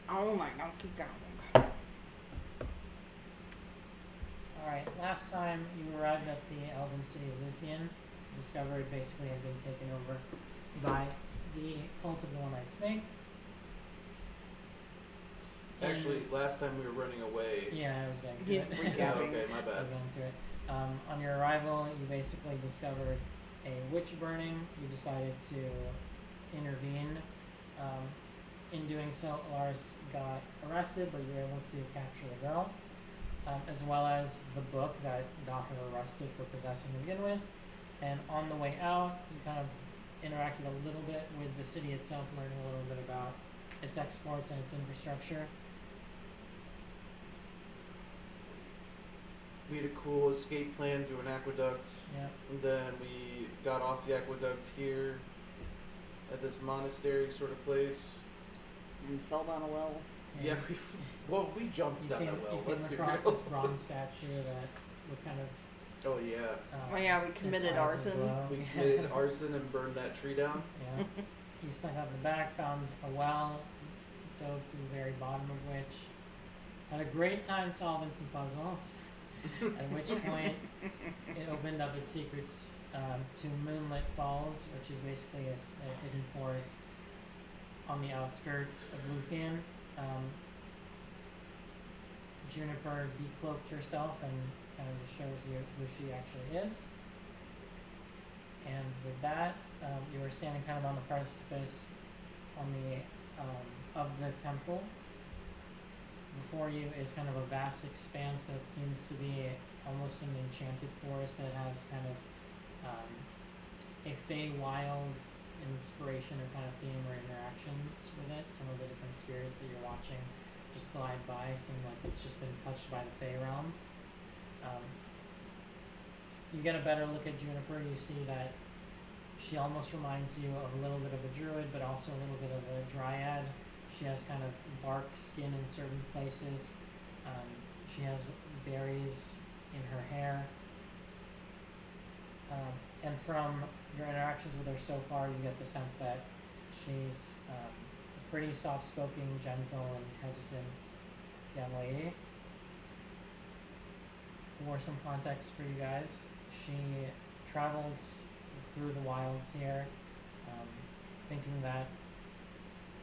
Oh my, don't keep going. Alright, last time you arrived at the Elven city of Luthien to discover it basically had been taken over by the cult of the One-Eyed Snake. Actually, last time we were running away. Yeah, I was going to He's it. recapping. Okay, my I bad. was going to it. On your arrival, you basically discovered a witch burning. You decided to intervene. In doing so, Elaris got arrested, but you were able to capture the girl, as well as the book that got her arrested for possessing to begin with. And on the way out, you kind of interacted a little bit with the city itself, learning a little bit about its exports and its infrastructure. We had a cool escape plan through an aqueduct. Yeah. And then we got off the aqueduct here at this monastery sort of place. And fell down a well. Yeah, we jumped down that well. You Let's came be across real. this bronze statue that would kind of. Oh yeah, Oh yeah, we its committed eyes would arson. glow. we committed arson and burned that tree down. Yeah. You snuck out the back, found a well, dove to the very bottom of which, had a great time solving some puzzles. At which point, it opened up its secrets to Moonlit Falls, which is basically a hidden forest on the outskirts of Luthien. Juniper decloaked herself and kind of just shows you who she actually is. And with that, you were standing kind of on the precipice on the of the temple. Before you is kind of a vast expanse that seems to be almost an enchanted forest that has kind of a Feywild inspiration or kind of theme or interactions with it. Some of the different spirits that you're watching just glide by seem like it's just been touched by the Fey realm. You get a better look at Juniper. You see that she almost reminds you of a little bit of a druid, but also a little bit of a dryad. She has kind of bark skin in certain places. She has berries in her hair. And from your interactions with her so far, you get the sense that she's a pretty soft-spoken, gentle, and hesitant young lady. For some context for you guys, she travels through the wilds here,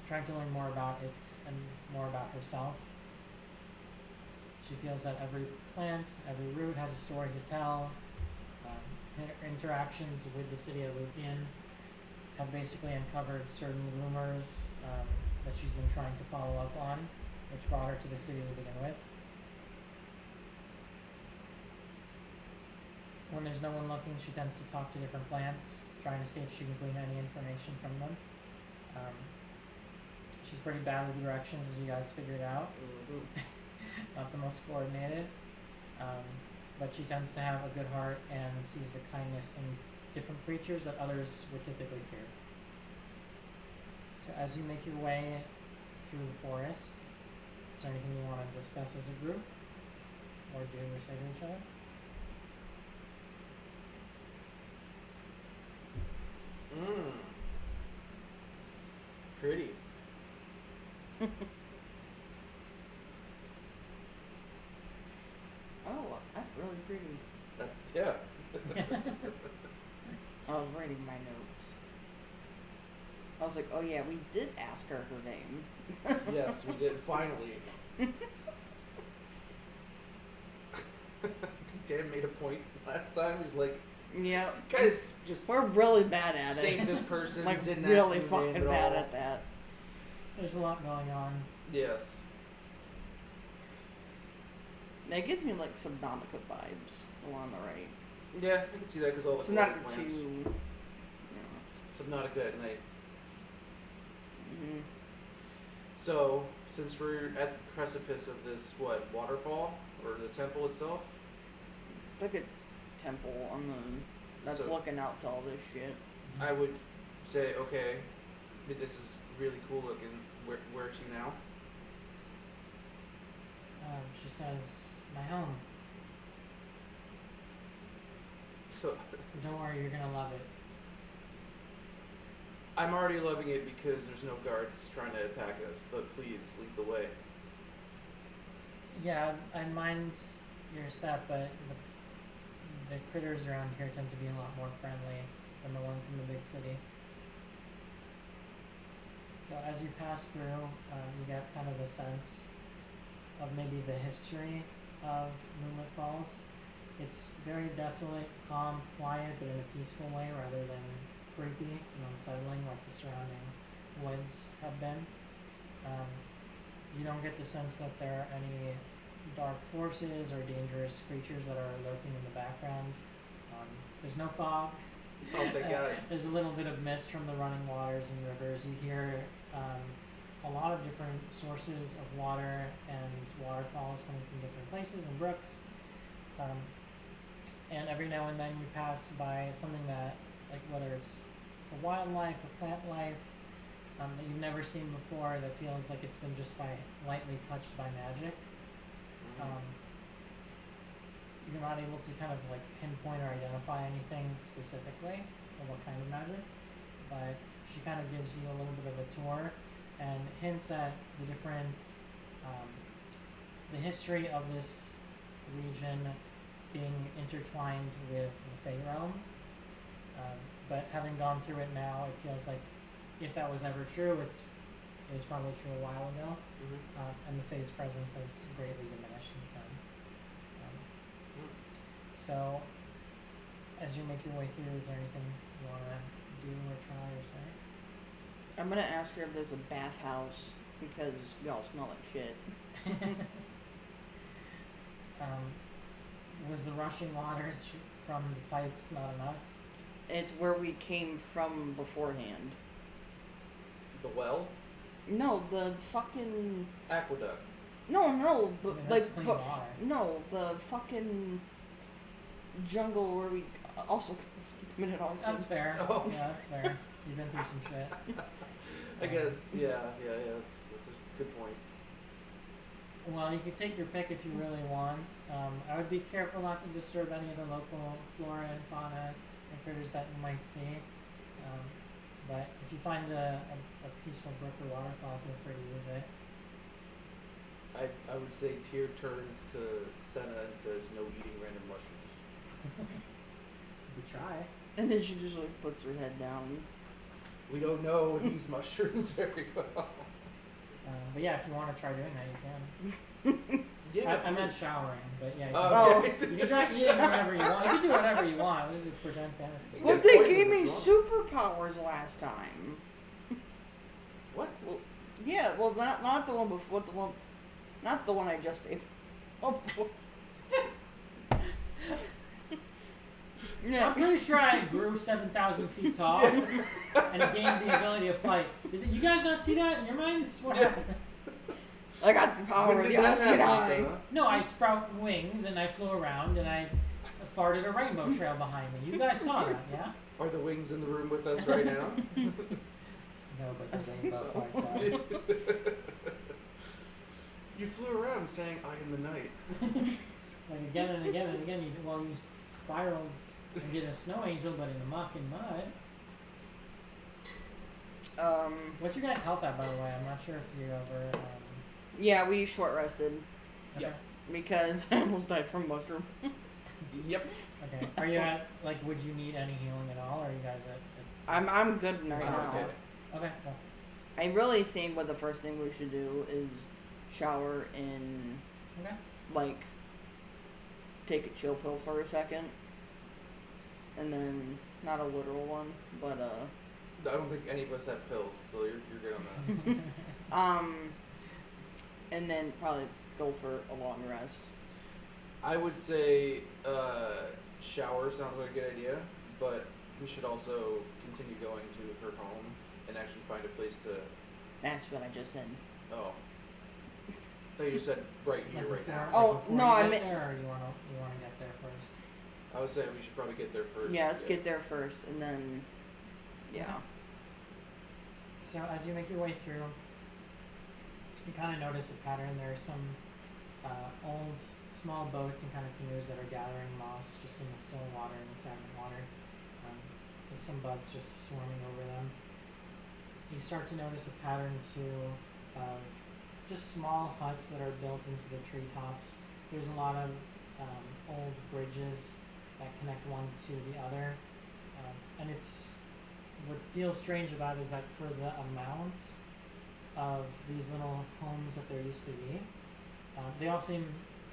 trying to learn more about it and more about herself. She feels that every plant, every root has a story to tell. Her interactions with the city of Luthien have basically uncovered certain rumors that she's been trying to follow up on, which brought her to the city to begin with. When there's no one looking, she tends to talk to different plants, trying to see if she can glean any information from them. She's pretty bad with directions, as you guys figured out. Mm-hmm. Not the most coordinated. But she tends to have a good heart and sees the kindness in different creatures that others would typically fear. So as you make your way through the forest, is there anything you want to discuss as a group? Or do or say to each other? Pretty. Oh, that's really pretty. Yeah. I was writing my notes. I was like, oh yeah, we did ask her her name. Yes, we did. Finally. Dan made a point last time. He's like, Yeah. guys, just We're really bad at it. save this person. Like, didn't really ask them fucking at bad all. at that. There's a lot going on. Yes. It gives me like Subnautica vibes along the right. Yeah, I can see that because all the Subnautica plants. 2. Subnautica at night. Mm-hmm. So, since we're at the precipice of this, waterfall? Or the temple itself? Like a temple on the that's So- looking out to all this shit. I would say, okay, this is really cool looking. Where to now? She says, my home. So, Don't worry, you're gonna love it. I'm already loving it because there's no guards trying to attack us, but please lead the way. Yeah, I mind your step, but the critters around here tend to be a lot more friendly than the ones in the big city. So as you pass through, you get kind of a sense of maybe the history of Moonlit Falls. It's very desolate, calm, quiet, but in a peaceful way rather than creepy and unsettling like the surrounding woods have been. You don't get the sense that there are any dark forces or dangerous creatures that are lurking in the background. There's no fog. Oh, thank God. There's a little bit of mist from the running waters and rivers. You hear a lot of different sources of water and waterfalls coming from different places and brooks. And every now and then you pass by something that, like whether it's a wildlife or plant life that you've never seen before, that feels like it's been just lightly touched by magic. You're not able to kind of like pinpoint or identify anything specifically or what kind of magic, but she kind of gives you a little bit of a tour and hints at the different, the history of this region being intertwined with the Fey realm. But having gone through it now, it feels like if that was ever true, it was probably true a while ago, and the Fey's presence has greatly diminished since then. So, as you make your way through, is there anything you want to do or try or say? I'm gonna ask her if there's a bathhouse because we all smell like shit. Was the rushing waters from the pipes not enough? It's where we came from beforehand. The well? No, the fucking Aqueduct. no, but I mean, like that's clean but water. no, the fucking jungle where we also committed arson. That's fair. Oh. Yeah, that's fair. You've been through some shit. I guess, yeah, that's a good point. Well, you could take your pick if you really want. I would be careful not to disturb any of the local flora and fauna and critters that you might see. But if you find a peaceful brook or waterfall, feel free to use it. I would say Tyr turns to Senna and says, "No eating random mushrooms." We try. And then she just like puts her head down. We don't know these mushrooms very well. But yeah, if you want to try doing that, you can. Yeah, I meant showering, but yeah. You Oh. can try eating whatever you want. You can do whatever you want. This is a pretend fantasy. Well, get they poisoned gave if me you want. superpowers last time. What? Well, yeah, well, not the one before, not the one I just ate. Oh, yeah. I'm pretty sure I grew 7,000 feet tall and gained the ability to fly. Did you guys not see that in your minds? What happened? I got the power When of did the that happen, Jedi. Senna? No, I sprout wings and I flew around and I farted a rainbow trail behind me. You guys saw that, yeah? Are the wings in the room with us right now? No, but the rainbow So. farts out. You flew around saying, "I am the night." Like again and again and again, you spiraled and did a snow angel, but in the muck and mud. What's your guys' health at, by the way? I'm not sure if you ever. Yeah, we short rested Okay. Yep. because I almost died from mushroom. Yep. Okay. Are you at like? Would you need any healing at all? Or are you guys at I'm good right I'm now. okay. okay. Cool. I really think what the first thing we should do is shower in, Okay. like, take a chill pill for a second, and then not a literal one, but I don't think any of us have pills, so you're good on that. and then probably go for a long rest. I would say shower sounds like a good idea, but we should also continue going to her home and actually find a place to. That's what I just said. Oh. I thought you said right here, Like right before- now. like Oh, before no, you I get meant- there, or you wanna get there first. I would say we should probably get there first. Yeah, let's get there first, and then, yeah. So as you make your way through, you kind of notice a pattern. There are some old small boats and kind of canoes that are gathering moss just in the still water and the stagnant water, with some bugs just swarming over them. you start to notice a pattern too of just small huts that are built into the treetops. There's a lot of old bridges that connect one to the other, and it's what feels strange about it is that for the amount of these little homes that there used to be, they all seem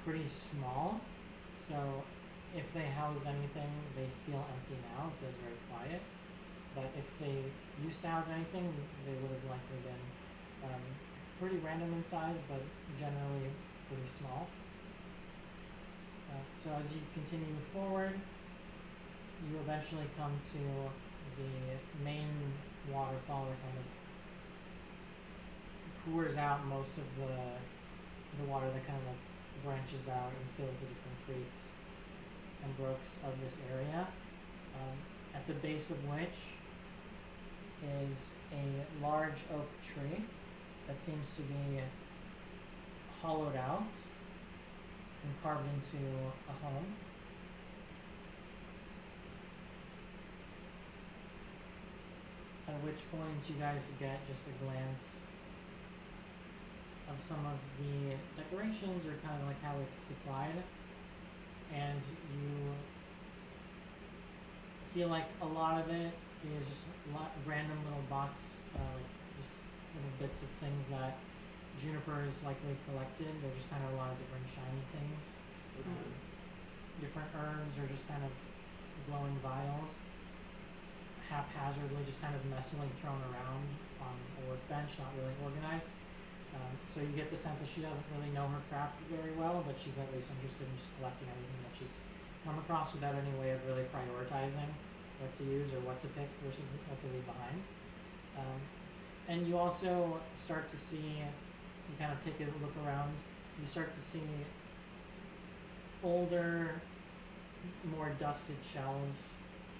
pretty small. So if they housed anything, they feel empty now. It feels very quiet. But if they used to house anything, they would have likely been pretty random in size, but generally pretty small. So as you continue forward, you eventually come to the main waterfall that kind of pours out most of the water that kind of like branches out and fills the different creeks and brooks of this area, at the base of which is a large oak tree that seems to be hollowed out and carved into a home. At which point you guys get just a glance of some of the decorations or kind of like how it's supplied, and you feel like a lot of it is just random little box, like just little bits of things that Juniper is likely collected. They're just kind of a lot of different shiny things, different herbs, or just kind of glowing vials, haphazardly just kind of messily thrown around on a workbench, not really organized. So you get the sense that she doesn't really know her craft very well, but she's at least interested in just collecting everything that she's come across without any way of really prioritizing what to use or what to pick versus what to leave behind. And you also start to see, you kind of take a look around, you start to see older, more dusted shelves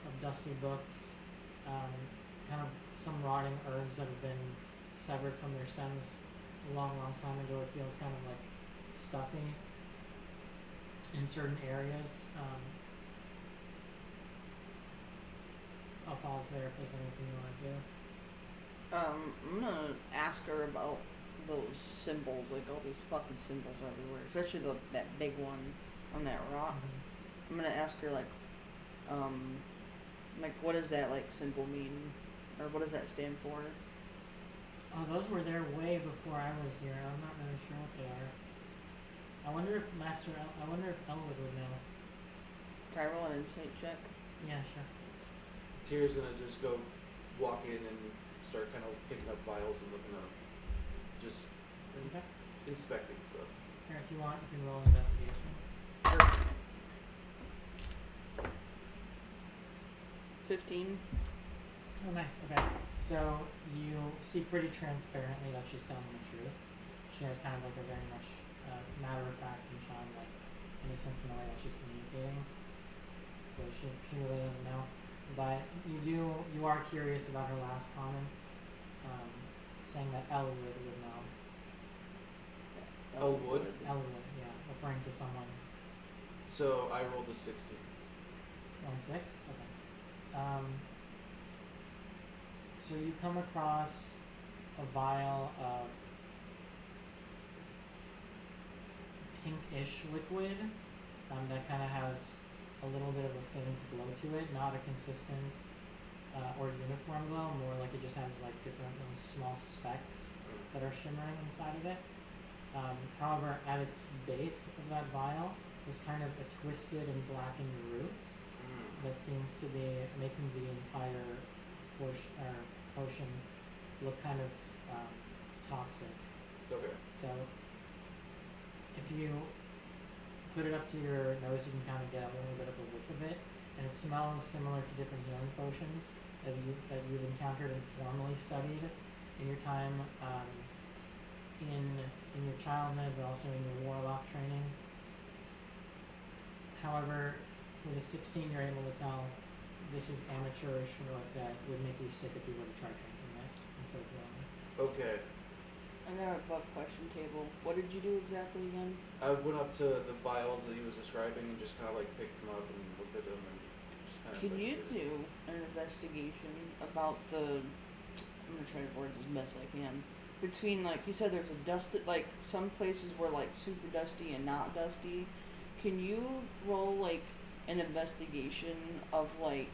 of dusty books, kind of some rotting herbs that have been severed from their stems a long time ago. It feels kind of like stuffy in certain areas. I'll pause there if there's anything you want to do. I'm gonna ask her about those symbols, like all these fucking symbols everywhere, especially that big one on that rock. I'm gonna ask her like what does that like symbol mean, or what does that stand for? Oh, those were there way before I was here. I'm not really sure what they are. I wonder if Elwood would know. Can I roll an insight check? Yeah, sure. Tyr's gonna just go walk in and start kind of picking up vials and looking up, just inspecting stuff. Here, if you want, you can roll investigation. Sure. 15. Oh, nice. Okay. So you see pretty transparently that she's telling the truth. She has kind of like a very much matter of fact and Sean, like any sense in the way that she's communicating. So she really doesn't know. But you are curious about her last comment, saying that Elwood would know. Elwood? Elwood, yeah, referring to someone. So I rolled a 16. 1-6? Okay. So you come across a vial of pinkish liquid that kind of has a little bit of a faint glow to it, not a consistent or uniform glow, more like it just has like different little small specks that are shimmering inside of it. However, at its base of that vial is kind of a twisted and blackened root that seems to be making the entire potion look kind of toxic. Okay. So if you put it up to your nose, you can kind of get a little bit of a whiff of it, and it smells similar to different healing potions that you've encountered and formally studied in your time in your childhood, but also in your Warlock training. However, with a 16, you're able to tell this is amateurish work that would make you sick if you were to try drinking it instead of healing it. Okay. I got a above question table. What did you do exactly again? I went up to the vials that he was describing and just kind of like picked them up and looked at them and just kind of Can you do an investigation about the I'm gonna try to word this best I can. Between, like, you said there's a dusted, like, some places were, like, super dusty and not dusty. Can you roll, like, an investigation of, like,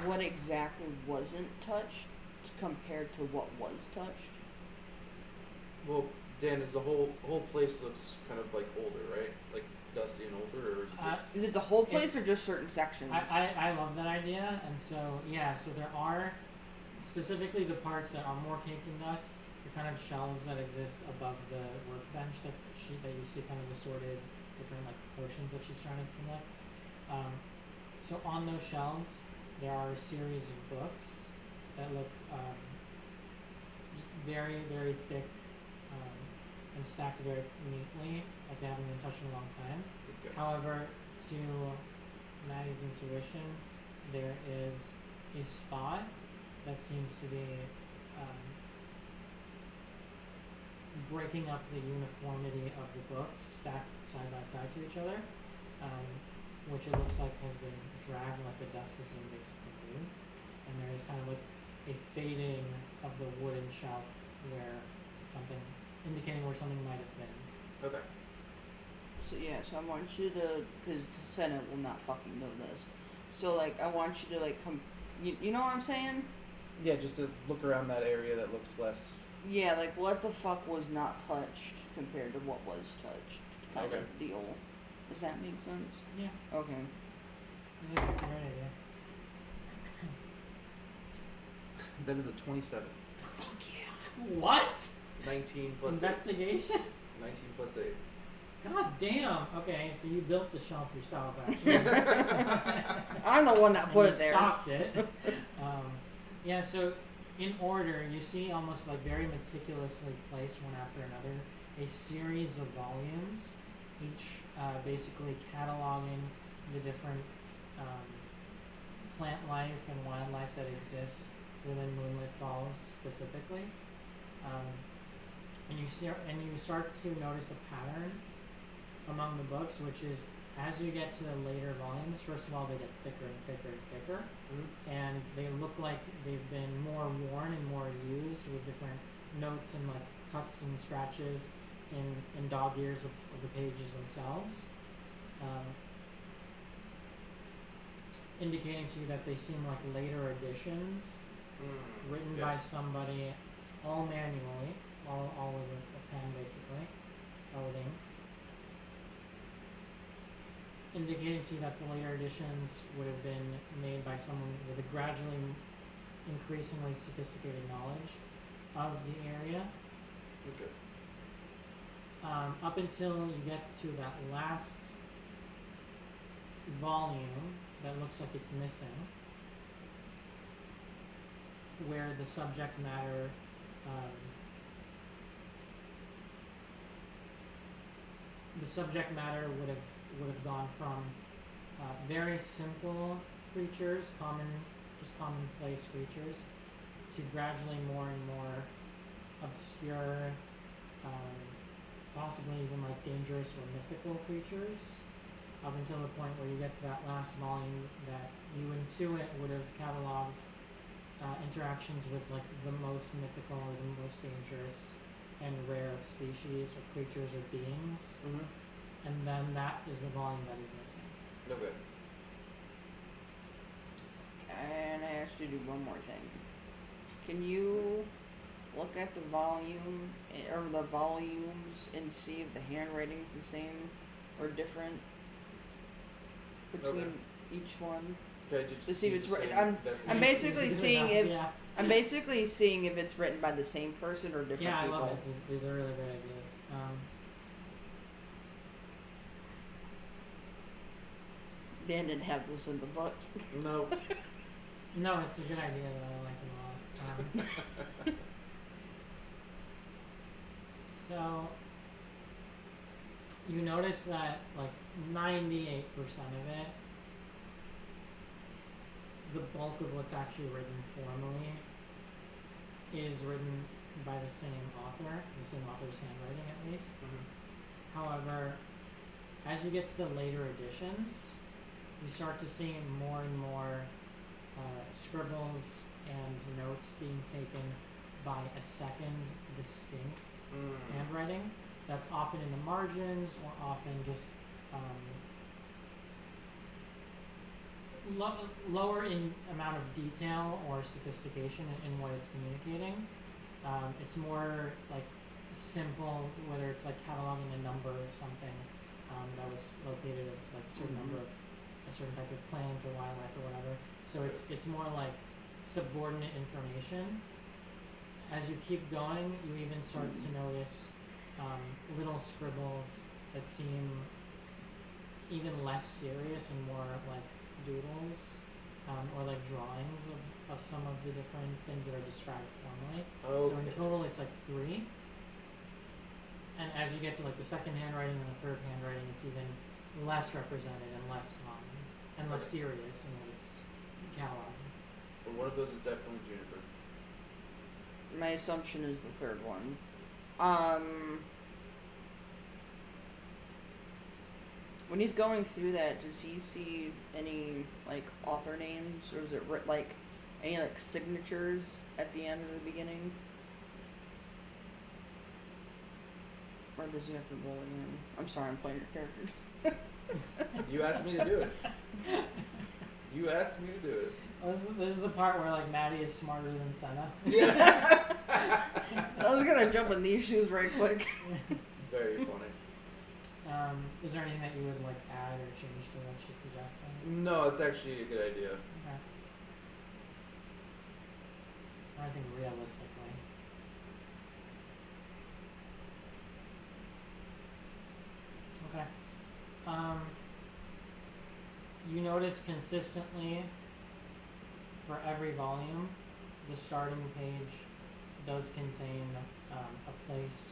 what exactly wasn't touched compared to what was touched? Well, Dan, is the whole place looks kind of like older, right? Like dusty and older, or is it just? Is it the whole place or just certain sections? I love that idea, and so so there are specifically the parts that are more caked in dust. The kind of shelves that exist above the workbench that you see kind of assorted different like potions that she's trying to collect. So on those shelves, there are a series of books that look very, very thick and stacked very neatly, like they haven't been touched in a long time. Okay. However, to Maddy's intuition, there is a spot that seems to be breaking up the uniformity of the books stacked side by side to each other, which it looks like has been dragged, like the dust has been basically moved, and there is kind of like a fading of the wooden shelf where something, indicating where something might have been. Okay. So I want you to, because Senna will not fucking know this. So like, I want you to like you know what I'm saying? Yeah, just to look around that area that looks less. Yeah, like what the fuck was not touched compared to what was touched, kind Okay. of deal. Does that make sense? Yeah, Okay. I think that's a great idea. That is a 27. Fuck yeah. What? 19 plus Investigation? 8. 19 plus 8. God damn. Okay, so you built the shelf yourself, actually. I'm the one that And put you it there. stocked it. So in order, you see almost like very meticulously placed one after another, a series of volumes, each basically cataloging the different plant life and wildlife that exists within Moonlit Falls specifically. And you start to notice a pattern among the books, which is as you get to the later volumes, first of all, they get thicker and thicker and thicker, and they look like they've been more worn and more used with different notes and like cuts and scratches in dog ears of the pages themselves, indicating to you that they seem like later editions written by somebody, all manually, all with a pen basically, all with ink. Indicating to you that the later editions would have been made by someone with a gradually increasingly sophisticated knowledge of the area. Okay. Up until you get to that last volume that looks like it's missing, where the subject matter would have gone from very simple creatures, commonplace creatures, to gradually more and more obscure, possibly even like dangerous or mythical creatures, up until the point where you get to that last volume that you intuit would have cataloged interactions with like the most mythical or the most dangerous and rare of species or creatures or beings. And then that is the volume that is missing. Okay. And I asked you to do one more thing. Can you look at the volume or the volumes and see if the handwriting's the same or different between each one? Okay, just To see if use it's the right. same I'm investigation. basically It's seeing enough, if yeah. I'm basically seeing if it's written by the same person or different Yeah, I people. love it. These are really great ideas. Dan didn't have this in the books. No. No, it's a good idea though. I like it a lot. So you notice that like 98% of it, the bulk of what's actually written formally, is written by the same author's handwriting at least. However, as you get to the later editions, you start to see more and more scribbles and notes being taken by a second distinct Mm. handwriting that's often in the margins or often just lower in amount of detail or sophistication in what it's communicating. It's more like simple, whether it's like cataloging a number of something that was located as like a certain number of a certain type of plant or wildlife or whatever. So it's more like subordinate information. As you keep going, you even start to notice little scribbles that seem even less serious and more like doodles or like drawings of some of the different things that are described formally. Okay. So in total, it's like 3. And as you get to like the second handwriting and the third handwriting, it's even less represented and less common and less serious in what it's cataloging. Well, one of those is definitely Juniper. My assumption is the third one. When he's going through that, does he see any like author names, or is it like any like signatures at the end or the beginning? Or does he have to roll it in? I'm sorry, I'm playing your character. You asked me to do it. You asked me to do it. Well, this is the part where like Maddy is smarter than Senna. Yeah. I was gonna jump in these shoes right quick. Very funny. Is there anything that you would like add or change to what she's suggesting? No, it's actually a good idea. Okay. I think realistically. Okay. You notice consistently for every volume, the starting page does contain a place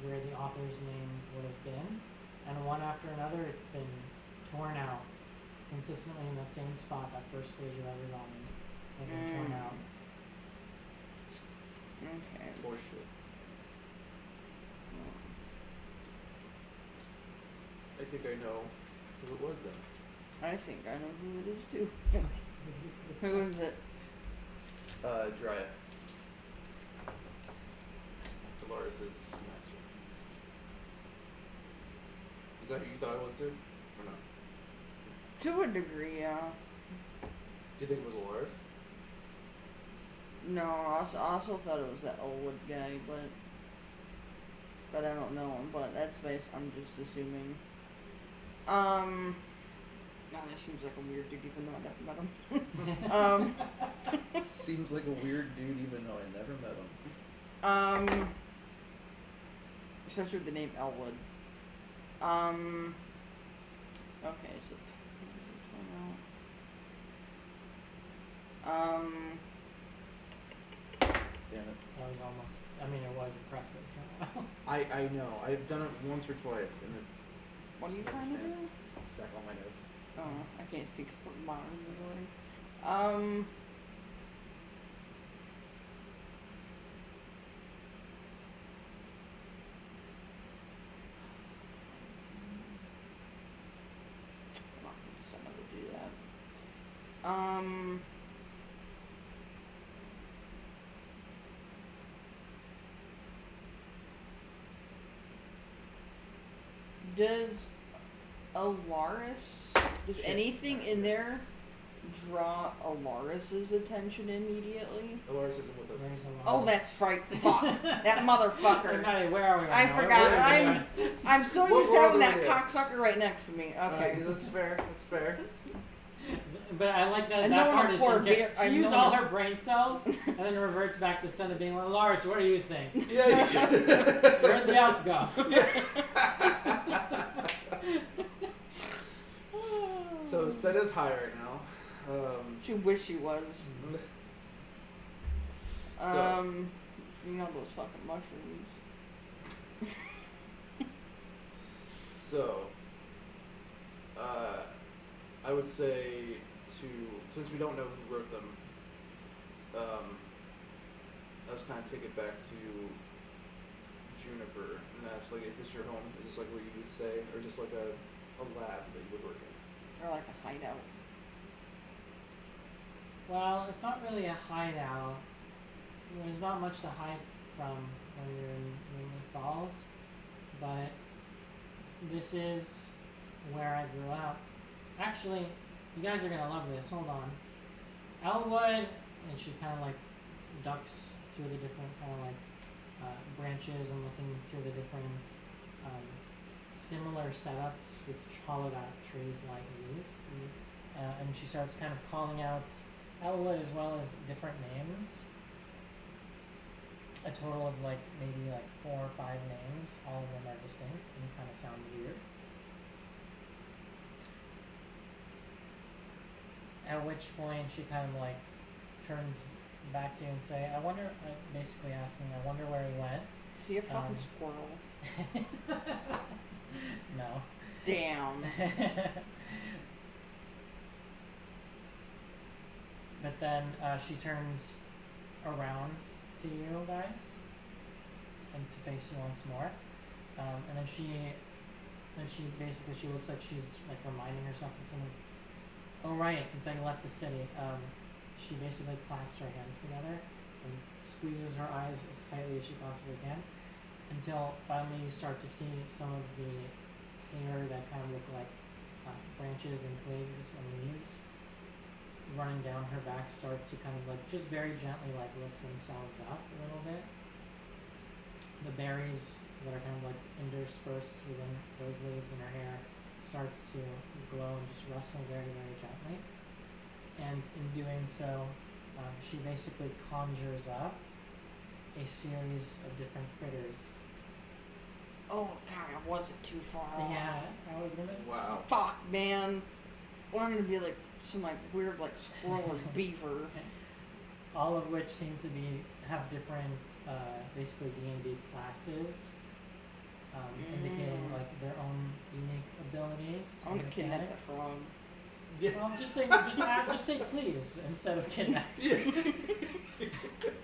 where the author's name would have been, and one after another it's been torn out consistently in that same spot. That first page of every volume has been torn out. Okay. Horseshit. I think I know who it was then. I think I know who it is too. Who is it? Dryad. Elaris' master. Is that who you thought it was too? Or not? To a degree, yeah. Do you think it was Elaris? No, I also thought it was that Elwood guy, but I don't know him. But that's based. I'm just assuming. Now that seems like a weird dude, even though I never met him. Seems like a weird dude, even though I never met him. Especially with the name Elwood. Okay, so. Damn it. That was almost. I mean, it was impressive. I know. I've done it once or twice, and it What are you just trying to never do? stands. Stack all my notes. Oh, I can't see because the monitor's going. I'm not going to send her to do that. Does Elaris, does Shit. anything in there draw Elaris's attention immediately? Elaris isn't with us. There's a lot. Oh, that's right. Fuck. That motherfucker. Maddie, where are we? Right I now? forgot. Where are we going? I'm so What used to having world are that we in? cocksucker right next to me. Okay. That's fair. That's fair. But I like that I that know part I'm a is poor in bear- I she used know all I'm- her brain cells and then reverts back to Senna being like, Lars, what do you think? Yeah. Where'd the elf go? So Senna's high right now. She wish she was. So- You know those fucking mushrooms. So, I would say since we don't know who wrote them, let's kind of take it back to Juniper and ask, like, is this your home? Is this like where you would stay, or just like a lab that you would work in? Or like a hideout. Well, it's not really a hideout. There's not much to hide from when you're in Moonlit Falls, but this is where I grew up. Actually, you guys are gonna love this. Hold on. Elwood, and she kind of like ducks through the different kind of like branches and looking through the different similar setups with hollowed out trees like these. And she starts kind of calling out Elwood as well as different names. A total of like maybe like 4 or 5 names. All of them are distinct and kind of sound weird. At which point she kind of like turns back to you and say, I wonder, basically asking, I wonder where he went. Is he a fucking squirrel? No. Damn. But then she turns around to you guys and to face you once more. And then she basically, she looks like she's like reminding herself of something. Oh right, since I left the city, she basically clasps her hands together and squeezes her eyes as tightly as she possibly can until finally you start to see some of the hair that kind of look like branches and twigs and leaves running down her back start to kind of like just very gently like lift themselves up a little bit. The berries that are kind of like interspersed within those leaves in her hair starts to glow and just rustle very, very gently. And in doing so, she basically conjures up a series of different critters. Oh god, I wasn't too far off. Yeah, I was gonna. Wow. Fuck, man. Well, I'm gonna be like some like weird like squirrel or beaver. All of which seem to have different, basically D&D classes, indicating like their own unique abilities. I want to and kidnap the mechanics. frog. Yeah. Well, just say please instead of kidnap. Yeah.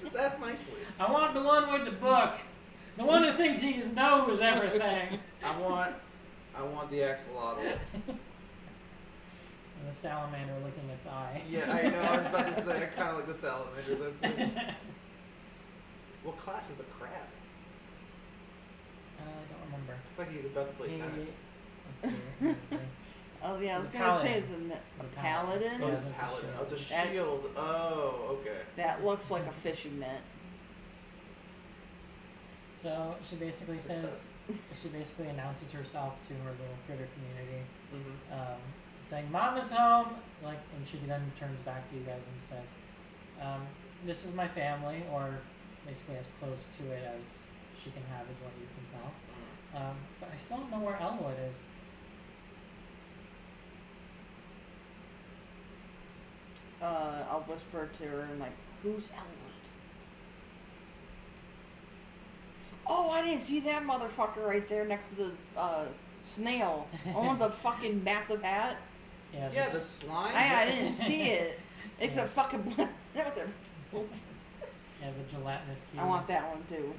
Just ask nicely. I want the one with the book, the one who thinks he knows everything. I want the axolotl. And the salamander licking its eye. Yeah, I know. I was about to say I kind of like the salamander though too. What class is the crab? I don't remember. It's like he's about to play tennis. Let's see. Oh yeah, I was It's a gonna say paladin. it's a It's a paladin. Oh, Yeah, it's it's a paladin. Oh, it's a That- shield. Oh, okay. That looks like a fishing net. So she basically says, she basically announces herself to her little critter community, Mm-hmm. saying, "Mom is home." Like, and she then turns back to you guys and says, "This is my family," or basically as close to it as she can have is what you can tell. But I still don't know where Elwood is. I'll whisper to her and like, who's Elwood? Oh, I didn't see that motherfucker right there next to the snail. I want the fucking massive hat. Yeah. Yeah, the slime. I didn't see it. It's a fucking blend with everything. Yeah, the gelatinous cube. I want that one too.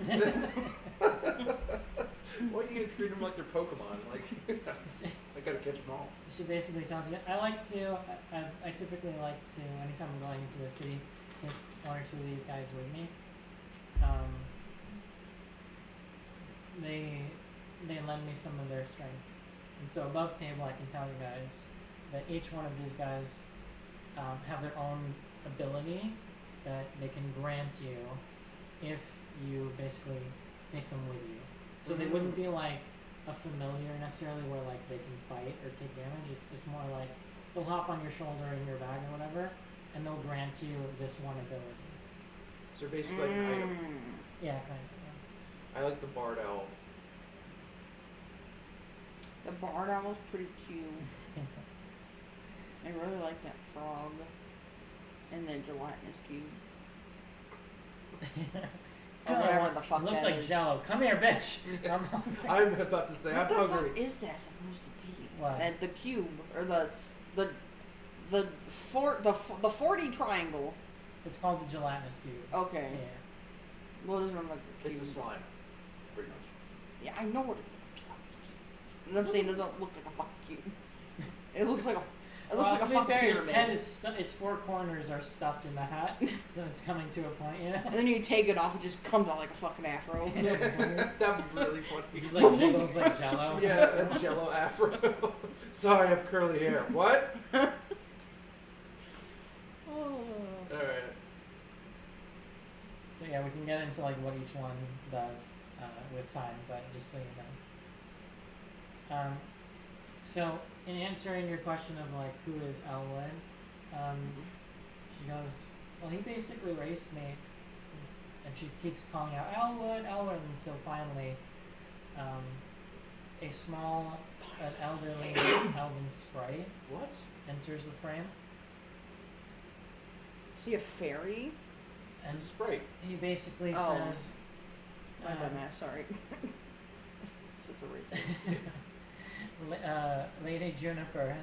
Why you gonna treat them like they're Pokemon? Like, I gotta catch them all. She basically tells you, I typically like to, anytime I'm going into the city, take 1 or 2 of these guys with me. They lend me some of their strength. And so above table I can tell you guys that each one of these guys have their own ability that they can grant you if you basically take them with you. So they wouldn't be like a familiar necessarily where like they can fight or take damage. It's more like they'll hop on your shoulder in your bag or whatever, and they'll grant you this one ability. So they're basically like an item. Yeah, kind of. Yeah. I like the Bard Owl. The Bard Owl's pretty cute. I really like that frog. And the gelatinous cube. Or whatever the fuck It looks that like is. Jello. Come here, bitch. I'm hungry. I'm about to say, What I'm the hungry. fuck is that supposed to be? What? That the cube or the 40 triangle. It's called the gelatinous cube. Okay. Yeah. What does it look like? A cube? It's a slime, pretty much. Yeah, I know what it is. You know what I'm saying? It doesn't look like a fucking cube. It looks like It looks like a to be fucking fair, pyramid. its head is its four corners are stuffed in the hat, so it's coming to a point, you know. And then you take it off, it just comes out like a fucking afro. That'd be really funny. It just like jiggles like Jello. Yeah, a jello afro. Sorry, I have curly hair. What? Alright. So yeah, we can get into like what each one does with time, but just so you know. So in answering your question of like who is Elwood, she goes, well, he basically raced me, and she keeps calling out Elwood, Elwood, until finally, a small, an elderly elven sprite What? enters the frame, Is he a fairy? and Sprite. he basically Oh. says, My dumbass, sorry. This is a rape. Lady Juniper,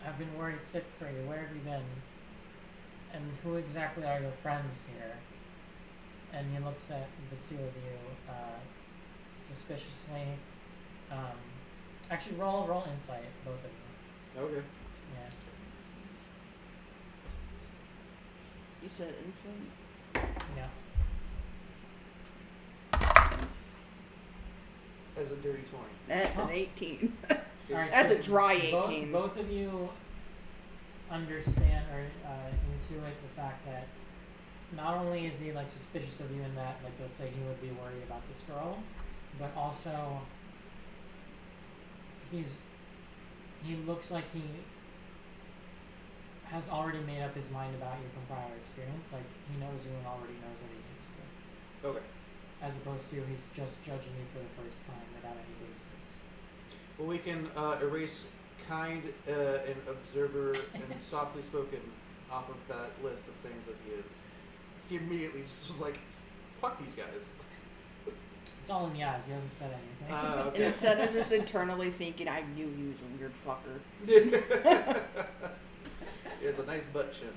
I've been worried sick for you. Where have you been? And who exactly are your friends here? And he looks at the two of you suspiciously. Actually, roll insight, both of you. Okay. Yeah. You said insane? Yeah. As a dirty 20. That's Huh? an 18. All right, That's so a dry 18. Both of you understand or intuit the fact that not only is he like suspicious of you in that, like, let's say he would be worried about this girl, but also he looks like he has already made up his mind about you from prior experience. Like, he knows you and already knows that he hates you, Okay. as opposed to he's just judging you for the first time without any basis. Well, we can erase kind and observer and softly spoken off of that list of things that he is. He immediately just was like, fuck these guys. It's all in the eyes. He hasn't said anything. Okay. Instead of just internally thinking, I knew he was a weird fucker. He has a nice butt chin.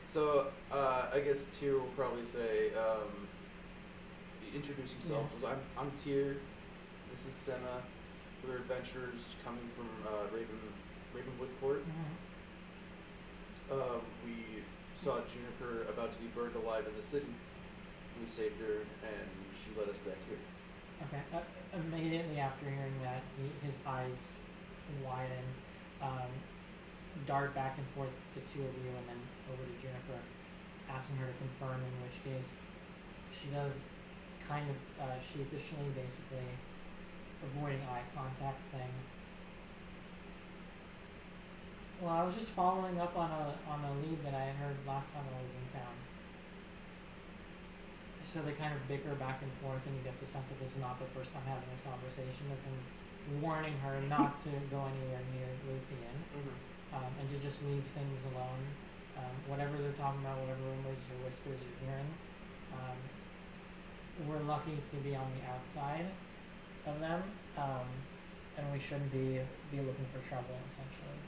So, I guess Tyr will probably say, introduce himself. Yeah. So I'm Tyr. This is Senna. We're adventurers coming from Ravenwood Port. Mm-hmm. We saw Juniper about to be burned alive in the city. We saved her, and she led us back here. Okay. Immediately after hearing that, his eyes widen, dart back and forth the two of you, and then over to Juniper, asking her to confirm. In which case, she does, kind of sheepishly, basically avoiding eye contact, saying, "Well, I was just following up on a lead that I heard last time I was in town." So they kind of bicker back and forth, and you get the sense that this is not the first time having this conversation with him, warning her not to go anywhere near Luthien, and to just leave things alone. Whatever they're talking about, whatever rumors or whispers you're hearing, we're lucky to be on the outside of them, and we shouldn't be looking for trouble, essentially.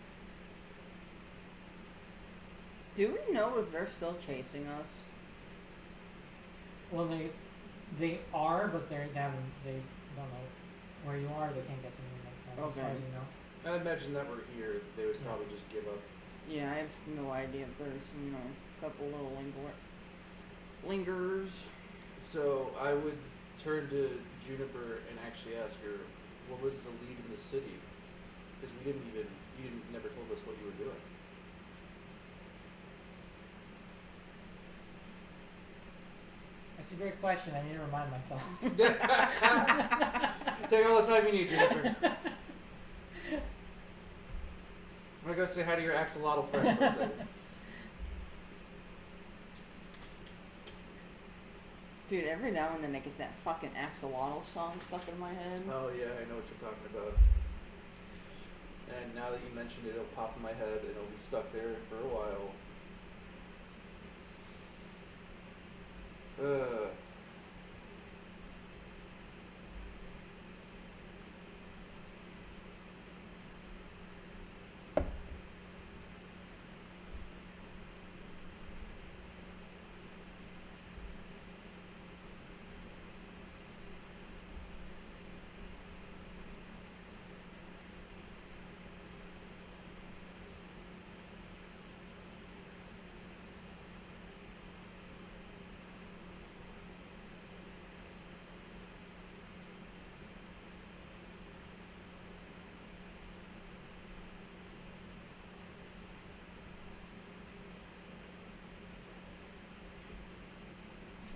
Do we know if they're still chasing us? Well, they are, but they don't know where you are. They can't get to you, as far Okay. as you know. I'd imagine that we're here, they would probably just give up. Yeah, I have no idea if there's, a couple little lingers. So I would turn to Juniper and actually ask her, what was the lead in the city? Because you never told us what you were doing. That's a great question. I need to remind myself. Take all the time you need, Juniper. I'm gonna go say hi to your axolotl friend for a second. Dude, every now and then I get that fucking axolotl song stuck in my head. Oh yeah, I know what you're talking about. And now that you mentioned it, it'll pop in my head and it'll be stuck there for a while.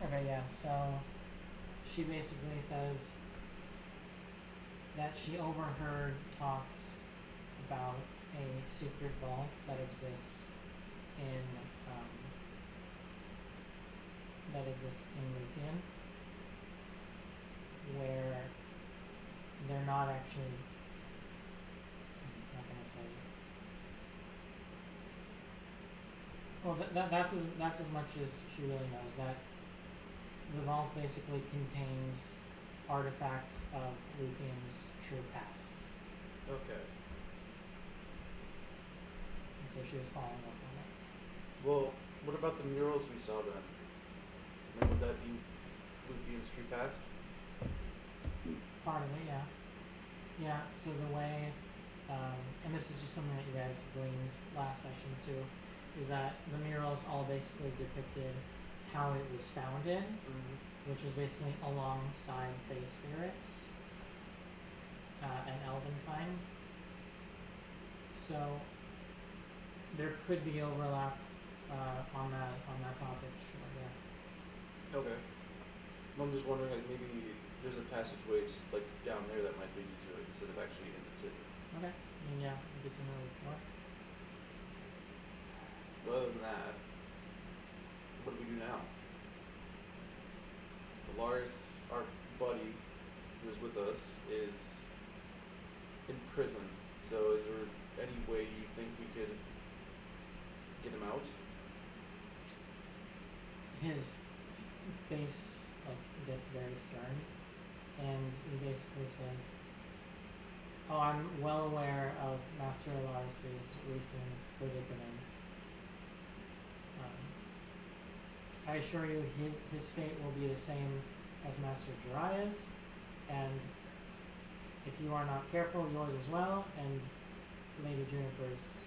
Okay, yeah, so she basically says that she overheard talks about a secret vault that exists in Luthien, where they're not actually. How can I say this? Well, that's as much as she really knows. That the vault basically contains artifacts of Luthien's true past, Okay. and so she was following up on it. Well, what about the murals we saw then? And would that be Luthien's true past? Part of it, yeah. Yeah, so the way, and this is just something that you guys gleaned last session too, is that the murals all basically depicted how it was founded, which was basically alongside Fey spirits and Elvenkind. So there could be overlap on that topic, sure, yeah. Okay. I'm just wondering, like, maybe there's a passageway just, like, down there that might lead you to it instead of actually in the city. Okay. I mean, yeah, I guess I'm really sure. But other than that, what do we do now? Elaris, our buddy who is with us, is in prison. So is there any way you think we could get him out? His face gets very stern, and he basically says, "Oh, I'm well aware of Master Elaris's recent predicament. I assure you, his fate will be the same as Master Jiraiya's, and if you are not careful, yours as well, and Lady Juniper's.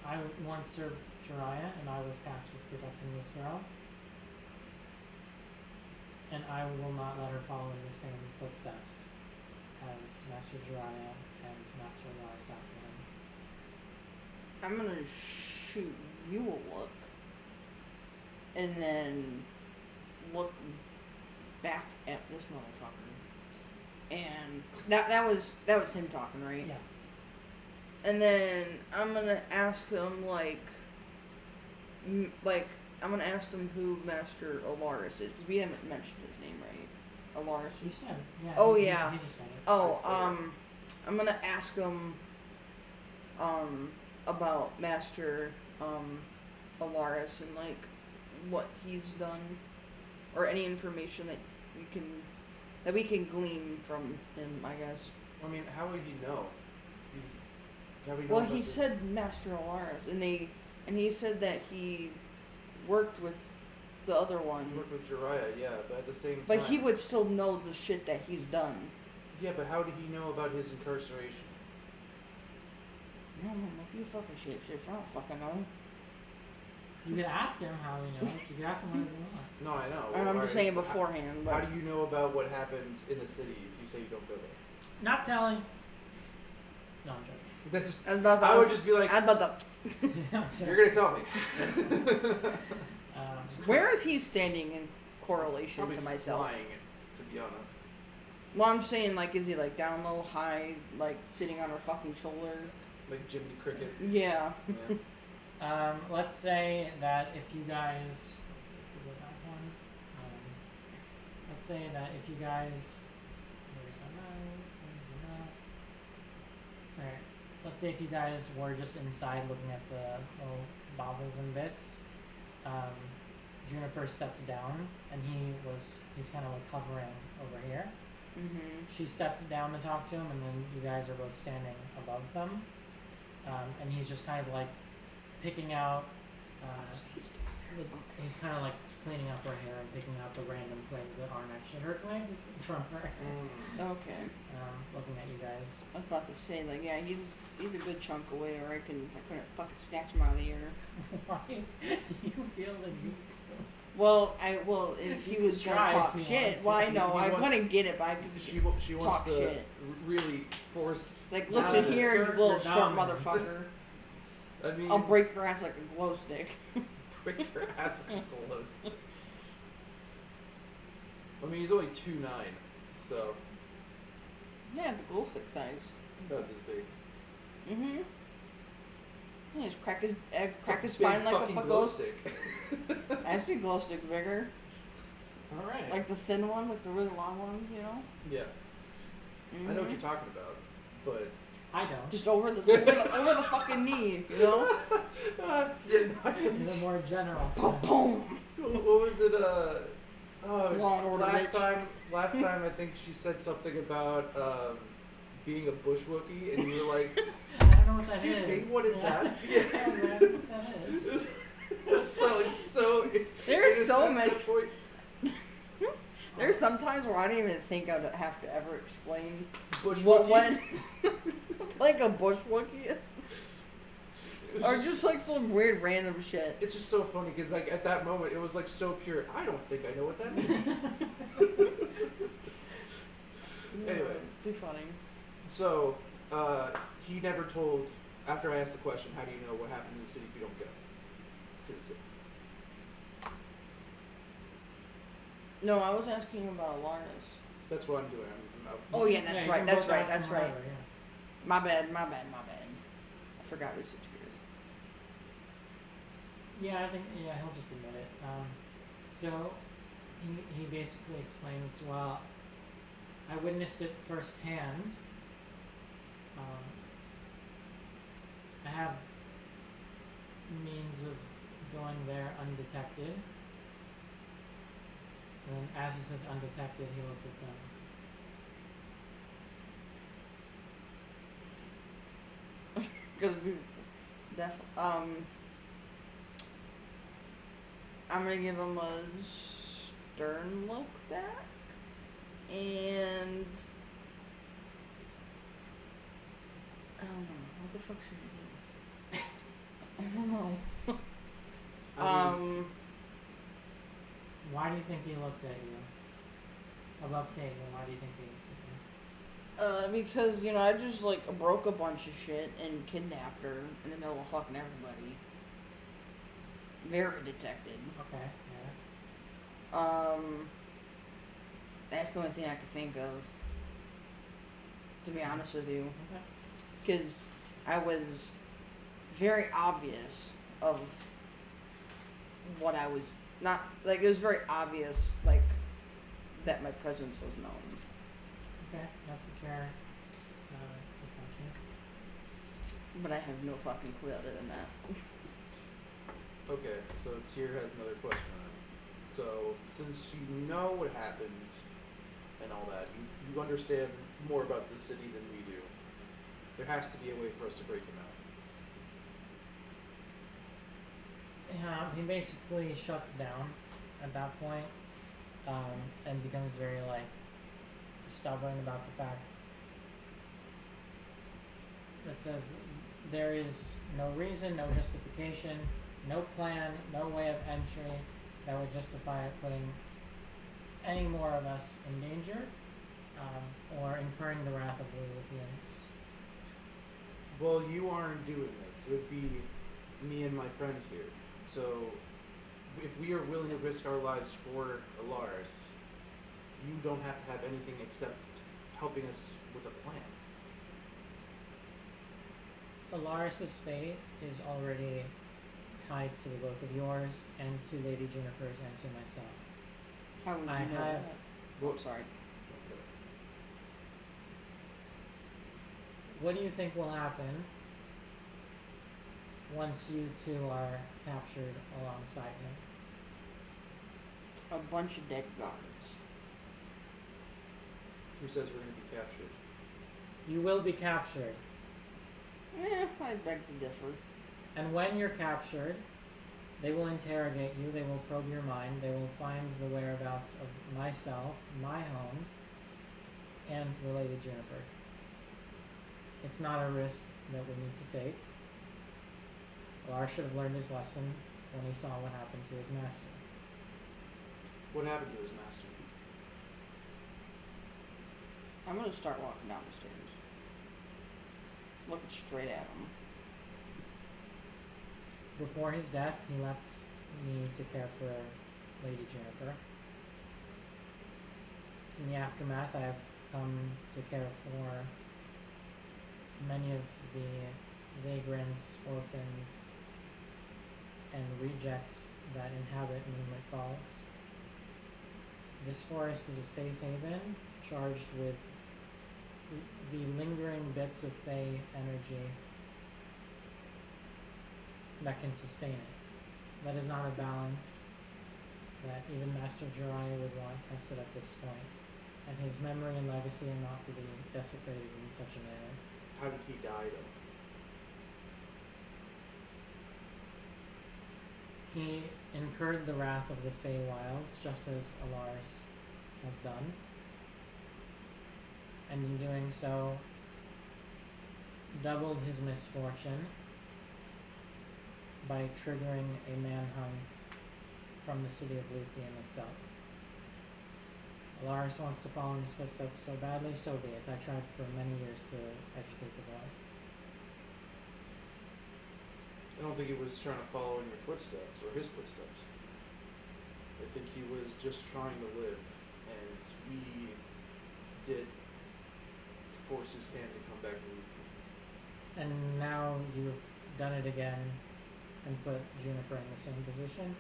I once served Jiraiya, and I was tasked with protecting this girl, and I will not let her follow in the same footsteps as Master Jiraiya and Master Elaris after him." I'm gonna shoot you a look, and then look back at this motherfucker. And that was him talking, right? Yes. And then I'm gonna ask him I'm gonna ask him who Master Elaris is, because we haven't mentioned his name, right? Elaris. You said, yeah. Oh, he yeah. just said it. Oh, I'm gonna ask him, about Master, Elaris and, what he's done, or any information that we can glean from him, I guess. I mean, how would he know? How would he know Well, about he this? said Master Elaris, and he said that he worked with the other He one, worked with Jiraiya, yeah, but at the same time... but he would still know the shit that he's done. Yeah, but how did he know about his incarceration? I don't know, maybe you fucking shapeshifter, I don't fucking know. You could ask him how he knows. You could ask him whatever you want. No, I know. And I'm Alright, just saying beforehand, How but do you know about what happened in the city if you say you don't go there? Not telling. No, I'm joking. That's, I I would just be like, I'm about to. I'm sorry. you're gonna tell me. Where is he standing in correlation Probably to myself? flying, to be honest. Well, I'm saying, is he, down low, high, sitting on her fucking shoulder? Like Jimmy Cricket. Yeah. Yeah. Let's say that if you guys, let's see if we go back one. Let's say that if you guys, alright, let's say if you guys were just inside looking at the little baubles and bits, Juniper stepped down, and he's kind of hovering over here. Mm-hmm. She stepped down to talk to him, and then you guys are both standing above them. And he's just kind of picking out, he's kind of cleaning up her hair and picking out the random twigs that aren't actually her twigs from her. Okay. Looking at you guys. I was about to say, yeah, he's a good chunk away, or I couldn't fucking snatch him out of the air. Why do you feel the need to? Well, if he was gonna talk if he shit, wants well, I to. know, He I wants- wouldn't get it, but I could She wants talk to shit. really force... Listen Dominance. here, you Assert little your short dominance. motherfucker. I mean, I'll break your ass like a glow stick. break your ass close. I mean, he's only 2'9", so Yeah, the glow stick's nice. about this big. Mm-hmm. Yeah, just crack his It's spine big like a fucking fuck glow glow stick. stick. I see glow sticks bigger. All right. Like the thin ones, like the really long ones, you know? Yes, Mm-hmm. I know what you're talking about, but I don't. Just over the fucking knee, you know? In a more general Boom, sense. boom. What was it? Law and Order, last bitch. time I think she said something about being a bush Wookiee, and you were like, I don't know what that "Excuse is. me, what is Yeah. that?" I don't know what that is. so There's so innocent many. to the point- There's some times where I don't even think I'd have to ever explain Bush what Wookiee. like a bush Wookiee is. Or just like some weird random shit. It's just so funny because like at that moment it was like so pure. I don't think I know what that means. Anyway. Too funny. So he never told. After I asked the question, how do you know what happened in the city if you don't go to the city? No, I was asking about Elaris. That's what I'm doing. Oh yeah, that's you right. can That's both right. ask That's them right. whatever, yeah. My bad. I forgot we switched gears. Yeah, I think he'll just admit it. So he basically explains, well, I witnessed it firsthand. I have means of going there undetected. And as he says undetected, he looks at Senna. Because I'm gonna give him a stern look back, and I don't know what the fuck should I do. I don't know. Why do you think he looked at you? Above table, why do you think he looked at you? Because I just like broke a bunch of shit and kidnapped her in the middle of fucking everybody. Very detected. Okay, yeah. That's the only thing I could think of. To be honest with you. Okay. Because I was very obvious of what I was not like. It was very obvious, like that my presence was known. Okay, that's a fair assumption. But I have no fucking clue other than that. Okay, so Tyr has another question on it. So since you know what happened and all that, you understand more about the city than we do. There has to be a way for us to break him out. Yeah, he basically shuts down at that point, and becomes very stubborn about the fact that says there is no reason, no justification, no plan, no way of entry that would justify putting any more of us in danger, or incurring the wrath of Lilithians. Well, you aren't doing this. It would be me and my friend here. So if we are willing to risk our lives for Elaris, you don't have to have anything except helping us with a plan. Elaris' fate is already tied to the both of yours and to Lady Juniper's and to myself. How would you I know have- that? Oh, sorry. What do you think will happen once you two are captured alongside him? A bunch of dead guards. Who says we're going to be captured? You will be captured. I beg to differ. And when you're captured, they will interrogate you, they will probe your mind, they will find the whereabouts of myself, my home, and related Juniper. It's not a risk that we need to take. Lars should have learned his lesson when he saw what happened to his master. What happened to his master? I'm gonna start walking down the stairs. Looking straight at him. before his death, he left me to care for Lady Juniper. In the aftermath, I have come to care for many of the vagrants, orphans, and rejects that inhabit Moonlit Falls. This forest is a safe haven, charged with the lingering bits of Fey energy that can sustain it. That is not a balance that even Master Jiraiya would want tested at this point, and his memory and legacy are not to be desecrated in such a manner. How did he die, though? He incurred the wrath of the Feywilds, just as Elaris has done, and in doing so, doubled his misfortune by triggering a manhunt from the city of Luthien itself. Elaris wants to follow in his footsteps so badly, so be it. I tried for many years to educate the boy. I don't think he was trying to follow in your footsteps or his footsteps. I think he was just trying to live, and we did force his hand to come back to Luthien. And now you've done it again and put Juniper in the same position.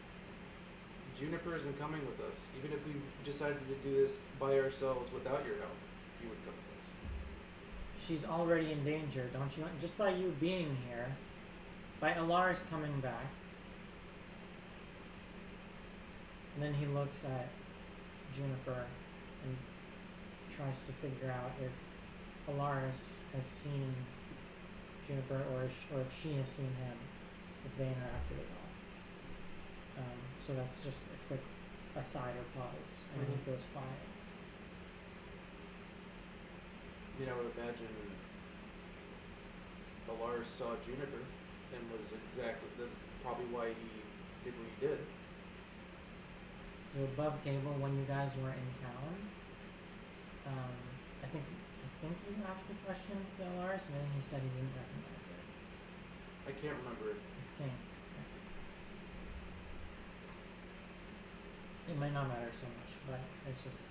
Juniper isn't coming with us. Even if we decided to do this by ourselves without your help, he would come with us. She's already in danger, don't you? Just by you being here, by Elaris coming back. And then he looks at Juniper and tries to figure out if Elaris has seen Juniper or if she has seen him, if they interacted at all. So that's just a quick aside or pause, and then he goes quiet. I mean, I would imagine Elaris saw Juniper and was that's probably why he did what he did. So above table, when you guys were in town, I think you asked the question to Elaris, and then he said he didn't recognize it. I can't remember it. I think. It might not matter so much, but it's just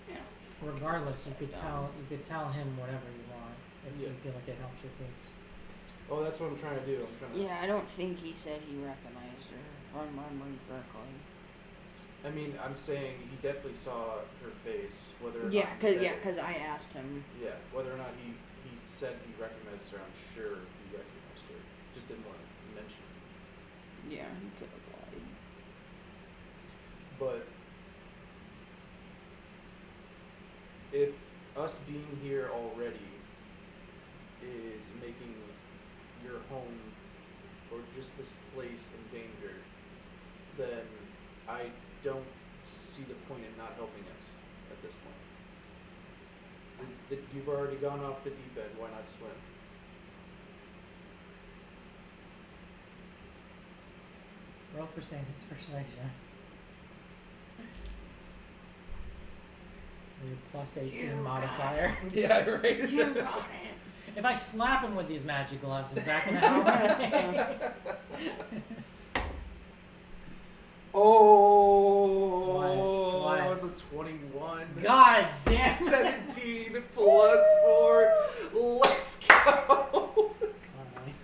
Yeah. regardless, you could down. tell him whatever you want if Yeah. you feel like it helps your case. Oh, that's what I'm trying to do. I'm trying to. Yeah, I don't think he said he recognized her, if I'm remembering correctly. I mean, I'm saying he definitely saw her face, whether or Yeah, not he said it. because I asked him. Yeah, whether or not he said he recognized her, I'm sure he recognized her. Just didn't want to mention it. Yeah, he could have lied. But if us being here already is making your home or just this place in danger, then I don't see the point in not helping us at this point. You've already gone off the deep end, why not swim? Roll percent is persuasion. Your plus 18 You modifier. Yeah, right. You got it. If I slap him with these magic gloves, is that gonna help? Oh, What? it's a 21. God damn! 17 plus 4. Let's go. Alright.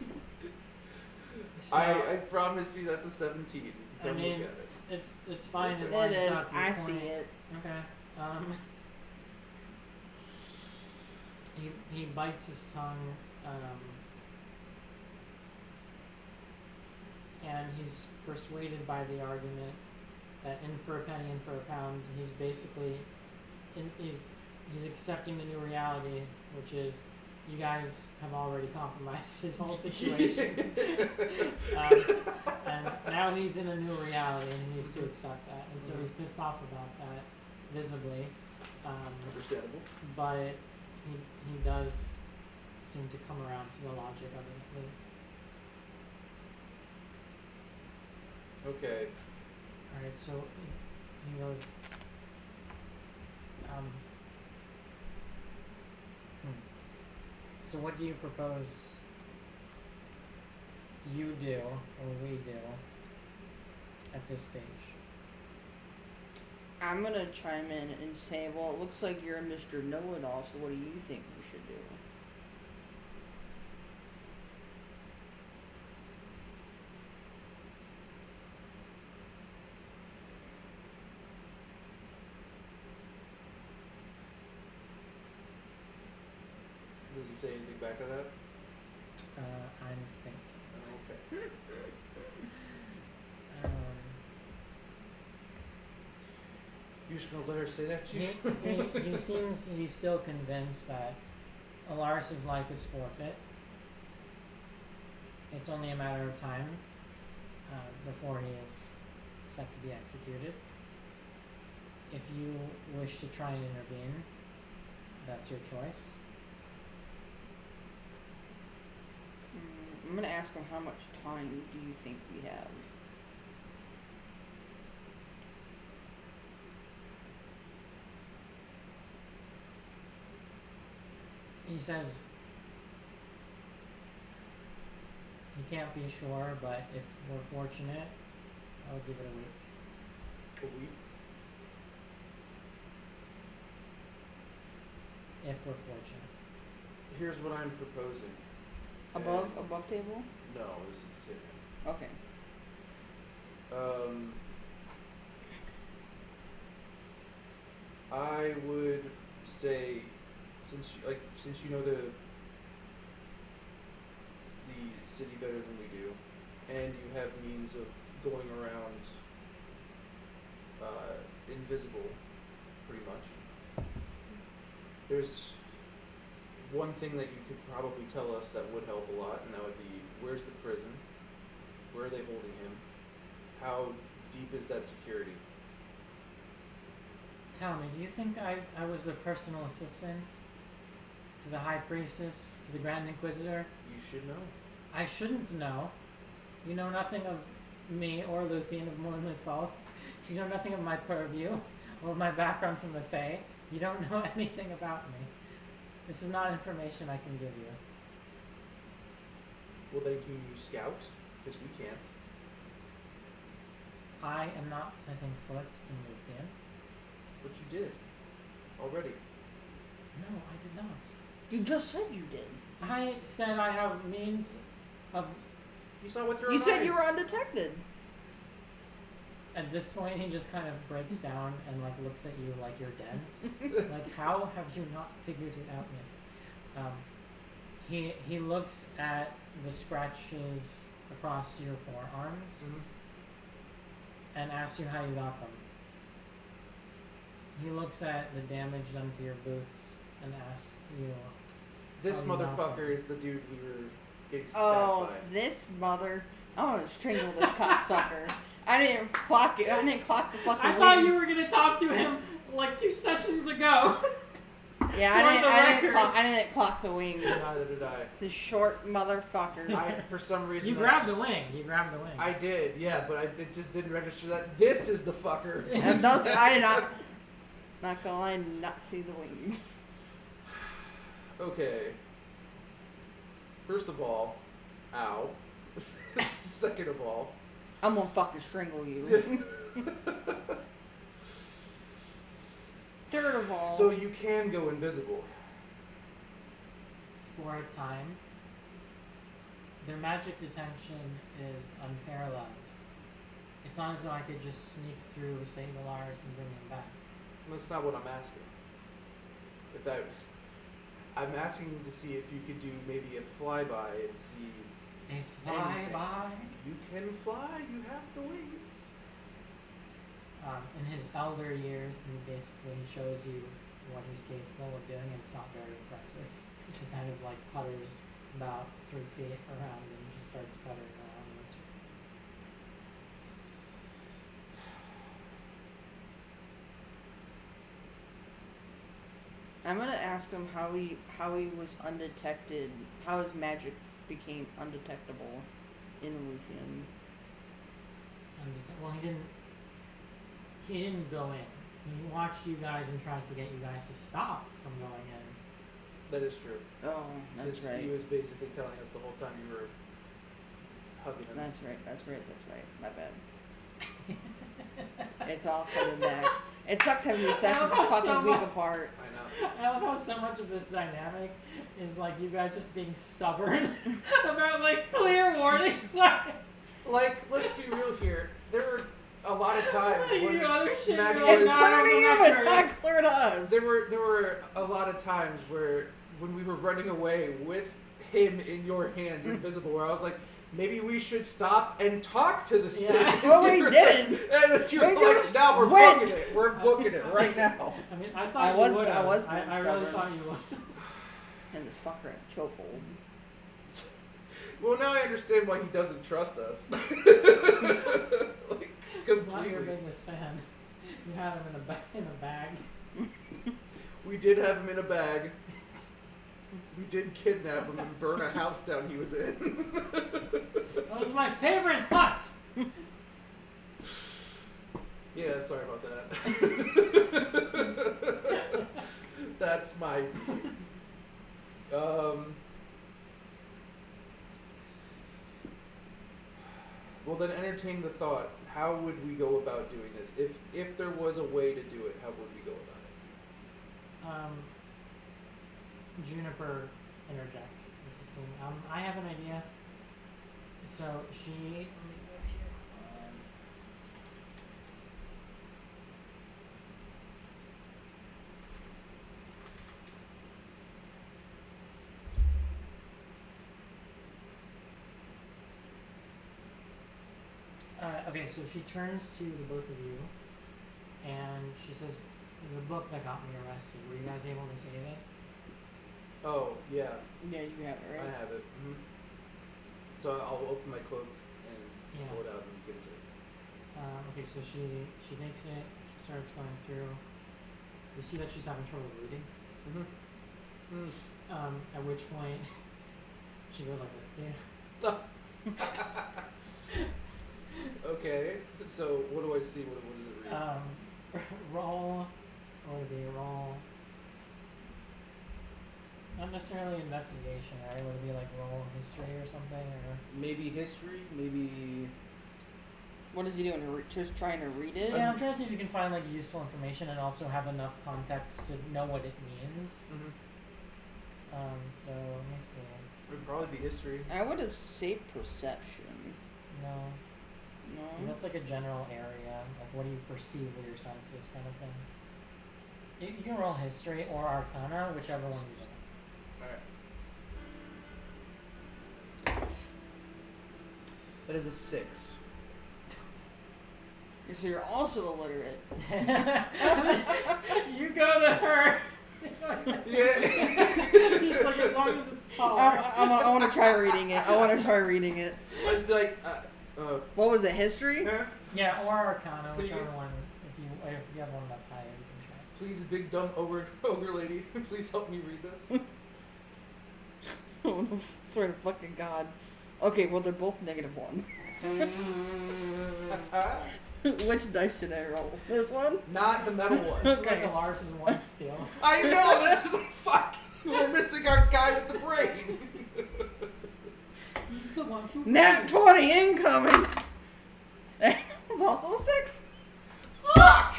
So, I promise you that's a 17. I Come mean, look at it. it's fine. It It It lines is. up your I point. see it. Okay. He bites his tongue, and he's persuaded by the argument that in for a penny, in for a pound. He's basically, he's accepting the new reality, which is you guys have already compromised his whole situation, and now he's in a new reality and he needs to accept that, and so he's pissed off about that, visibly. Understandable. But he does seem to come around to the logic of it at least. Okay. Alright, so he goes, So what do you propose you do, or we do, at this stage? I'm gonna chime in and say, well, it looks like you're a Mr. Know-It-All, so what do you think we should do? Does he say anything back to that? I'm thinking. Okay. You just gonna let her say that to you? He seems he's still convinced that Elaris' life is forfeit. It's only a matter of time before he is set to be executed. If you wish to try and intervene, that's your choice. I'm gonna ask him, how much time do you think we have? He says he can't be sure, but if we're fortunate, I would give it a week. A week? If we're fortunate. Here's what I'm proposing. Above table? No, this is to him. Okay. I would say, since you know the city better than we do, and you have means of going around invisible, pretty much. There's one thing that you could probably tell us that would help a lot, and that would be, where's the prison? Where are they holding him? How deep is that security? Tell me, do you think I was the personal assistant to the High Priestess, to the Grand Inquisitor? You should know. I shouldn't know. You know nothing of me or Luthien of Moonlit Falls. You know nothing of my purview or my background from the Fae. You don't know anything about me. This is not information I can give you. Well, then can you scout? Because we can't. I am not setting foot in Luthien. But you did. Already. No, I did not. You just said you did. I said I have means of... You saw with your You own said eyes. you were undetected. At this point, he just kind of breaks down and like looks at you like you're dense. Like, how have you not figured it out yet? He looks at the scratches across your forearms and asks you how you got them. He looks at the damage done to your boots and asks you. This how you got them. motherfucker is the dude we were getting stabbed Oh, by. this mother! I want to strangle this cocksucker. I didn't clock it. I didn't clock the fucking. I thought you wings. were gonna talk to him like 2 sessions ago. Yeah, I didn't clock the wings. Neither did I. The short motherfucker. For some reason. You that grabbed the just- wing. You grabbed the wing. I did, yeah, but it just didn't register that this is the fucker. And those, I did not. Not gonna lie, I did not see the wings. Okay. First of all, ow. Second of all, I'm gonna fucking strangle you. Third of all. so you can go invisible. For a time, their magic detection is unparalleled. It's not as though I could just sneak through, save Elaris, and bring him back. That's not what I'm asking. I'm asking to see if you could do maybe a flyby and see. A Anything. flyby. You can fly. You have the wings. In his elder years, he shows you what he's capable of doing, and it's not very impressive. He kind of like putters about 3 feet around and just starts puttering around this. I'm gonna ask him how he was undetected, how his magic became undetectable in Luthien. Well, he didn't go in. He watched you guys and tried to get you guys to stop from going in. That is true. Oh, that's 'Cause right. He was basically telling us the whole time you were hugging him. That's right. My bad. It's all coming back. It sucks having these sessions a fucking week apart. I know. I love how so much of this dynamic is like you guys just being stubborn about like clear warnings. Like, let's be real here. There were a lot of times You when do other shit, Maddy you're like, It's was- "No, clear to you. I'm It's not curious." clear to us. there were a lot of times where when we were running away with him in your hands, invisible, where I was like, maybe we should stop and talk to the snake. Yeah. Well, we didn't. And then you were We like, just no, we're went. booking it. We're booking it right now. I mean, I thought I you was- would. I was I being really stubborn. thought you would. And this fucker had a chokehold. Well, now I understand why he doesn't trust us. Like, He's not your completely. biggest fan. You had him in a bag. We did have him in a bag. We did kidnap him and burn a house down he was in. That was my favorite hut. Yeah, sorry about that. That's my. Well, then entertain the thought. How would we go about doing this? If there was a way to do it, how would we go about it? Juniper interjects in 16. I have an idea. So she. Let me go here. Okay, so she turns to the both of you, and she says, "The book that got me arrested. Were you guys able to save it?" Oh, yeah, Yeah, you have it, I right? have it. So I'll open my cloak and Yeah. pull it out and give it to her. Okay, so she takes it. She starts going through. You see that she's having trouble reading. At which point she goes like this to you. Okay, so what do I see? What does it read? Roll. What would it be? Roll. Not necessarily investigation, right? Would it be like roll history or something, or? Maybe history, maybe. What is he doing? Just trying to read it? Yeah, I'm trying to see if you can find like useful information and also have enough context to know what it means. So let me see. It would probably be history. I would have saved perception. No, 'cause No? that's like a general area. Like, what do you perceive with your senses, kind of thing. You can roll history or arcana, whichever one you do. Alright. That is a 6. So you're also illiterate. You go to her. Yeah. She's like, as long as it's tall. I want to try reading it. I'll just be like, What was it? History? Yeah, or arcana, whichever Please. one. If you have one that's higher, you can try. please, big dumb ogre lady, please help me read this. Oh, no, swear to fucking God. Okay, well, they're both -1. Which dice should I roll? This one? Not the metal ones. This is Okay. like Elaris' one skill. I know, this is fuck. We're missing our guy with the brain. He's the one who. Nat 20 incoming! It was also a 6. Fuck!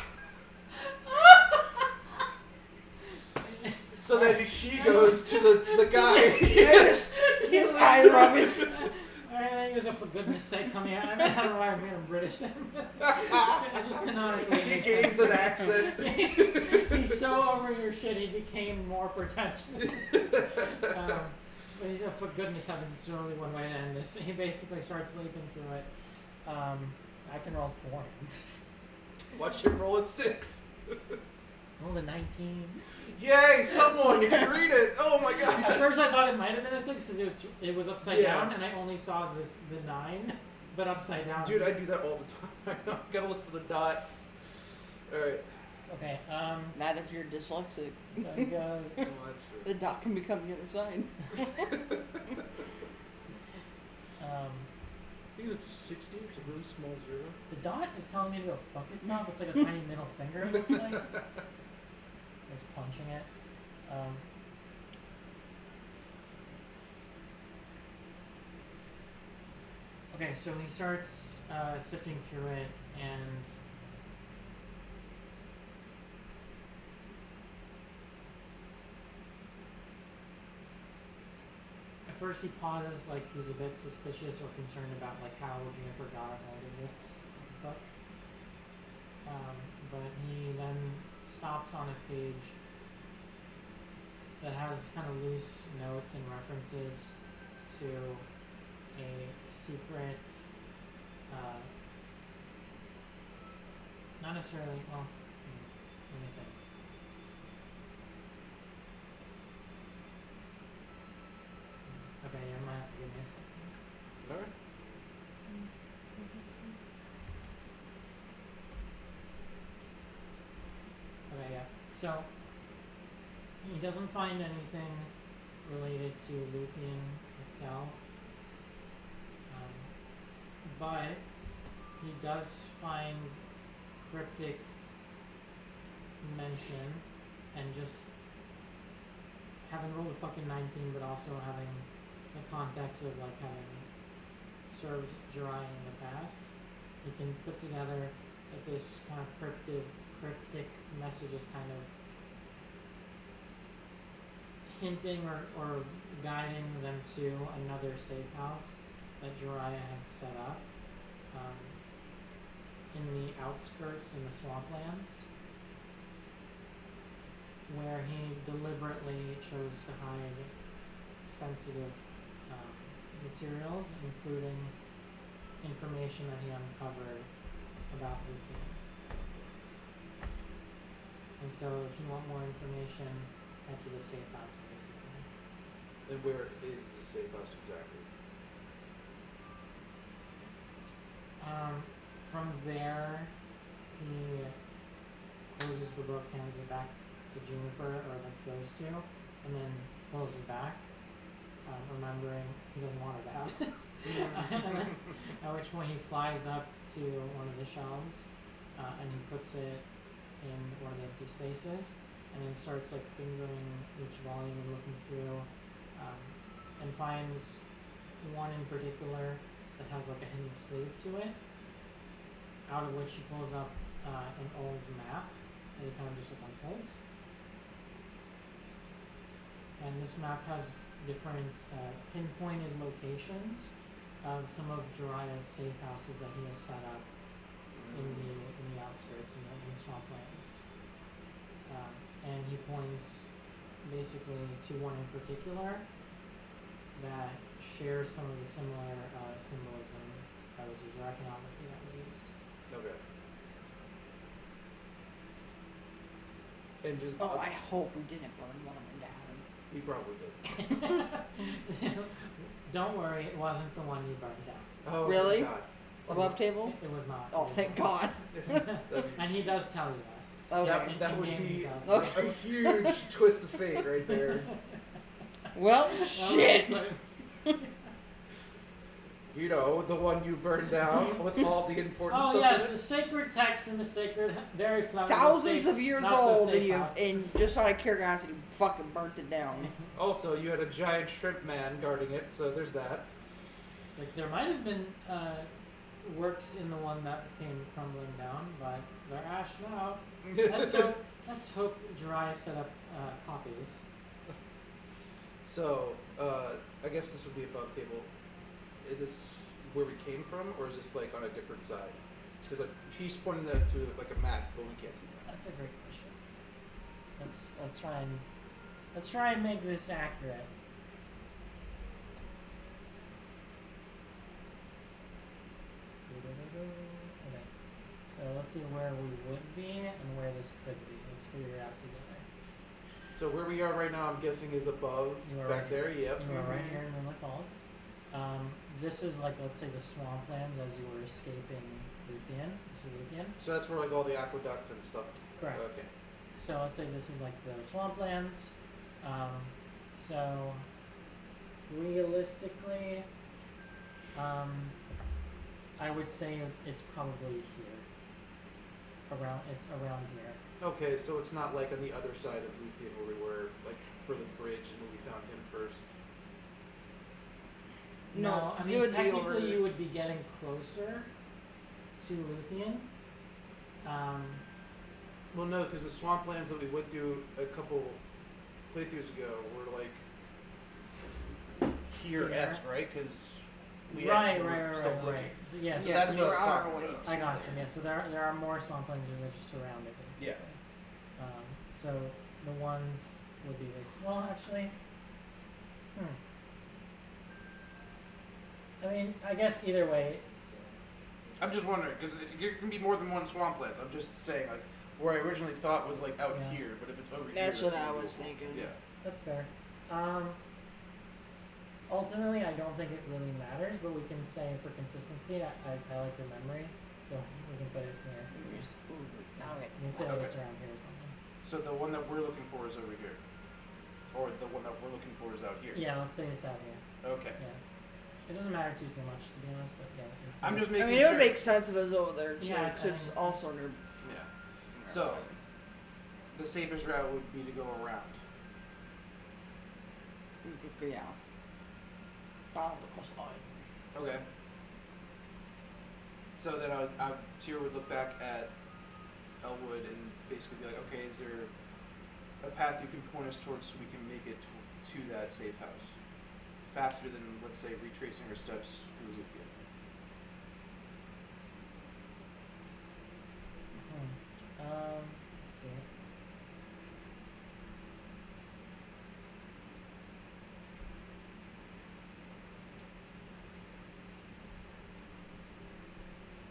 So then she goes to the guy. His eye rubbing. I think it was a for goodness sake coming out. I mean, I don't know why I made him British then. I just canonically He makes gains sense. an accent. He's so over your shit, he became more pretentious. But he's, for goodness heavens, it's only one way to end this. He basically starts leaping through it. I can roll 4. Watch him roll a 6. Roll a 19. Yay, someone, you can read it. Oh my At god. first I thought it might have been a 6 because it was upside Yeah. down and I only saw the 9, but upside down. Dude, I do that all the time. I know, I gotta look for the dot. Alright. Okay, Not if you're dyslexic. so he goes, Well, that's true. The dot can become the other side. I think it's a 60, it's a really small 0. the dot is telling me to go fuck itself. It's like a tiny middle finger, it looks like. It's punching it. Okay, so he starts sifting through it, and at first he pauses, like he's a bit suspicious or concerned about like how Juniper got a hold of this book. But he then stops on a page that has kind of loose notes and references to a secret, not necessarily, well, let me think. Okay, you might have to give me a second. Alright. Okay, yeah. So, he doesn't find anything related to Luthien itself. But he does find cryptic mention, and just having rolled a fucking 19, but also having the context of like having served Jirai in the past, he can put together that this kind of cryptic message is kind of hinting or guiding them to another safe house that Jiraiya had set up in the outskirts in the swamplands, where he deliberately chose to hide sensitive materials, including information that he uncovered about Luthien. And so if you want more information, head to the safe house in the city. And where is the safe house exactly? From there, he closes the book, hands it back to Juniper, or like goes to, and then pulls it back, remembering he doesn't want it out. At which point he flies up to one of the shelves, and he puts it in one of the empty spaces, and then starts like fingering each volume and looking through, and finds one in particular that has like a hidden sleeve to it, out of which he pulls up an old map that he kind of just like unfolds. And this map has different pinpointed locations of some of Jiraiya's safe houses that he has set up in the outskirts, in the swamplands. And he points basically to one in particular that shares some of the similar symbolism that was used, or iconography that was used. Okay. And just Oh, I hope we didn't burn one of them down. we probably did. Don't worry, it wasn't the one you burned down. Oh, Really? thank God. Above table? It was not. Oh, thank God. And he does tell you that. Okay. That, that would In-game he be tells you. a huge twist of fate right there. Well, shit. You know, the one you burned down with all the important Oh stuff yes, in the it. sacred text and the sacred, very flammable. Thousands safe, of years not so old, safe and you house. and just out of curiosity, fucking burnt it down. Also, you had a giant shrimp man guarding it, so there's that. It's like there might have been works in the one that came crumbling down, but they're ashed out. Let's hope Jiraiya set up copies. So, I guess this would be above table. Is this where we came from, or is this like on a different side? Because like he's pointing that to like a map, but we can't see that. That's a great question. Let's try and make this accurate. Okay. So let's see where we would be and where this could be. Let's figure it out together. So where we are right now, I'm guessing is above You are back right there. Yep. You are right here in Moonlit Falls. This is like, let's say, the swamplands as you were escaping Luthien. This is Luthien. So that's where like all the aqueduct and stuff. Correct. Okay. So let's say this is like the swamplands. So realistically, I would say it's probably here. It's around here. Okay, so it's not like on the other side of Luthien where we were, like for the bridge and when we found him first. No, I 'cause mean it would be technically over. you would be getting closer to Luthien. Well, no, because the swamplands that we went through a couple playthroughs ago were like here-esque, right? Because we right. still looking. So, yeah, So so that's we're what I was on our talking way about. to I got you. there. Yeah, so there are more swamplands that just surround it, basically. Yeah. So the ones would be this. Well, actually, I mean, I guess either way. I'm just wondering, because it can be more than one swamplands. I'm just saying, like, where I originally thought was, like, out Yeah. here, but if it's over here... That's what I gonna be was thinking. Yeah. That's fair. Ultimately, I don't think it really matters, but we can say for consistency, I like your memory, so we can put it here. Now we You can say Okay. it's around here or something. So the one that we're looking for is over here. Or the one that we're looking for is out here. Yeah, let's say it's out here. Okay. Yeah. It doesn't matter too much, to be honest, but yeah. It's I'm just I making mean, it sure. would make sense if it was over there too, Yeah, because it's I- also near. Yeah. So, the safest route would be to go around. Yeah. Follow the coastline. Okay. So then Tyr would look back at Elwood and basically be like, okay, is there a path you can point us towards so we can make it to that safe house? Faster than, let's say, retracing our steps through Luthien. Let's see.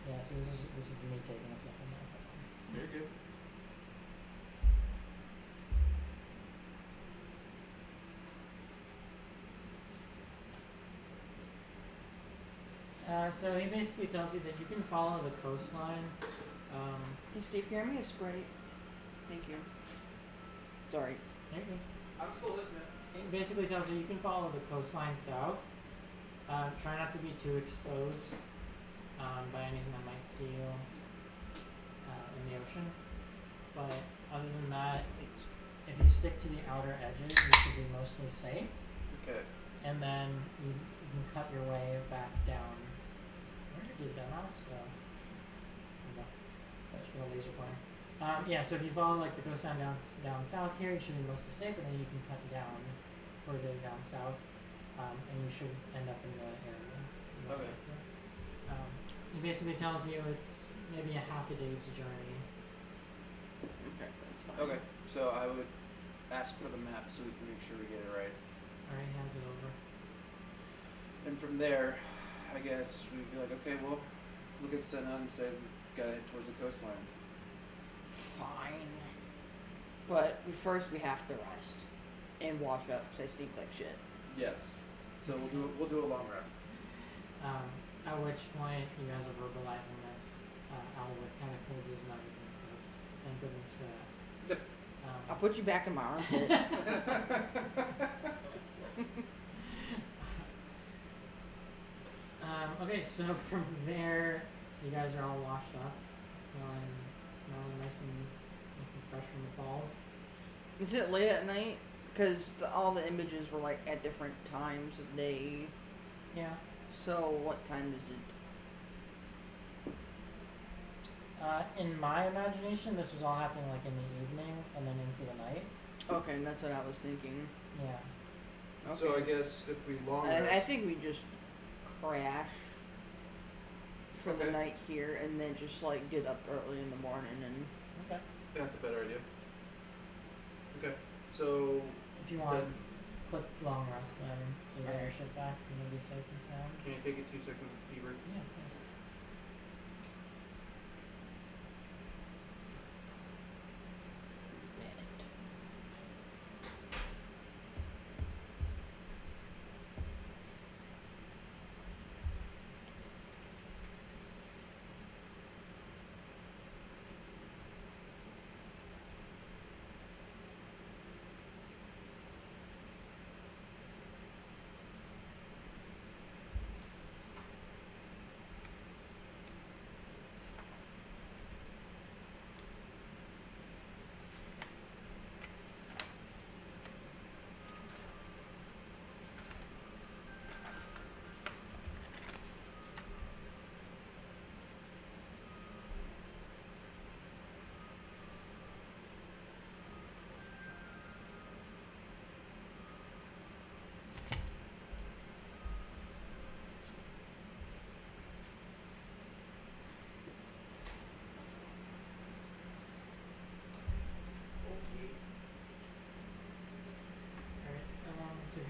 Yeah, so this is me taking a second now. Very good. So he basically tells you that you can follow the coastline. Hey Steve, can you hand me a Sprite? Thank you. Sorry. I'm still listening. It basically tells you can follow the coastline south. Try not to be too exposed by anything that might see you in the ocean. But other than that, if you stick to the outer edges, you should be mostly safe. Okay. And then you can cut your way back down. Where did the mouse go? No. That's a laser pointer. Yeah, so if you follow like the coastline down south here, you should be mostly safe, and then you can cut down further down south, and you should end up in the area. You want Okay. to get to. He basically tells you it's maybe a half a day's journey. Okay, that's fine. Okay, so I would ask for the map so we can make sure we get it right. Alright, hands it over. And from there, I guess we'd be like, okay, well, look at Senna and say we gotta head towards the coastline. Fine. But we have to rest and wash up because I stink like shit. Yes. So we'll do a long rest. At which point you guys are verbalizing this. Albert kind of holds his nose and says, "Thank goodness for that." I'll put you back in my armpit. Okay, so from there, you guys are all washed up, smelling nice and fresh from the falls. Is it late at night? Because all the images were like at different times of day. Yeah. So what time is it? In my imagination, this was all happening like in the evening and then into the night. Okay, that's what I was thinking. Yeah. Okay. So I guess if we long And rest, I think we just crash for the Okay. night here and then just like get up early in the morning and Okay. that's a better idea. Okay, so If you want, Then- click long rest then, so you get your Alright. shit back and you'll be safe and sound. can you take it 2 seconds, Beaver? Yeah, of course.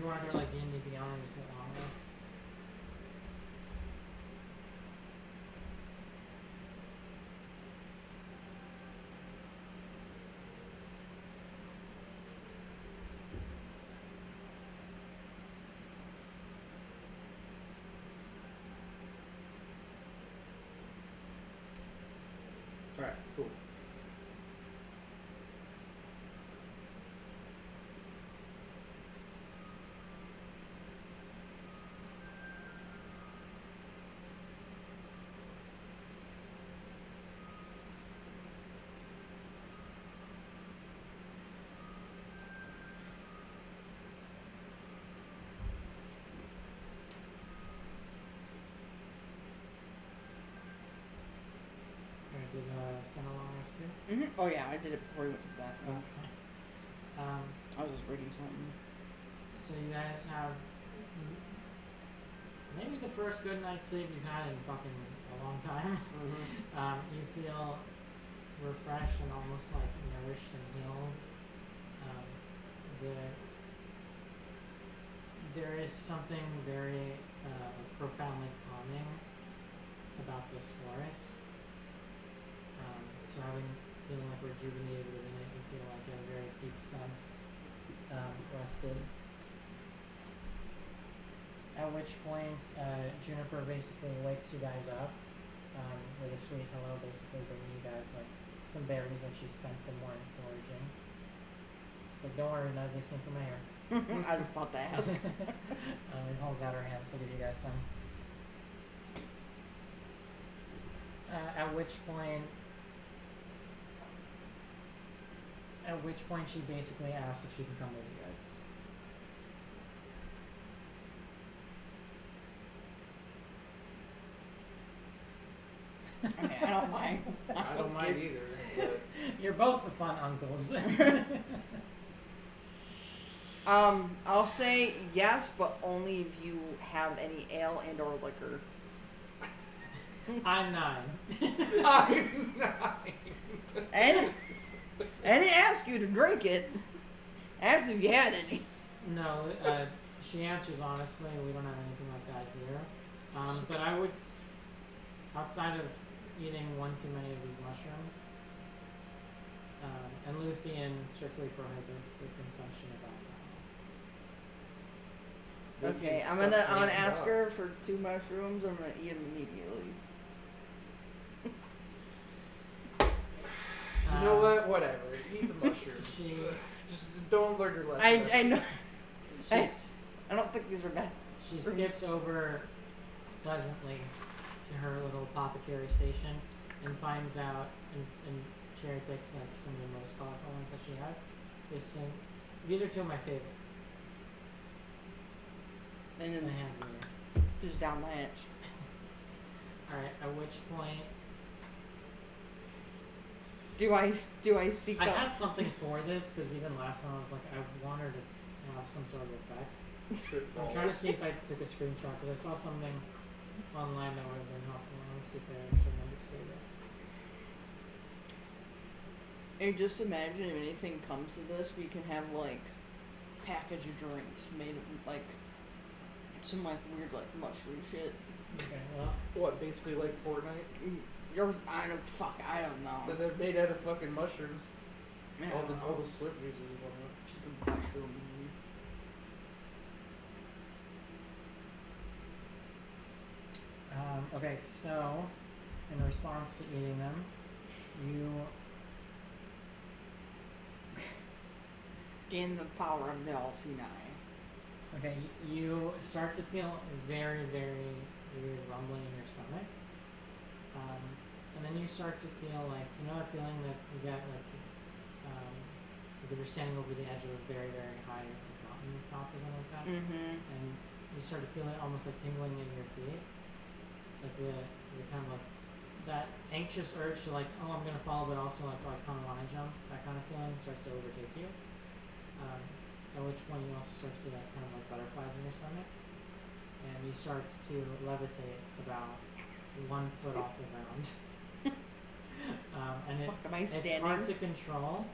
you want to go like D&D Beyond and just hit long rest. Alright, cool. Or did Senna long rest too? Oh yeah, I did it before you went to the bathroom. Okay. I was just reading something. So you guys have maybe the first good night's sleep you've had in fucking a long time. You feel refreshed and almost like nourished and healed. There is something very profoundly calming about this forest. So feeling like rejuvenated within it, you feel like a very deep sense rested. At which point, Juniper basically wakes you guys up with a sweet hello, basically bringing you guys like some berries that she spent the morning foraging. It's like, don't worry, none of these came from my hair. I was about to ask. He holds out her hands to give you guys some. At which point she basically asks if she can come with you guys. I mean, I don't mind. I don't mind either. But You're both the fun uncles. I'll say yes, but only if you have any ale and or liquor. I'm 9. I'm 9. And I didn't ask you to drink it. I asked if you had any. No, she answers honestly, we don't have anything like that here. But I would, outside of eating one too many of these mushrooms, and Luthien strictly prohibits the consumption of alcohol. Okay, I'm gonna ask her for 2 mushrooms. I'm gonna eat them immediately. You know what? Whatever. Eat the mushrooms. Just don't learn your lesson. I know. I don't think these are bad. She skips over pleasantly to her little apothecary station and finds out and cherry picks like some of the most colorful ones that she has. These are 2 of my favorites. And And then hands me. just down the hatch. Alright, at which point Do I seek I out? had something for this because even last time I was like, I wanted to have some sort of effect. I'm trying to see if I took a screenshot because I saw something online that would have been helpful. Let me see if I actually remember to say that. And just imagine if anything comes to this, we can have like package of drinks made of like some like weird like mushroom shit. Okay, well, What, basically like Fortnite? I don't know. That they're made out of fucking mushrooms. I All don't know. the slurp juices and whatnot. Just a mushroom. okay, so in response to eating them, you Gain the power of the LC9. you start to feel very, very weird rumbling in your stomach. And then you start to feel like, you know that feeling that you get like if you're standing over the edge of a very, very high mountain top or something like that? Mm-hmm. And you start to feel it almost like tingling in your feet. Like the kind of like that anxious urge to like, oh, I'm gonna fall, but also like, oh, I kind of want to jump. That kind of feeling starts to overtake you. At which point you also start to feel that kind of like butterflies in your stomach, and you start to levitate about 1 foot off the ground. And Fuck, am I it's standing? hard to control.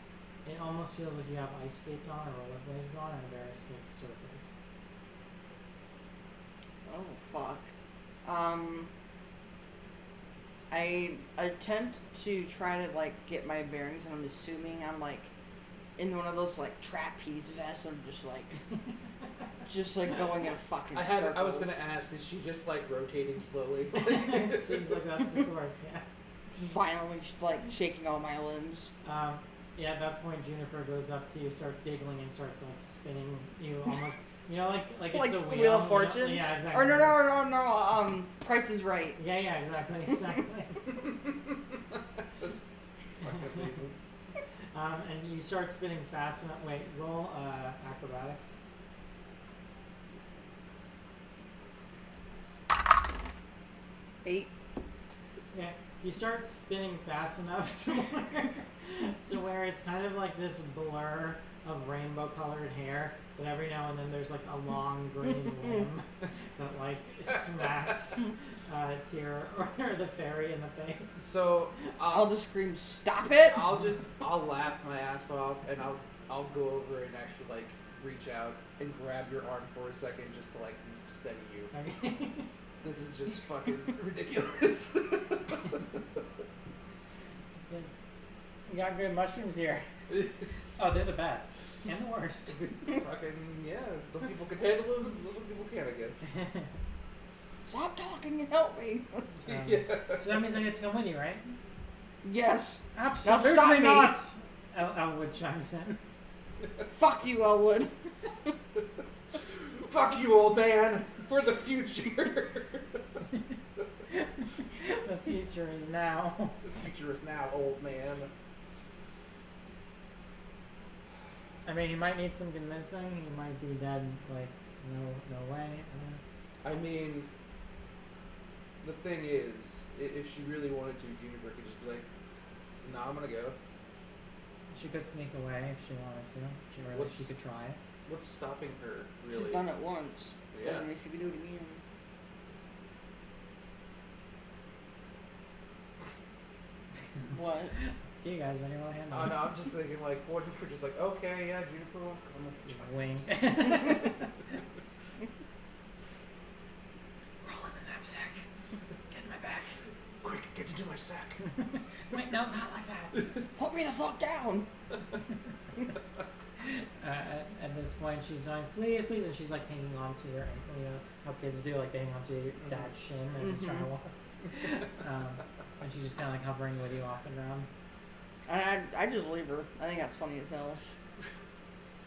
It almost feels like you have ice skates on or rollerblades on a very slick surface. Oh fuck. I attempt to try to like get my bearings, and I'm assuming I'm like in one of those like trapeze vests. I'm just like going in fucking circles. I was gonna ask, is she just like rotating slowly? It seems like that's the course, yeah. Violently like shaking all my limbs. Yeah, at that point, Juniper goes up to you, starts giggling, and starts like spinning you almost. You know, like it's Like a wheel. Wheel of Fortune? You know? Yeah, exactly. Or no. Price is Right. Yeah, exactly. That's fucking amazing. And you start spinning fast enough. Wait, roll acrobatics. 8. Yeah, you start spinning fast enough to where it's kind of like this blur of rainbow-colored hair, but every now and then there's like a long green limb that like smacks Tyr or the fairy in the face. So I'll just scream, "Stop it!" I'll laugh my ass off, and I'll go over and actually like reach out and grab your arm for a second just to like steady you. Okay. This is just fucking ridiculous. So, we got good mushrooms here. Oh, they're the best. And the worst. Fucking yeah. Some people can handle them, some people can't, I guess. Stop talking and help me. Yeah. So that means I get to come with you, right? Yes. Absolutely Now stop me. not! Elwood chimes in. Fuck you, Elwood. Fuck you, old man. For the future. The future is now. The future is now, old man. I mean, he might need some convincing. He might be dead. Like, no way. I mean, the thing is, if she really wanted to, Juniper could just be like, "Nah, I'm gonna go." She could sneak away if she wanted to. She could try it. What's stopping her, really? She's done it once. Yeah. Doesn't mean she can do it again. What? See you guys on your way. Oh no, I'm just thinking like, what if we're just like, okay, yeah, Juniper will come. Wink. Roll in the knapsack. Get in my bag. Quick, get into my sack. Wait, no, not like that. Put me the fuck down. At this point, she's going, please, and she's like hanging on to your ankle. You know how kids do, like they hang on to your dad's shin as he's trying to walk. And she's just kind of like hovering with you off the ground. And I just leave her. I think that's funny as hell. It's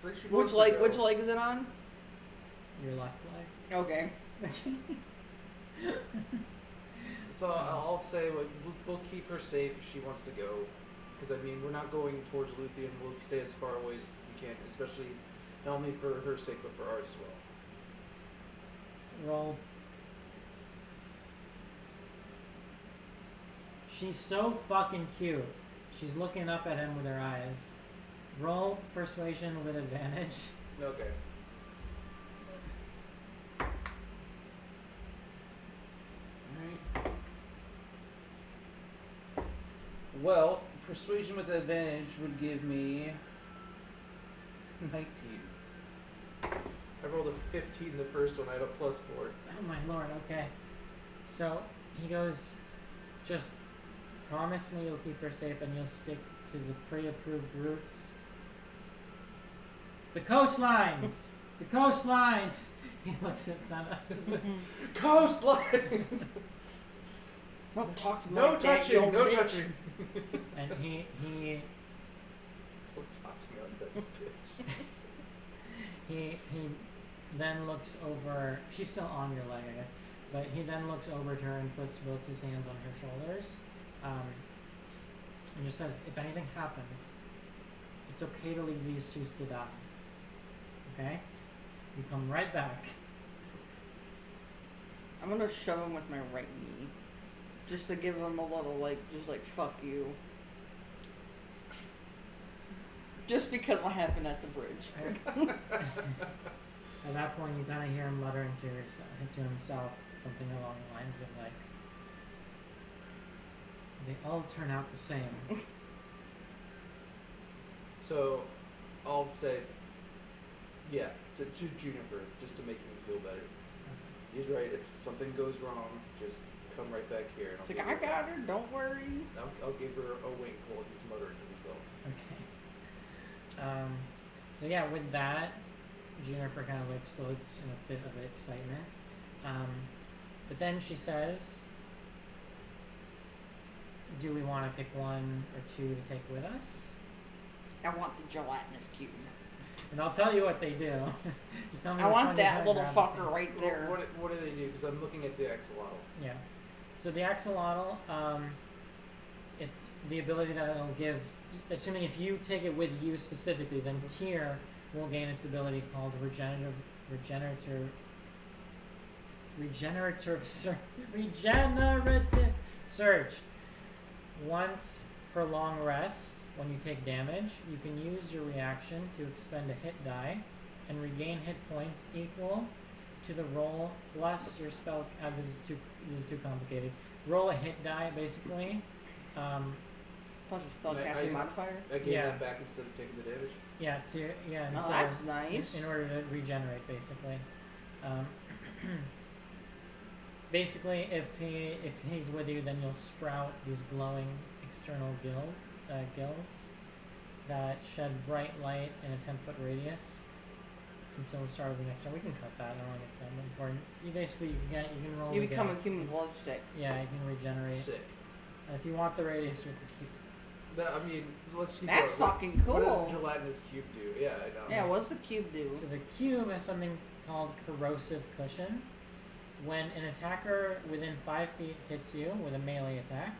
like she wants to go. Which leg is it on? Your left leg. Okay. So I'll say like, we'll keep her safe if she wants to go. Because I mean, we're not going towards Luthien. We'll stay as far away as we can, especially not only for her sake but for ours as well. Roll. She's so fucking cute. She's looking up at him with her eyes. Roll persuasion with advantage. Okay. Alright. Well, persuasion with advantage would give me 19. I rolled a 15 the first one. I have a +4. Oh my lord, okay. So he goes, just promise me you'll keep her safe and you'll stick to the pre-approved routes. The coastlines! The coastlines! He looks at Senna. Coastlines! Don't talk to me. No like that, touching! you No bitch. touching! And he Don't talk to me like that, bitch. he then looks over. She's still on your leg, I guess. But he then looks over to her and puts both his hands on her shoulders. And just says, if anything happens, it's okay to leave these two to die. Okay? You come right back. I'm gonna shove him with my right knee. Just to give him a little, fuck you. Just because what happened at the bridge. At that point, you kind of hear him muttering to himself something along the lines of like, they all turn out the same. So, I'll say, yeah, to Juniper, just to make him feel better. He's right. If something goes wrong, just come right back here. And It's like, I got her, don't worry. I'll give her a wink while he's muttering to himself. Okay. So yeah, with that, Juniper kind of explodes in a fit of excitement. But then she says, do we want to pick one or two to take with us? I want the gelatinous cube. And I'll tell you what they do. Just tell me I which want one you that wanna little grab. fucker right there. Well, what do they do? Because I'm looking at the axolotl. Yeah. So the axolotl, it's the ability that it'll give, assuming if you take it with you specifically, then Tyr will gain its ability called regenerative surge. Once per long rest, when you take damage, you can use your reaction to expend a hit die and regain hit points equal to the roll plus your spell. This is too complicated. Roll a hit die basically. Plus your spellcasting modifier. I gain Yeah. that back instead of taking the damage. And Oh, so that's nice. in order to regenerate, basically. Basically, if he's with you, then you'll sprout these glowing external gills that shed bright light in a 10-foot radius until the start of the next turn. We can cut that. I don't think it's that important. You can roll. You again. become a human glow stick. Yeah, you can regenerate. Sick. And if you want the radius, we can keep. I mean, let's keep That's going. fucking cool. What does the gelatinous cube do? Yeah, I know. Yeah, what's the cube do? So the cube has something called corrosive cushion. When an attacker within 5 feet hits you with a melee attack,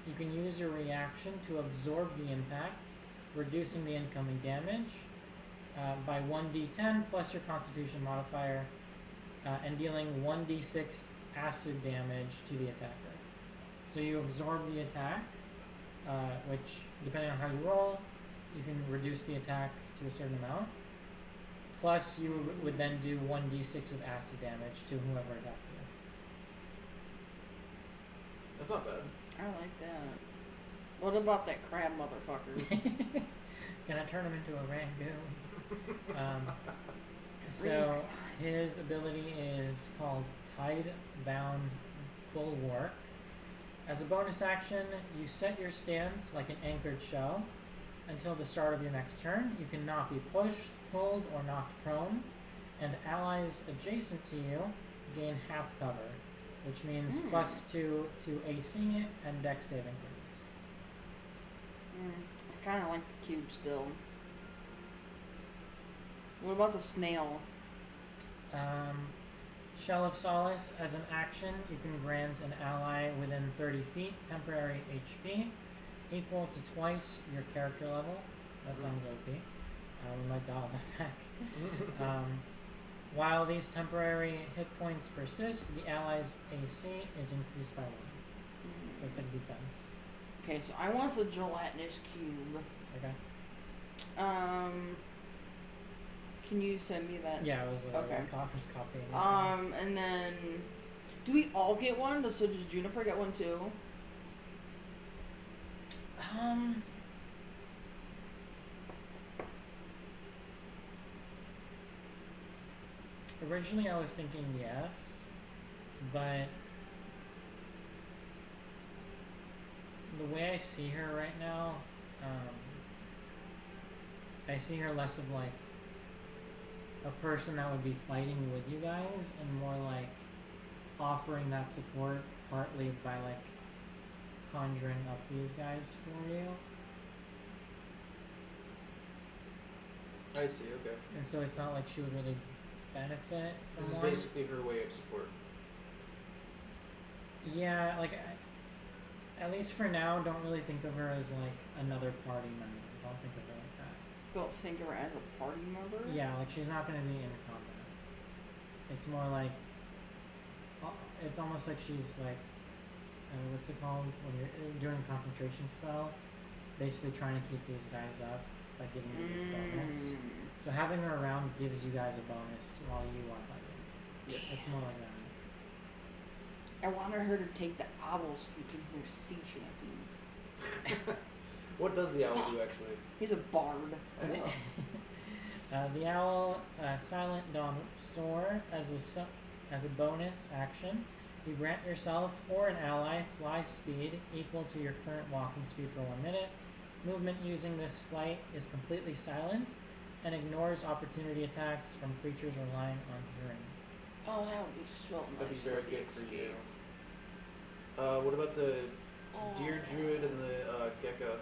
you can use your reaction to absorb the impact, reducing the incoming damage by 1d10 plus your constitution modifier, and dealing 1d6 acid damage to the attacker. So you absorb the attack, which, depending on how you roll, you can reduce the attack to a certain amount. Plus, you would then do 1d6 of acid damage to whoever attacked you. That's not bad. I like that. What about that crab motherfucker? Can I turn him into a rangoon? So his ability is called Tide-Bound Bulwark. As a bonus action, you set your stance like an anchored shell until the start of your next turn. You cannot be pushed, pulled, or knocked prone, and allies adjacent to you gain half cover, which means +2 to AC and Dex saving throws. I kind of like the cube still. What about the snail? Shell of Solace. As an action, you can grant an ally within 30 feet temporary HP equal to twice your character level. That sounds OP. We might dial that back. While these temporary hit points persist, the ally's AC is increased by 1. So it's like defense. Okay, so I want the gelatinous cube. Okay. Can you send me that? Yeah, I was Okay. copying it. And then, do we all get one? So does Juniper get one too? Originally I was thinking yes, but the way I see her right now, I see her less of like a person that would be fighting with you guys and more like offering that support partly by like conjuring up these guys for you. I see, okay. And so it's not like she would really benefit from This is one. basically her way of support. Yeah, like at least for now, don't really think of her as like another party member. Don't think of her like that. Don't think of her as a party member? Yeah, like she's not going to be in combat. It's more like it's almost like she's like what's it called when you're doing concentration spell, basically trying to keep these guys up by giving you this bonus. So having her around gives you guys a bonus while you are fighting. Yeah. It's more like that. I wanted her to take the owl so we can hear sea shanties. What does the owl do, actually? He's a bard. I know. The owl, Silent Dawn Soar, as a as a bonus action, you grant yourself or an ally fly speed equal to your current walking speed for 1 minute. Movement using this flight is completely silent and ignores opportunity attacks from creatures relying on hearing. Oh, that would be so nice. That'd be for very the good for you. escape. What about the deer Oh. druid and the gecko?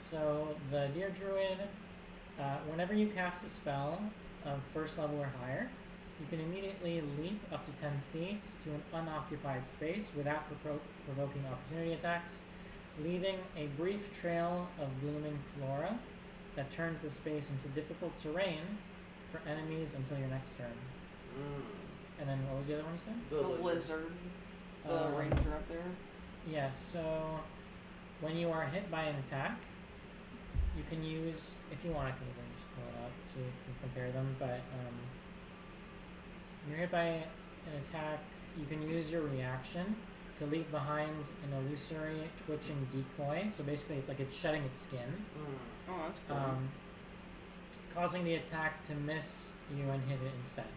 So the Deer Druid, whenever you cast a spell of first level or higher, you can immediately leap up to 10 feet to an unoccupied space without provoking opportunity attacks, leaving a brief trail of blooming flora that turns the space into difficult terrain for enemies until your next turn. And then what was the other one you said? The lizard. The Um, ranger up there. Yeah, so when you are hit by an attack, you can use, if you want, I can even just pull it up so you can compare them, but when you're hit by an attack, you can use your reaction to leave behind an illusory twitching decoy. So basically it's like it's shedding its skin, Oh, that's cool. causing the attack to miss you and hit it instead.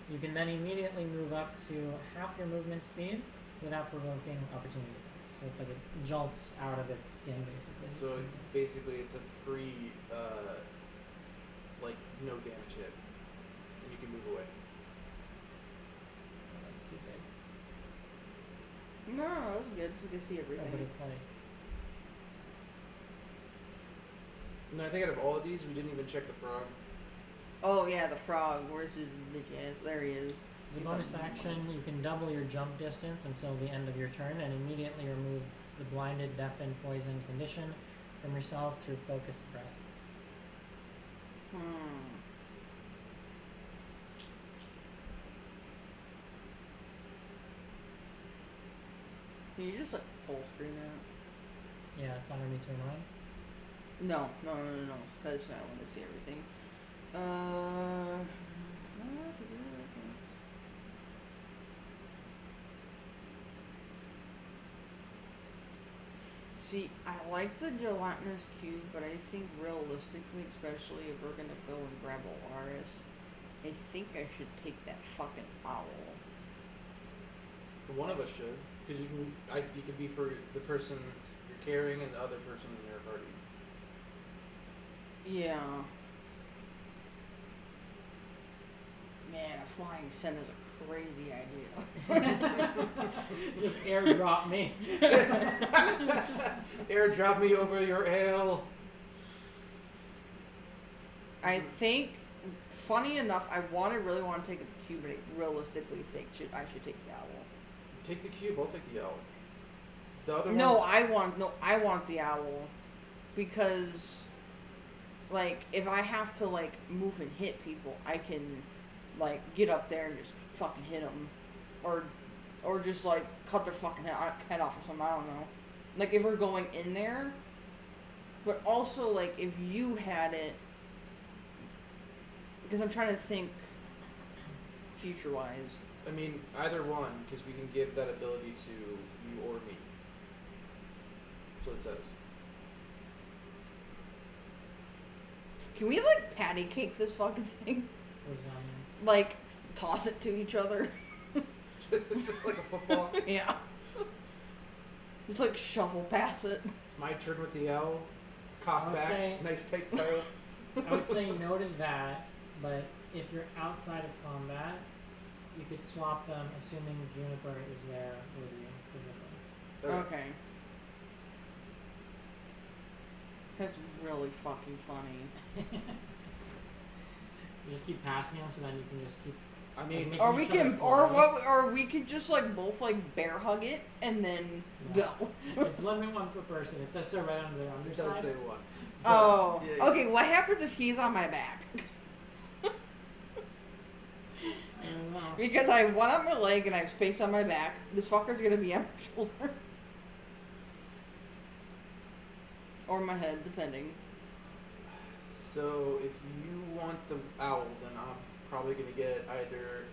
You can then immediately move up to half your movement speed without provoking opportunity attacks. So it's like it jolts out of its skin, basically. So basically, it's a free, like no damage hit, and you can move away. Oh, that's too big. No, that was good. We can see Oh, everything. but it's like, No, I think out of all of these, we didn't even check the frog. Oh yeah, the frog. Where's his bitch ass? There he is. as a He's bonus on- action, you can double your jump distance until the end of your turn and immediately remove the blinded, deafened, poisoned condition from yourself through focused breath. Can you just like full screen that? Yeah, it's not gonna be too annoying. No. Because I want to see everything. See, I like the gelatinous cube, but I think realistically, especially if we're gonna go and grab Elaris, I think I should take that fucking owl. One of us should, because you could be for the person you're carrying and the other person in your party. Yeah. Man, a flying Senna is a crazy idea. Just airdrop me. Airdrop me over your ale. I think, funny enough, I really want to take the cube, but I realistically think I should take the owl. Take the cube. I'll take the owl. The other No, ones- I want the owl, because, like, if I have to like move and hit people, I can, like, get up there and just fucking hit them, or just like cut their fucking head off or something. I don't know. Like if we're going in there, but also like if you had it, because I'm trying to think future wise. I mean, either one, because we can give that ability to you or me. That's what it says. Can we like patty cake this fucking thing? What does that mean? Like toss it to each other? Like a football. Yeah. Just like shovel pass it. It's my turn with the owl. I Cock would back. say- Nice tight style. I would say no to that, but if you're outside of combat, you could swap them, assuming Juniper is there with you physically. Okay. Okay. That's really fucking funny. You just keep passing them, so then you can just keep. I mean, Make Or we each other can, fly. or we could just like both like bear hug it and then Yeah. go. It's limit one per person. It says so right on the it underside. does say one. Oh, But, yeah, okay. What happens if he's on my back? I don't know. Because I have one on my leg and I have space on my back. This fucker's gonna be on my shoulder. Or my head, depending. So if you want the owl, then I'm probably gonna get either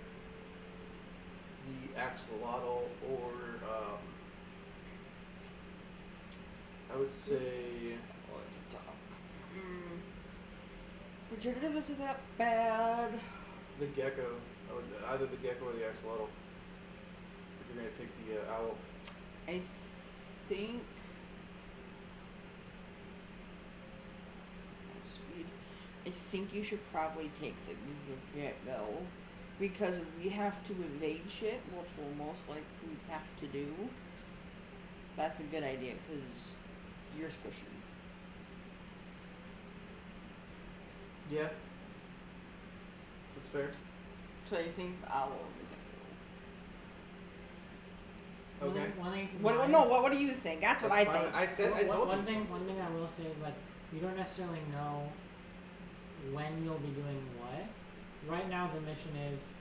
the axolotl or I would say What's the top? Regenerative isn't that bad. the gecko. I Oh, either the gecko or the axolotl. If you're gonna take the owl. I think speed. I think you should probably take the gecko because if we have to evade shit, which we'll most likely have to do. That's a good idea because you're squishy. Yeah. That's fair. So I think the owl and the gecko. Okay. One thing. What do you think? That's what I fine. think. I said I told one you. thing. One thing I will say is like you don't necessarily know when you'll be doing what. Right now, the mission is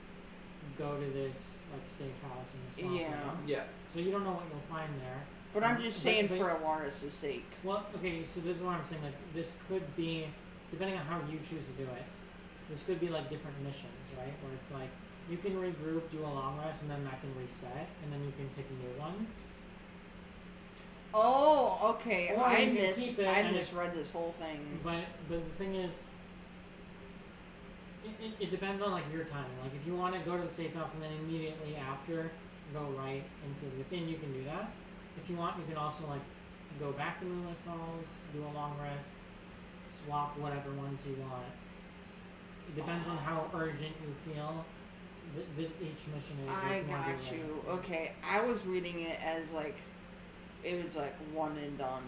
go to this like safe house in the swamplands. Yeah. So you don't know what you'll find there. But I'm just saying but- for awareness' sake. Well, okay, so this is what I'm saying. Like, this could be, depending on how you choose to do it, this could be like different missions, right? Where it's like you can regroup, do a long rest, and then that can reset, and then you can pick new ones. Oh, okay. Or I you can keep it I and misread this whole thing. But the thing is, it depends on like your timing. Like if you want to go to the safe house and then immediately after go right into within, you can do that. If you want, you can also like go back to Moonlit Falls, do a long rest, swap whatever ones you want. It depends on how urgent you feel that each mission is. I if you wanna got do it you. right. Okay, I was reading it as like it was like one and done,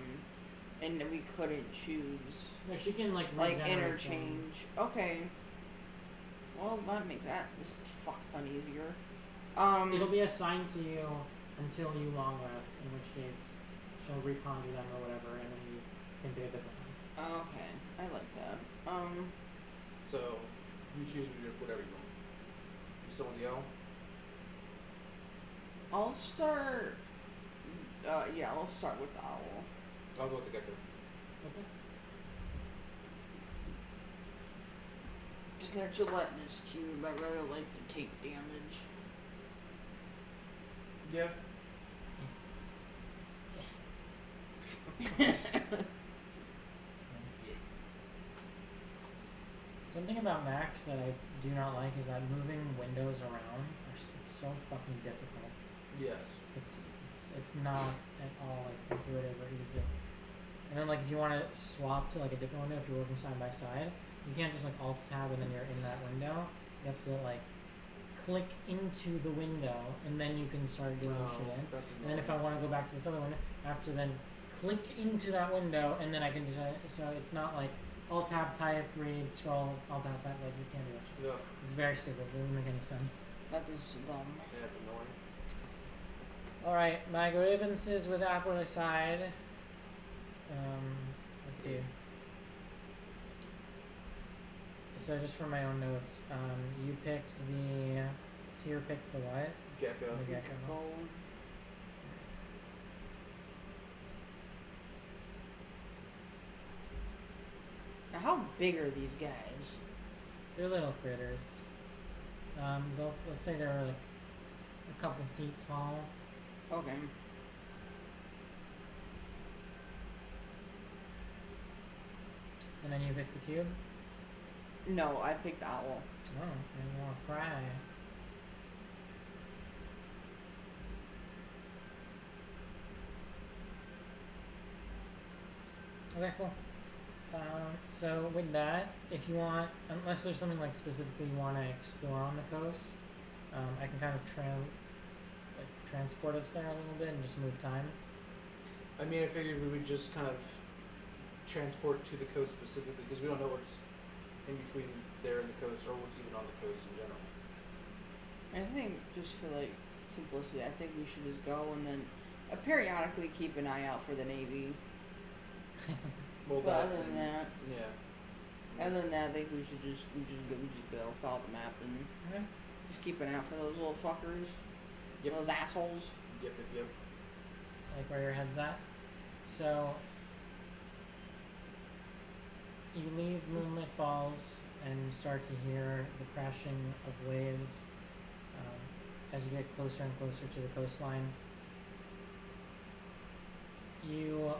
and we couldn't choose No, she can like like regenerate them. interchange. Okay. Well, that makes that just a fuck ton easier. It'll be assigned to you until you long rest, in which case she'll reconjure them or whatever, and then you can do a different one. Okay, I like that. So you choose whatever you want. You still want the owl? I'll start. Yeah, I'll start with the owl. I'll go with the gecko. Okay. Just that gelatinous cube. I really like to take damage. Yeah. Something about Max that I do not like is that moving windows around. It's so fucking difficult. Yes. It's not at all like intuitive or easy. And then like if you want to swap to like a different window, if you're working side by side, you can't just like alt tab and then you're in that window. You have to like click into the window and then you can start doing shit in. That's And then if I want to go back to this other window, I have to then click into that window and then I can do it. So it's not like alt tab, type, read, scroll, alt tab, type. Like you can't do that shit. Ugh. It's very stupid. It doesn't make any sense. That is dumb. Yeah, it's annoying. Alright, my grievances with Apple aside. Let's see. So just for my own notes, you picked the Tyr picked the what? Gecko. The gecko. Go. Now, how big are these guys? They're little critters. Let's say they're like a couple feet tall. Okay. And then you pick the cube? No, I picked the owl. Oh, and you want to fry. Okay, cool. So with that, if you want, unless there's something like specifically you want to explore on the coast, I can kind of transport us there a little bit and just move time. I mean, I figured we would just kind of transport to the coast specifically because we don't know what's in between there and the coast or what's even on the coast in general. I think just for like simplicity, I think we should just go and then periodically keep an eye out for the Navy. Well, But that other than and- that, yeah. other than that, I think we should just go follow the map and Okay. just keep an eye out for those little fuckers, Yep. those assholes. Yep. Like where your head's at. So you leave Moonlit Falls and you start to hear the crashing of waves as you get closer and closer to the coastline. You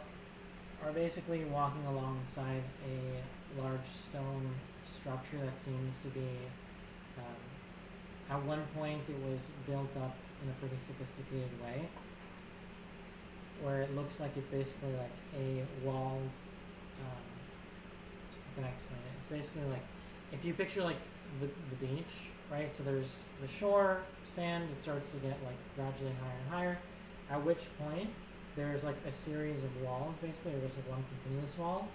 are basically walking alongside a large stone structure that seems to be At one point, it was built up in a pretty sophisticated way, where it looks like it's basically like a walled. How can I explain it? It's basically like if you picture like the beach, right? So there's the shore, sand. It starts to get like gradually higher and higher. At which point, there's like a series of walls, basically, or just like one continuous wall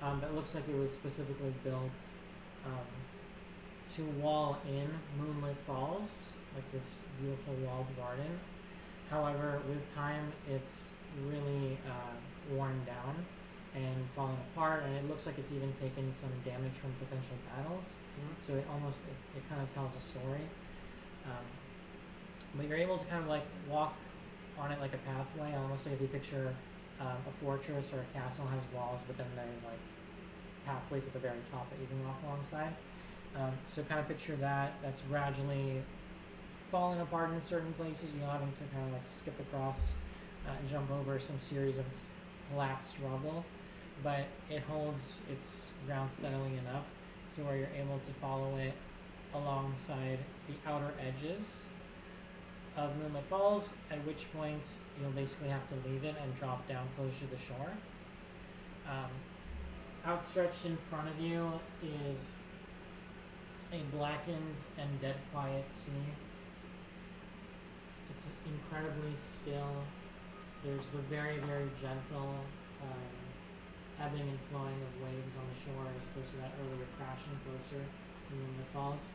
that looks like it was specifically built to wall in Moonlit Falls, like this beautiful walled garden. However, with time, it's really worn down and falling apart, and it looks like it's even taken some damage from potential battles. So it almost it kind of tells a story. But you're able to kind of like walk on it like a pathway, almost like if you picture a fortress or a castle has walls, but then there are like pathways at the very top that you can walk alongside. So kind of picture that. That's gradually falling apart in certain places. You're having to kind of like skip across and jump over some series of collapsed rubble, but it holds its ground steadily enough to where you're able to follow it alongside the outer edges of Moonlit Falls, at which point you'll basically have to leave it and drop down closer to the shore. Outstretched in front of you is a blackened and dead quiet sea. It's incredibly still. There's the very, very gentle ebbing and flowing of waves on the shore as opposed to that earlier crashing closer to Moonlit Falls.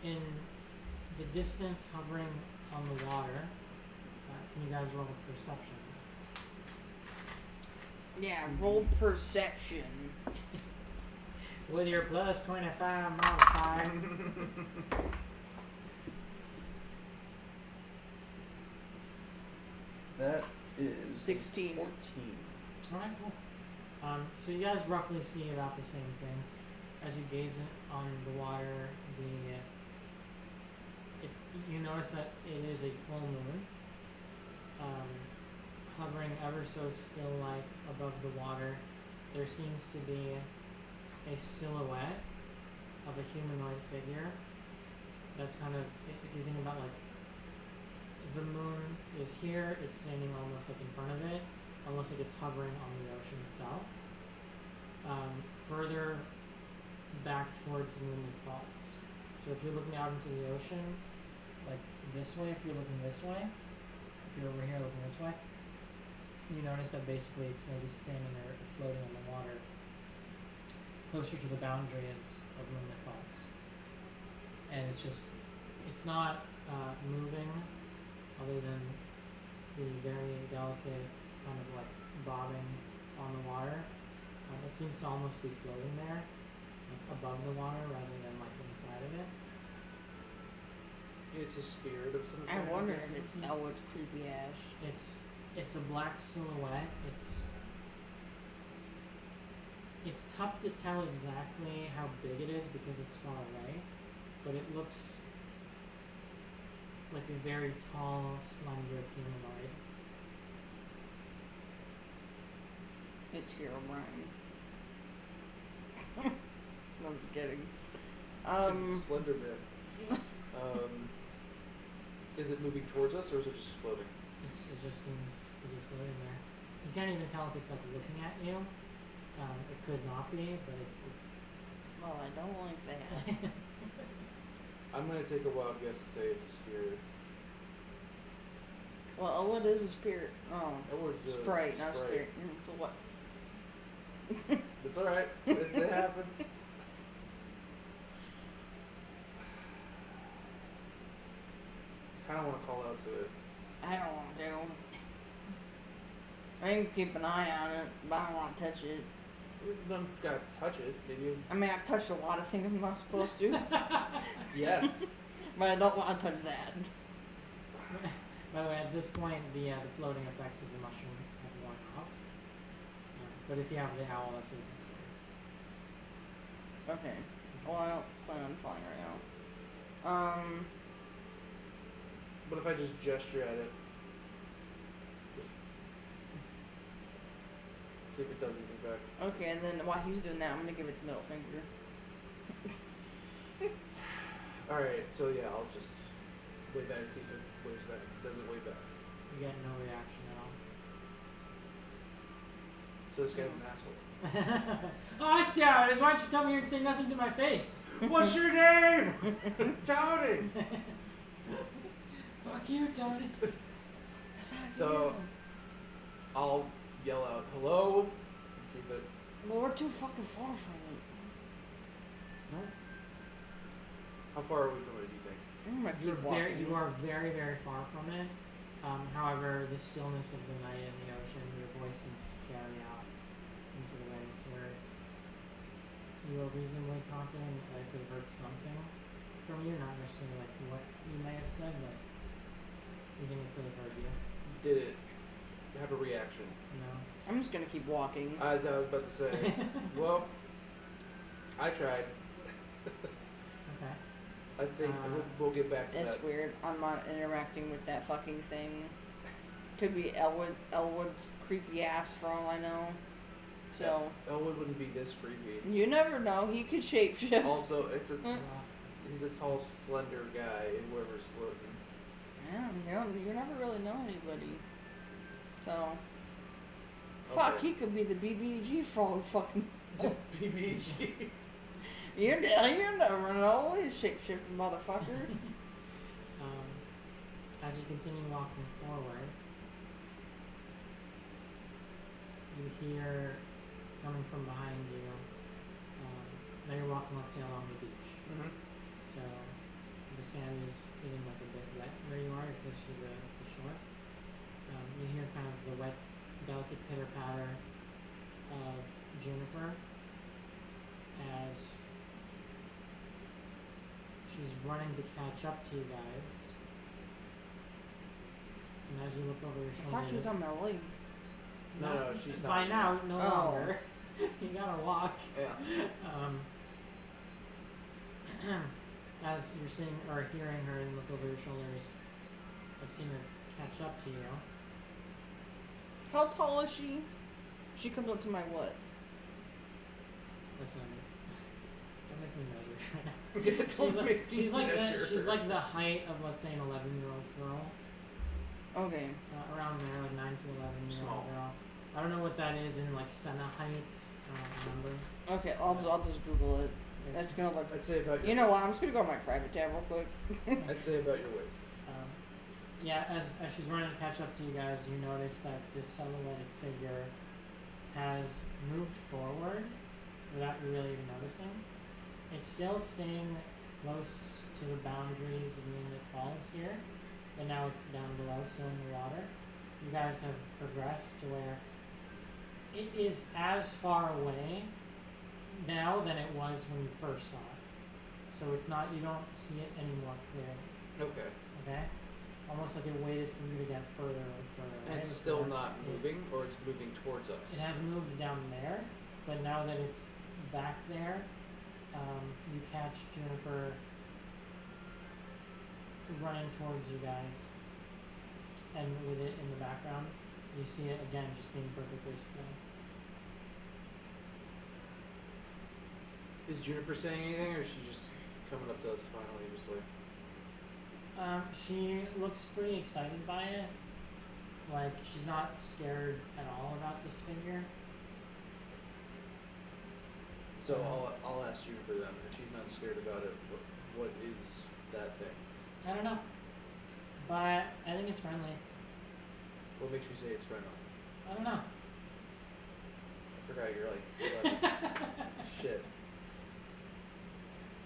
In the distance hovering on the water, can you guys roll perception? Yeah, roll perception. With your plus 25 modifier. That is 16. 14. Alright, cool. So you guys roughly see about the same thing. As you gaze on the water, you notice that it is a full moon, hovering ever so still like above the water. There seems to be a silhouette of a humanoid figure that's kind of, if you think about like the moon is here, it's standing almost like in front of it, almost like it's hovering on the ocean itself. Further back towards Moonlit Falls. So if you're looking out into the ocean, like this way, if you're looking this way, if you're over here looking this way, you notice that basically it's maybe standing there floating in the water closer to the boundaries of Moonlit Falls. And it's not moving other than the very delicate kind of like bobbing on the water. It seems to almost be floating there, like above the water rather than like inside of it. It's a spirit of some I kind. wonder if it's Elwood's creepy ass. It's a black silhouette. It's tough to tell exactly how big it is because it's far away, but it looks like a very tall, slender humanoid. It's Herobrine. I was kidding. Slender Man. Is it moving towards us or is it just floating? It just seems to be floating there. You can't even tell if it's like looking at you. It could not be, but it's Well, I don't like that. I'm gonna take a wild guess and say it's a spirit. Well, Elwood is a spirit. Oh. Elwood's a Sprite, not spirit. So what? It's alright. It happens. I kinda wanna call out to it. I don't want to. I can keep an eye on it, but I don't want to touch it. You don't gotta touch it, maybe. I mean, I've touched a lot of things I'm not supposed to, Yes. but I don't want to touch that. By the way, at this point, the floating effects of the mushroom have worn off. But if you have the owl, that's a different story. Okay. Well, I don't plan on flying right now. But if I just gesture at it, just see if it does anything back. Okay, and then while he's doing that, I'm gonna give it the middle finger. Alright, so yeah, I'll just wait back and see if it waves back. Does it wave back? You get no reaction at all. So this guy's an asshole. Oh, I see how it is. Why don't you come here and say nothing to my face? What's your name? Tony! Fuck you, Tony. So, I'll yell out, hello, and see if it... Well, we're too fucking far from it. No? How far are we from it, do you think? I'm gonna keep walking. You are very, very far from it. However, the stillness of the night and the ocean, your voice seems to carry out into the waves where you are reasonably confident that I could have heard something from you, not necessarily like what you may have said, but you think it could have heard you. Did it have a reaction? No. I'm just gonna keep walking. I was about to say, well, I tried. Okay. I think we'll get back to That's that. weird. I'm not interacting with that fucking thing. Could be Elwood's creepy ass for all I know. So Elwood wouldn't be this creepy. you never know. He could shapeshift. Also, it's a Well, he's a tall, slender guy, whoever's floating. Yeah, you never really know anybody. So fuck, Okay. he could be the BBG for all we fucking. BBG. You never know. He's shapeshifting motherfucker. As you continue walking forward, you hear coming from behind you. Now you're walking, let's say, along the beach. Mm-hmm. So the sand is getting like a bit wet where you are, close to the shore. You hear kind of the wet, delicate pitter patter of Juniper as she's running to catch up to you guys. And as you look over your I shoulder, thought she was on my leg. No, she's not. By now, no Oh. longer. You gotta walk. Yeah. As you're seeing or hearing her and look over your shoulders, I've seen her catch up to you. How tall is she? She comes up to my what? Listen, don't make me measure right now. Don't make me measure. She's like the height of, let's say, an 11-year-old girl. Okay. Around there, like 9 to 11-year-old Small. girl. I don't know what that is in like Senna height. I don't remember. Okay, I'll just Google it. That's gonna look. I'd say about your You know what? I'm just gonna go to my private tab real quick. I'd say about your waist. Yeah, as she's running to catch up to you guys, you notice that this silhouetted figure has moved forward without you really even noticing. It's still staying close to the boundaries of Moonlit Falls here, but now it's down below, so in the water. You guys have progressed to where it is as far away now than it was when you first saw it. So it's not, you don't see it any more clearly, Okay. okay? Almost like it waited for you to get further and further away. And it's still before not moving, or it's moving towards us? It has moved down there, but now that it's back there, you catch Juniper running towards you guys, and with it in the background, you see it again just being perfectly still. Is Juniper saying anything, or is she just coming up to us finally, just like... She looks pretty excited by it. Like, she's not scared at all about this figure. So I'll ask Juniper then, if she's not scared about it, what is that thing? I don't know. But I think it's friendly. What makes you say it's friendly? I don't know. I forgot you're like 11. Shit.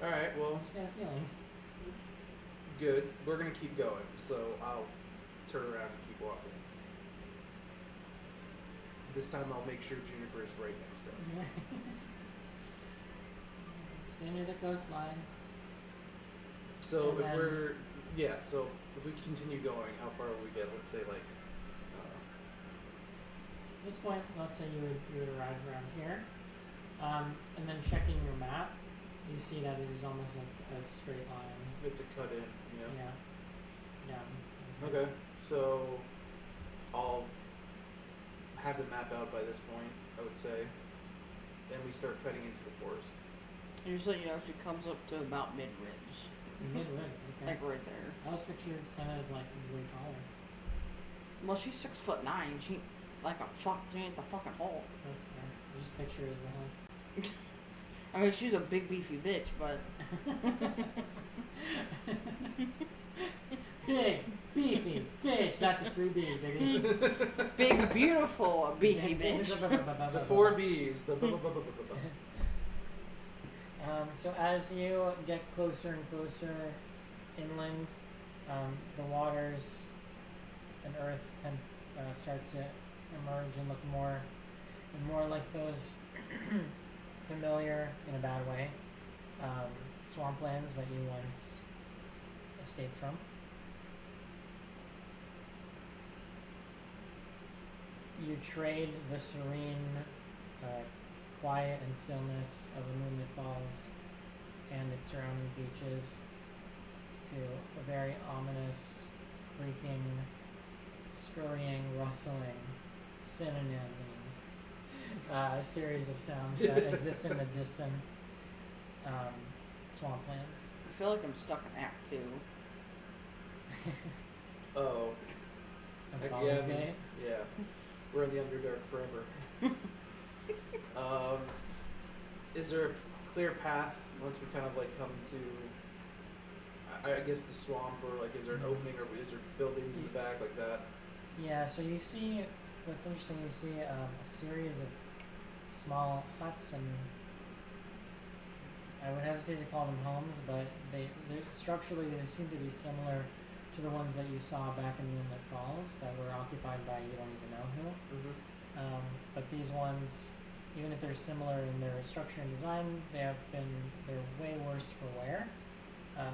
Alright, I well, just got a feeling. good. We're gonna keep going, so I'll turn around and keep walking. This time I'll make sure Juniper is right next to us. Stay near the coastline. So And if then- we're... Yeah, so if we continue going, how far will we get? Let's say like... At this point, let's say you would arrive around here, and then checking your map, you see that it is almost like a straight line. we have to cut in, you know? Yeah. Yeah. Okay, so I'll have the map out by this point, I would say. Then we start cutting into the forest. And just let you know, she comes up to about mid ribs. Mid-wigs, okay. like right there. I was picturing Senna as like way taller. Well, she's 6'9". She ain't like a fuck. She ain't the fucking Hulk. That's fair. I just picture her as the Hulk. I mean, she's a big beefy bitch, but Big, beefy, bitch. That's a 3 B's, baby. big, beautiful, beefy bitch. The 4 B's. The So as you get closer and closer inland, the waters and earth can start to emerge and look more and more like those familiar, in a bad way, swamplands that you once escaped from. You trade the serene quiet and stillness of the Moonlit Falls and its surrounding beaches to a very ominous, creaking, scurrying, rustling, synonyming series of sounds that exist in the distant swamplands. I feel like I'm stuck in Act 2. Oh. Of Heck Baldur's yeah, Gate. Yeah. We're in the Underdark forever. Is there a clear path once we kind of like come to, I guess, the swamp, or like is there an opening, or is there buildings in the back like that? Yeah, so you see, what's interesting, you see a series of small huts, and I would hesitate to call them homes, but they structurally they seem to be similar to the ones that you saw back in Moonlit Falls that were occupied by you don't even know who. Mm-hmm. But these ones, even if they're similar in their structure and design, they're way worse for wear.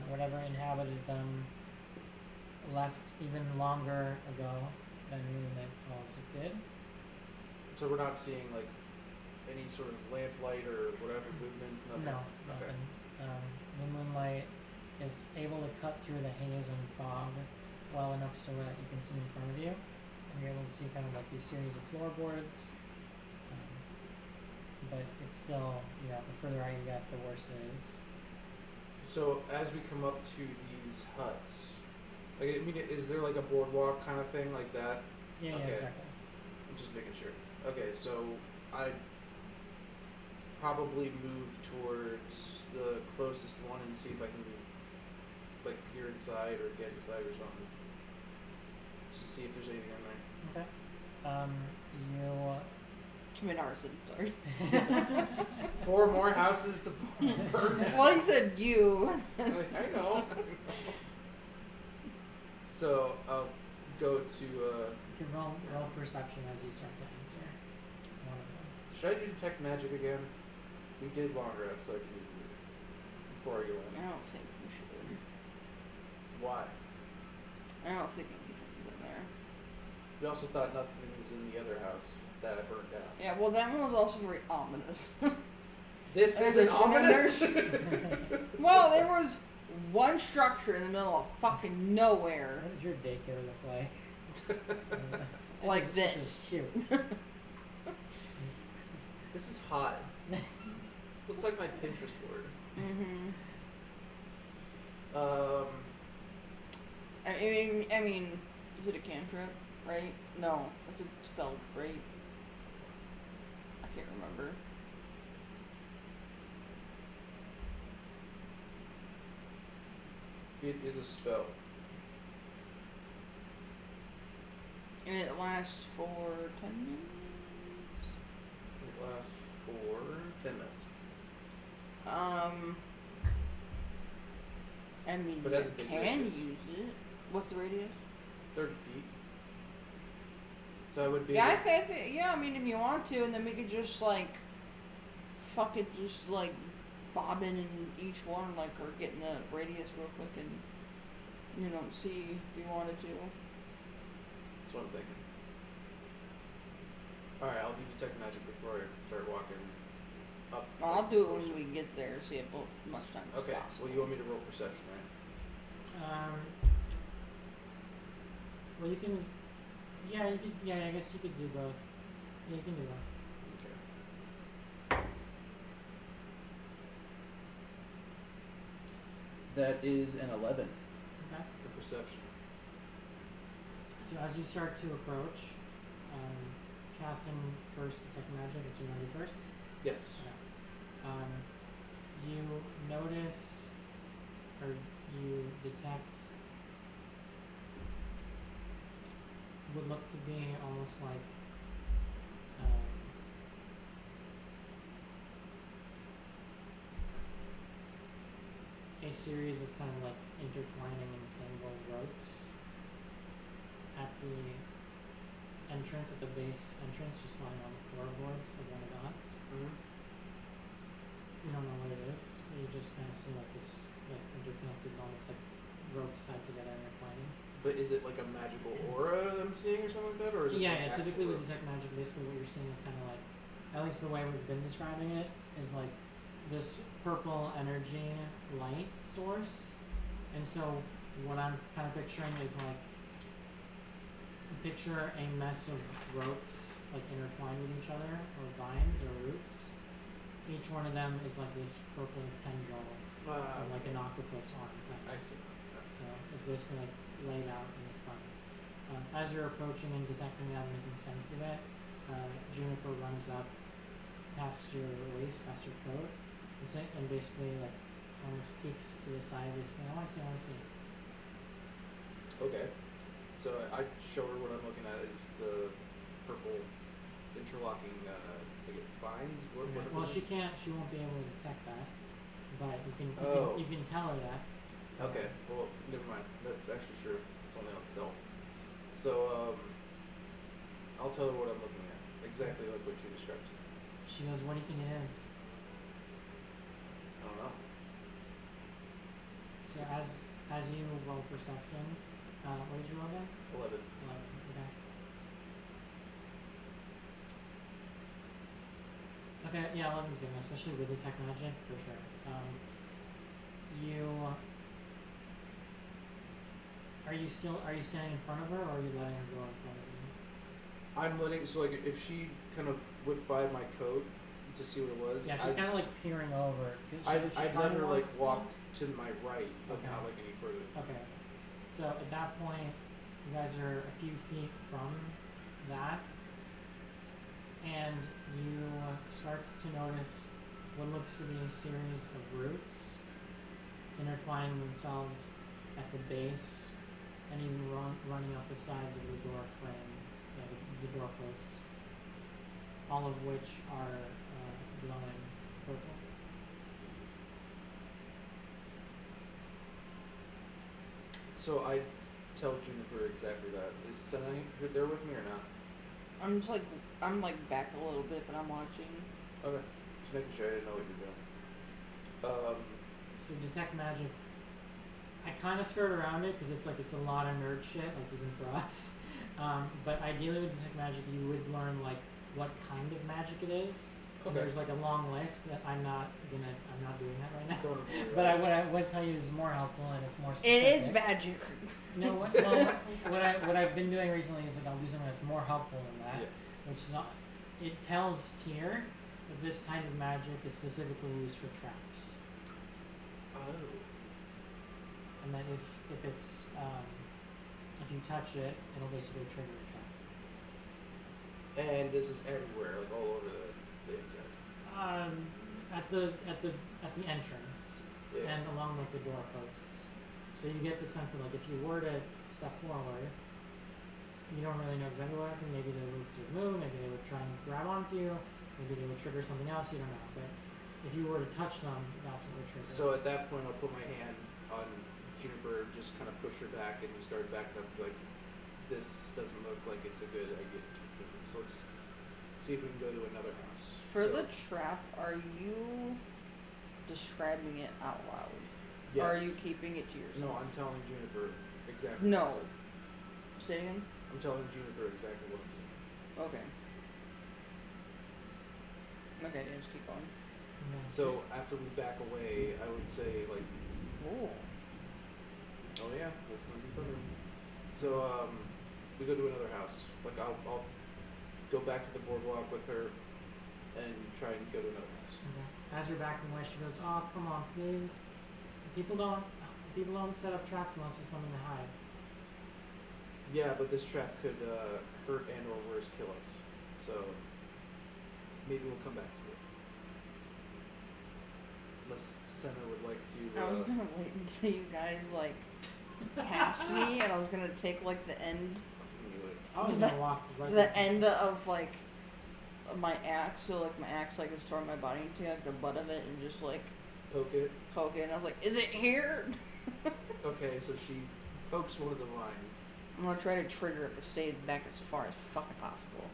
Whatever inhabited them left even longer ago than Moonlit Falls did. So we're not seeing like any sort of lamplight or whatever movement? Nothing? No, Okay. nothing. The moonlight is able to cut through the haze and fog well enough so that you can see in front of you. And you're able to see kind of like these series of floorboards. But it's still, the further out you get, the worse it is. So as we come up to these huts, like, I mean, is there like a boardwalk kind of thing like that? Yeah, Okay. yeah, exactly. I'm just making sure. Okay, so I probably move towards the closest one and see if I can like peer inside or get inside or something. Just to see if there's anything in there. Okay. You Commit arson, sorry. 4 more houses to burn down. Well, he said you. I know. So I'll go to. you can roll perception as you start to enter one of them. Should I do detect magic again? We did long rest, so I can use it before I go I in. don't think you should. Why? I don't think anything's in there. We also thought nothing was in the other house that I burned down. Yeah, well, that one was also very ominous. This There's isn't a- and then ominous. Well, there was one structure in the middle of fucking nowhere. What does your daycare look like? Like This this. is cute. This is hot. Looks like my Pinterest board. Mm-hmm. I mean, is it a cantrip, right? No, it's a spell, right? I can't remember. It is a spell. And it lasts for 10 minutes? It lasts for 10 minutes. I mean, But you as a big can radius. use it. What's the radius? 30 feet. So I would be. Yeah, I mean, if you want to, and then we could just like, just like, bobbing in each one, like, or getting the radius real quick and, see if you wanted to. That's what I'm thinking. Alright, I'll do detect magic before I start walking up. I'll do it when we get there, see it as much time as Okay, possible. well, you want me to roll perception, right? Well, you can. Yeah, you could. Yeah, I guess you could do both. Yeah, you can do both. Okay. That is an 11. Okay. For perception. So as you start to approach, casting first detect magic, as you know first. Yes. You notice, or you detect, would look to be almost like a series of kind of like intertwining and tangled ropes at the entrance, at the base entrance, just lying on the floorboards of one of the huts. Mm-hmm. You don't know what it is. You just kind of see like this like interconnected, almost like ropes tied together and intertwining. But is it like a magical aura that I'm seeing or something like that, or is it? Yeah, like yeah. Typically with ropes? detect magic, basically what you're seeing is kind of like, at least the way we've been describing it, is like this purple energy light source. And so what I'm kind of picturing is like, picture a mess of ropes like intertwined with each other, or vines or roots. Each one of them is like this purple tendril, of like an octopus arm kind I of. see. So it's basically like laid out in the front. As you're approaching and detecting that and making sense of it, Juniper runs up past your waist, past your coat, and basically like almost peeks to the side, basically, I want to see. Okay. So I show her what I'm looking at is the purple interlocking vines. Okay. Well, she won't be able to detect that, but you can tell her that. Okay. Well, never mind. That's actually true. It's only on stealth. So I'll tell her what I'm looking at. Exactly like what you described. She goes, "What do you think it is?" I don't know. So as you roll perception, what did you roll again? 11. 11. Okay. Okay, yeah, 11's good, especially with detect magic, for sure. Are you standing in front of her, or are you letting her go in front of you? I'm letting, so like if she kind of whipped by my coat to see what it was. Yeah, she's kind of like peering over. I'd let her like walk to. to my right, but Okay. not like any further. Okay. So at that point, you guys are a few feet from that, and you start to notice what looks to be a series of roots intertwining themselves at the base and even running up the sides of the door frame, the doorposts, all of which are glowing purple. So I tell Juniper exactly that. Is Senna there with me or not? I'm like back a little bit, but I'm watching. Okay. Just making sure I didn't know what you're doing. So detect magic, I kind of skirt around it because it's a lot of nerd shit, like even for us. But ideally with detect magic, you would learn like what kind of magic it is. And there's like a long list that I'm not doing that right now. Don't worry, But what I would tell you is more helpful and it's more specific. It is magic. No, what I've been doing recently is like I'll do something that's more helpful than that, which is it tells Tyr that this kind of magic is specifically used for traps. Oh. And that if it's if you touch it, it'll basically trigger a trap. And this is everywhere, like all over the inside. At the entrance and along like the doorposts. So you get the sense of like if you were to step forward, you don't really know exactly what happened. Maybe the roots would move, maybe they would try and grab onto you, maybe they would trigger something else, you don't know. But if you were to touch them, that's what would trigger. So at that point I'll put my hand on Juniper, just kind of push her back, and we start backing up like, this doesn't look like it's a good idea. So let's see if we can go to another house. For the trap, are you describing it out loud? Yes. Or are you keeping it to yourself? No, I'm telling Juniper exactly No. what I'm saying. Say it again? I'm telling Juniper exactly what I'm saying. Okay. Okay, yeah, just keep going. Yeah. So after we back away, I would say like, Oh. oh yeah, that's gonna be thunder. So we go to another house. Like I'll go back to the boardwalk with her and try and go to another house. Okay. As you're backing away, she goes, "Oh, come on, please. People don't People don't set up traps unless there's something to hide. Yeah, but this trap could hurt and or worse kill us. So maybe we'll come back to it. Unless Senna would like to. I was gonna wait until you guys like cast me, and I was gonna take like the end, I was gonna walk right the end of like my axe, so like my axe like is toward my body, and take like the butt of it and just like poke it. and I was like, is it here? Okay, so she pokes one of the vines. I'm gonna try to trigger it, but stay back as far as fucking possible.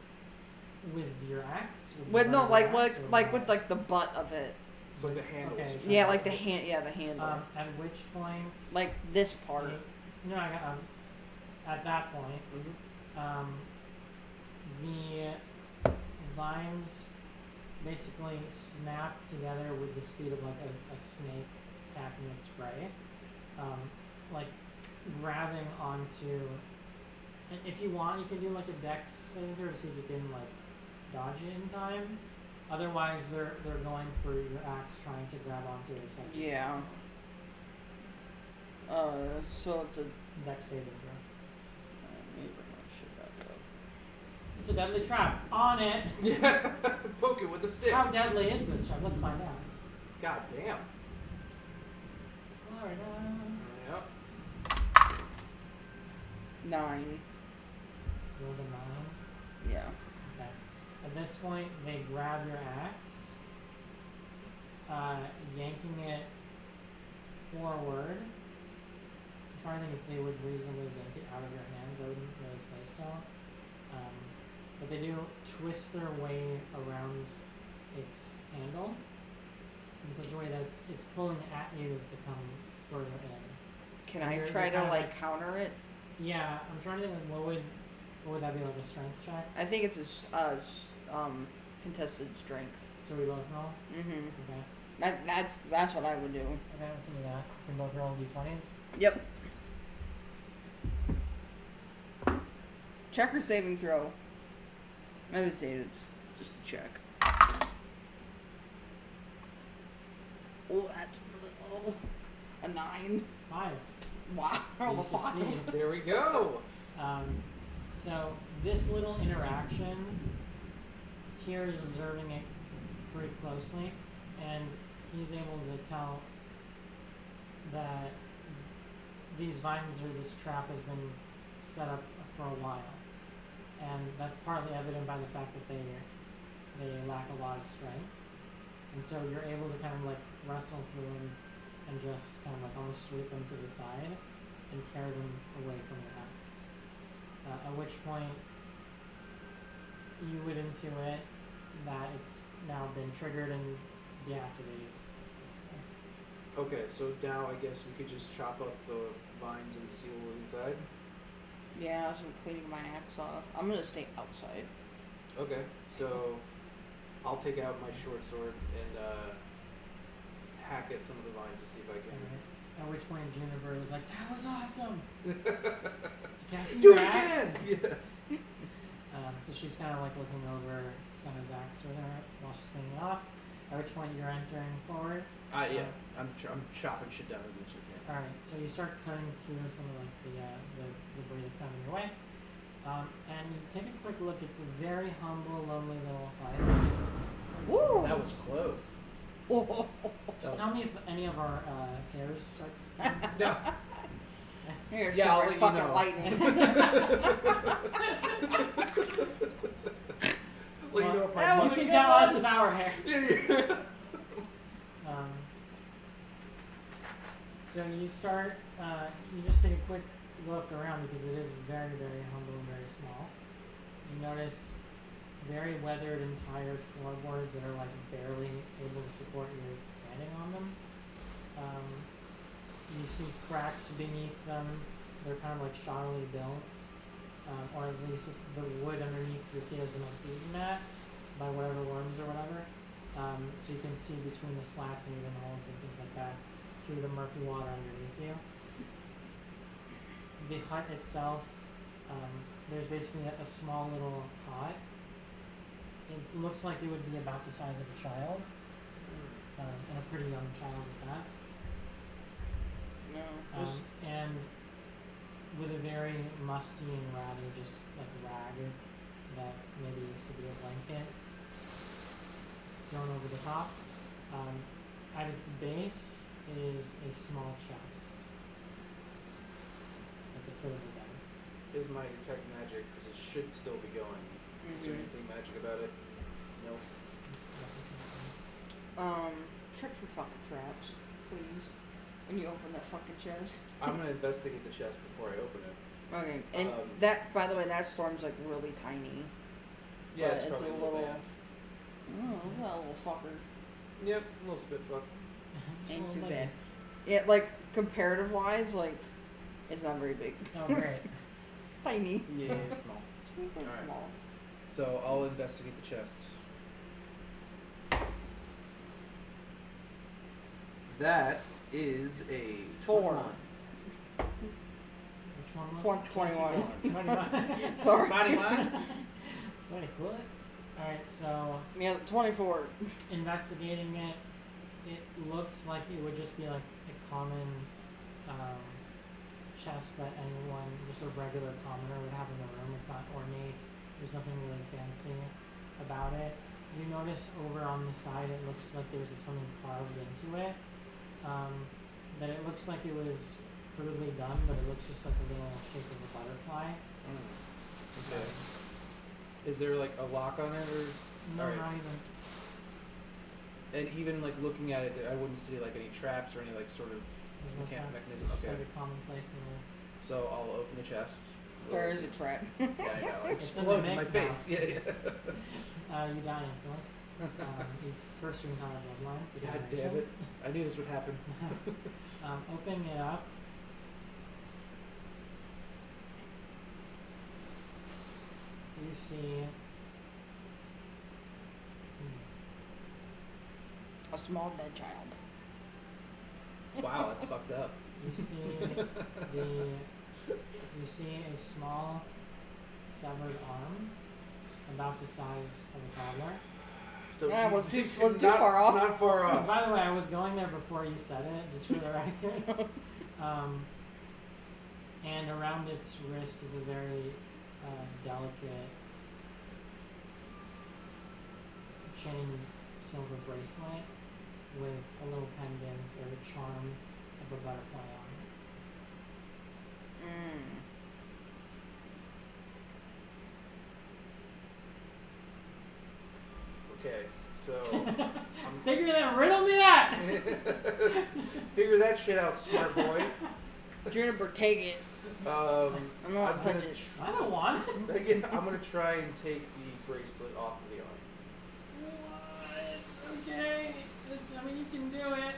with your axe. With no, like with with like the butt of it. So like the handles. Okay, Yeah, like the hand. Yeah, the handle. At which point? Like this part. No, at that point, the vines basically snap together with the speed of like a snake tapping its prey, like grabbing onto. And if you want, you can do like a dex saving throw to see if you can like dodge it in time. Otherwise, they're going for your axe, trying to grab onto it as much as Yeah. possible. So it's a. Dex saving throw. Maybe bring my shit back up. It's a deadly trap. On it. Yeah. Poke it with a stick. How deadly is this trap? Let's find out. God damn. Florida. Yep. 9. Roll the 9. Yeah. Okay. At this point, they grab your axe, yanking it forward. I'm trying to think if they would reasonably yank it out of your hands. I wouldn't really say so. But they do twist their way around its handle in such a way that it's pulling at you to come further in. Can And I you're try to kinda like counter it? Yeah, I'm trying to think like what would that be, like a strength check? I think it's a contested strength. So we both roll? Mhm. Okay. That's what I would do. Okay, we can do that. We can both roll d20s. Yep. Check or saving throw. I would say it's just a check. Oh, that's low. A 9. 5. Wow. So Roll you a 5. succeed. There we go. So this little interaction, Tyr is observing it pretty closely, and he's able to tell that these vines or this trap has been set up for a while, and that's partly evident by the fact that they lack a lot of strength, and so you're able to kind of like wrestle through them and just kind of like almost sweep them to the side and tear them away from your axe. At which point you would intuit that it's now been triggered and deactivated. Basically. Okay, so now I guess we could just chop up the vines and see what was inside. Yeah, so I'm cleaning my axe off. I'm gonna stay outside. Okay, so I'll take out my short sword and hack at some of the vines to see if I can. Alright. At which point Juniper was like, "That was awesome!" To Do your it axe. again! Yeah. So she's kind of like looking over Senna's axe with her while she's cleaning it off. At which point you're entering forward. Yeah. I'm chopping shit down as much as I can. Alright, so you start cutting through some of like the debris that's coming your way. And you take a quick look. It's a very humble, lonely little hut. Woo! That was close. Just tell me if any of our hairs start to stand. No. Here, Yeah, I'll show let you fucking know. lightning. Let you know if my That was You mush- a can good tell one. us with our hair. Yeah. So you start, you just take a quick look around because it is very, very humble and very small. You notice very weathered and tired floorboards that are like barely able to support you standing on them. You see cracks beneath them. They're kind of like shoddily built, or at least the wood underneath your feet has been like eaten at by whatever worms or whatever. So you can see between the slats and even holes and things like that through the murky water underneath you. The hut itself, there's basically a small little cot. It looks like it would be about the size of a child, and a pretty young child at that. No. Just And with a very musty and ratty, just like rag that maybe used to be a blanket thrown over the top. At its base is a small chest at the foot of the bed. Is my detect magic, because it should still be going. Is there anything magic about it? Nope. check for fucking traps, please. When you open that fucking chest. I'm gonna investigate the chest before I open it. Okay, and that, by the way, that storm's like really tiny. Yeah, But it's probably a a little band. Oh, that little fucker. Yep, a little spit fuck. Ain't too bad. Yeah, like, comparative wise, like, it's not very big. Oh, great. Yeah, Tiny. small. Super Alright. small. So I'll investigate the chest. That is a 4. 21. Which one was 21. 21. Sorry. 21? What? Alright, so Yeah, 24. investigating it, it looks like it would just be like a common chest that anyone, just a regular commoner would have in the room. It's not ornate. There's nothing really fancy about it. You notice over on the side it looks like there's something carved into it. That it looks like it was crudely done, but it looks just like a little shape of a butterfly. Okay. Is there like a lock on it or? No, Alright. not even. And even like looking at it, I wouldn't see like any traps or any like sort of There's no mechanic traps. mechanism. It's just Okay. like a commonplace in there. So I'll open the chest. Where is a trap? Yeah, I know. It It's in the explodes in my mech face. now. Yeah, yeah. You die instantly. You've cursed your entire bloodline. for God damn it. generations. I knew this would happen. Opening it up. You see A small dead child. Wow, that's fucked up. you see a small severed arm about the size of a toddler. So Yeah, he's- wasn't too far off. Not far off. By the way, I was going there before you said it, just for the record. And around its wrist is a very delicate chain silver bracelet with a little pendant or a charm of a butterfly on it. Okay, so Figure that, riddle me that! figure that shit out, smart boy. Juniper, take it. I'm not I'm touch gonna it. I don't want it. Yeah, I'm gonna try and take the bracelet off of the arm. What? Okay. I mean, you can do it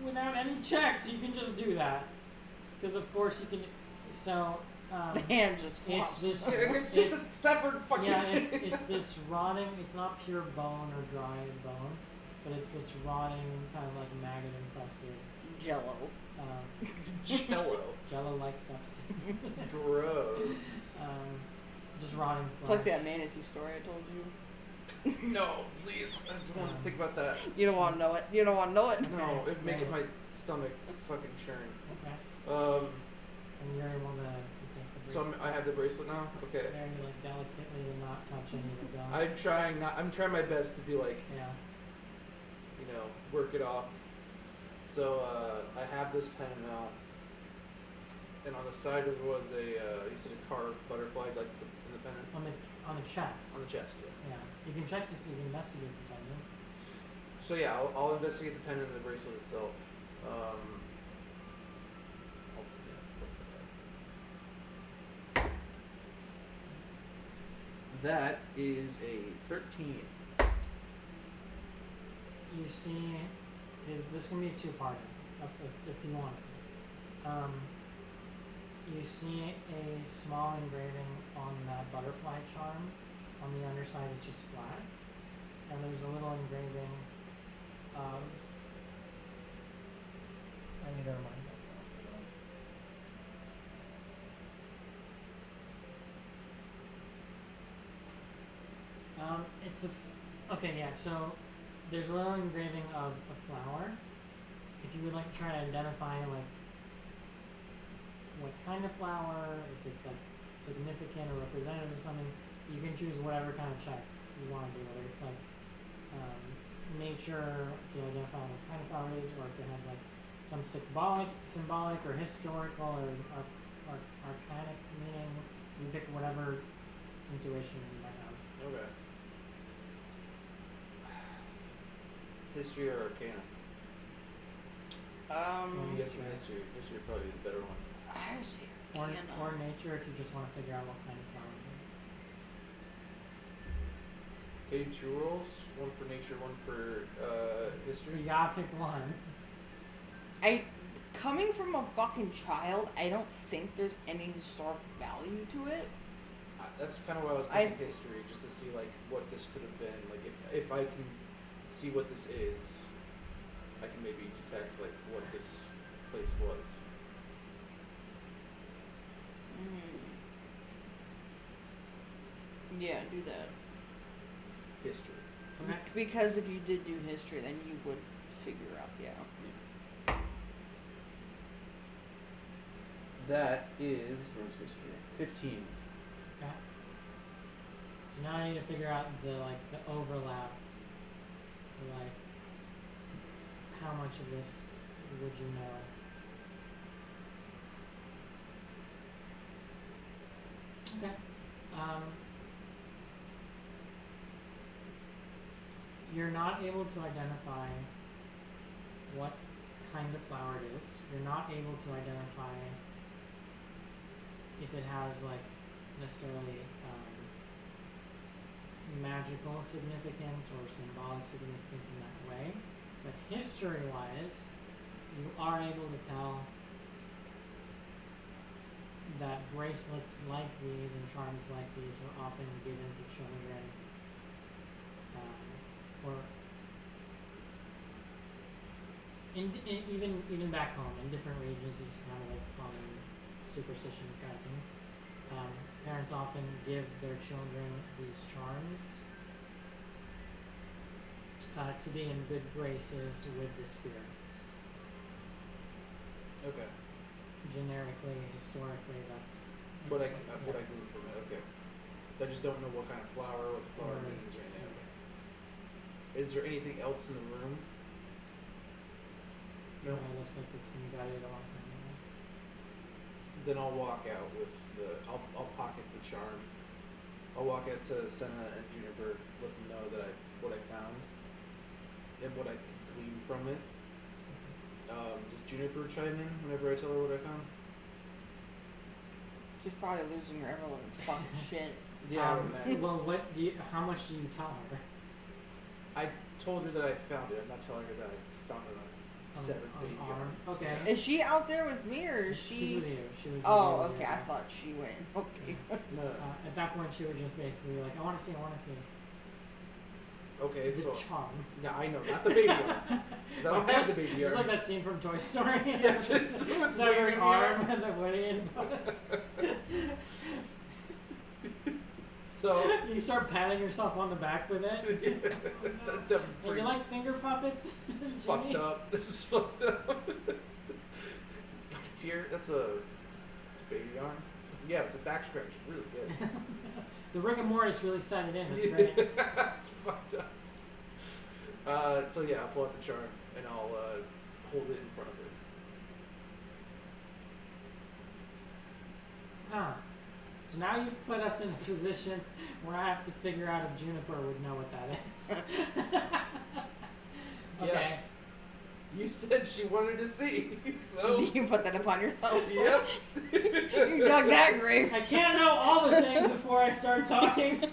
without any checks. You can just do that. Because, of course, you can. So, The hand just it's flops. this. It's just a severed fucking Yeah, thing. it's this rotting. It's not pure bone or dried bone, but it's this rotting kind of like maggot infested. Jello. Jello. Jello-like substance. Gross. Just rotting flesh. It's like that manatee story I told you. No, please. I don't want to think about that. You don't want to know it. You don't want to know it. No, it makes Right. my stomach fucking churn. Okay. Um, And you're able to take the so bracelet. I have the bracelet now. Okay. Very like delicately to not touch any of the gum. I'm trying my best to be like, Yeah. you know, work it off. So I have this pen now, and on the side there was a you said a carved butterfly like in the pen On the chest. on the chest. Yeah. Yeah. You can check to see if you investigate the pendant. So yeah, I'll investigate the pen and the bracelet itself. I'll, yeah, look for that. That is a 13. You see, this can be a two-parter if you want it. You see a small engraving on that butterfly charm. On the underside, it's just flat, and there's a little engraving of. I need to remind myself. It's a. Okay, yeah. So there's a little engraving of a flower, if you would like to try to identify like what kind of flower, if it's like significant or representative of something, you can choose whatever kind of check you want to do, whether it's like nature to identify what kind of flower it is, or if it has like some symbolic or historical or arcanic meaning. You pick whatever intuition you might have. Okay. History or Arcana? I'm guessing history. History would probably be the better one. I see. Or nature if you just want to figure out what kind of flower it is. Can you do 2 rolls? One for nature, one for history? You gotta pick one. Coming from a fucking child, I don't think there's any historic value to it. That's kind of why I was thinking history, just to see like what this could have been. Like if I can see what this is, I can maybe detect like what this place was. Yeah, do that. History. Okay. Because if you did do history, then you would figure out, yeah. That is, where's history? 15. Okay. So now I need to figure out the overlap. Like, how much of this would you know? Okay. You're not able to identify what kind of flower it is. You're not able to identify if it has like necessarily magical significance or symbolic significance in that way. But history-wise, you are able to tell that bracelets like these and charms like these were often given to children, or even back home in different regions. This is kind of like common superstition kind of thing. Parents often give their children these charms to be in good graces with the spirits. Okay. Generically, historically, that's What I glean from it. Okay. I just don't know what kind of flower, what the flower means or anything. Okay. Is there anything else in the room? No. It looks like it's been guided a long time ago. Then I'll walk out with I'll pocket the charm. I'll walk out to Senna and Juniper, let them know that what I found and what I could glean from it. Does Juniper chime in whenever I tell her what I found? She's probably losing her ever-loving fucking shit. Yeah. Well, how much do you tell her? I told her that I found it. I'm not telling her that I found it on a severed baby arm. Okay. Is she out there with me, or is she? She's with you. She was. Oh, okay. I thought she went. Okay. No. At that point, she would just basically be like, I want to see. Okay, The so charm. yeah, I know, not the baby arm. I don't have the baby Just arm. like that scene from Toy Story. Yeah, just severing arm and the Woody. So you start patting yourself on the back with it. The And you like finger puppets? fucked up. This is fucked up. Dear, that's a baby arm. Yeah, it's a back scratch. It's really good. The rigor mortis really set it in. It's great. It's fucked up. So yeah, I'll pull out the charm and I'll hold it in front of her. Huh. So now you've put us in a position where I have to figure out if Juniper would know what that is. Okay. Yes. You said she wanted to see, so You put that upon yourself. yep. You dug that grave. I can't know all the things before I start talking.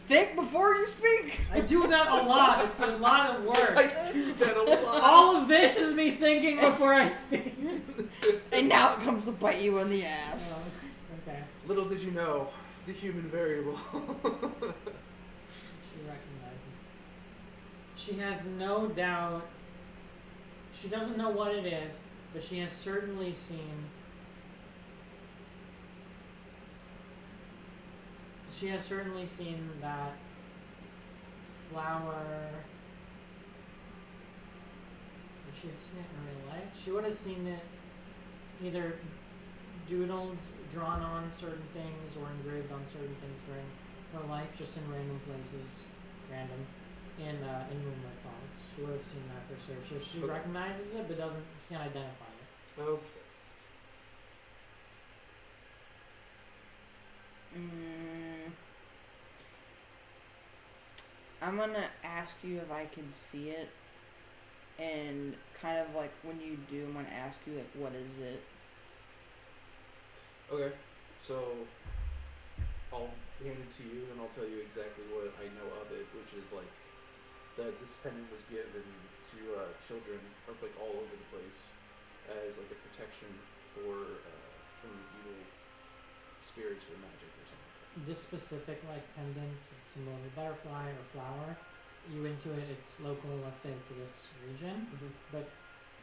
Think before you speak. I do that a lot. It's a lot of work. I do that a lot. All of this is me thinking before I speak. And now it comes to bite you in the ass. Okay. Little did you know, the human variable. She recognizes. She has no doubt. She doesn't know what it is, but she has certainly seen. She has certainly seen that flower she had seen it in real life, she would have seen it either doodled, drawn on certain things, or engraved on certain things during her life, just in random places, in Moonlit Falls. She would have seen that for sure. So she Okay. recognizes it, but can't identify it. Okay. I'm gonna ask you if I can see it, and kind of like when you do, I'm gonna ask you like, what is it? Okay. So I'll hand it to you, and I'll tell you exactly what I know of it, which is like that this pendant was given to children, like all over the place, as like a protection for from evil spirits or magic or something. This specific like pendant, symbol of a butterfly or flower, you into it, it's local, let's say, to this region. But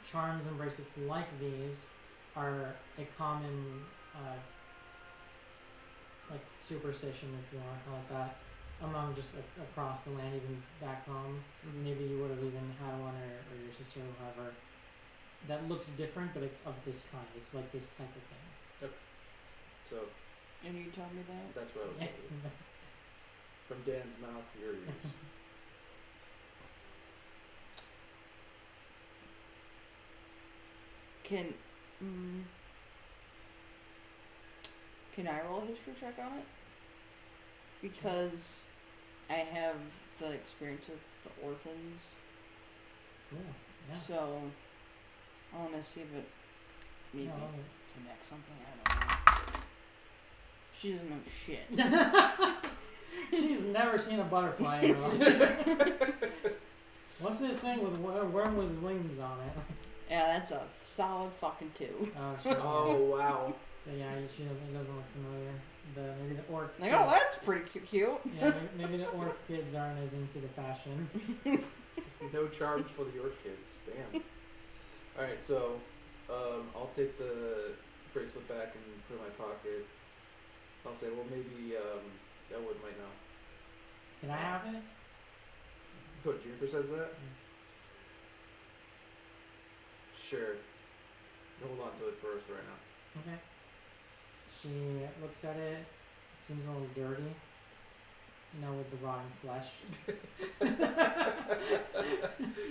charms and bracelets like these are a common like superstition, if you want to call it that, among just across the land, even back home. Maybe you would have even had one, or your sister or whoever, that looked different, but it's of this kind. It's like this type of thing. So And you tell me that? that's what I was Yeah. told. From Dan's mouth to your ears. Can I roll a history check on it? Because I have the experience with the orphans, Cool. Yeah. so I want to see if it maybe No, connects something. I don't know. She doesn't know shit. she's never seen a butterfly in her life. What's this thing with a worm with wings on it? Yeah, that's a solid fucking 2. Oh, shit. Oh wow. So yeah, she doesn't look familiar. Maybe the orc. Like, kids- oh, that's pretty cute. Yeah, maybe the orc kids aren't as into the fashion. No charms for the orc kids. Bam. Alright, so I'll take the bracelet back and put it in my pocket. I'll say, well, maybe Elwood might know. Can I have it? What, Juniper says that? Sure. Hold on to it first right now. Okay. She looks at it. It seems a little dirty. You know, with the rotting flesh. You know,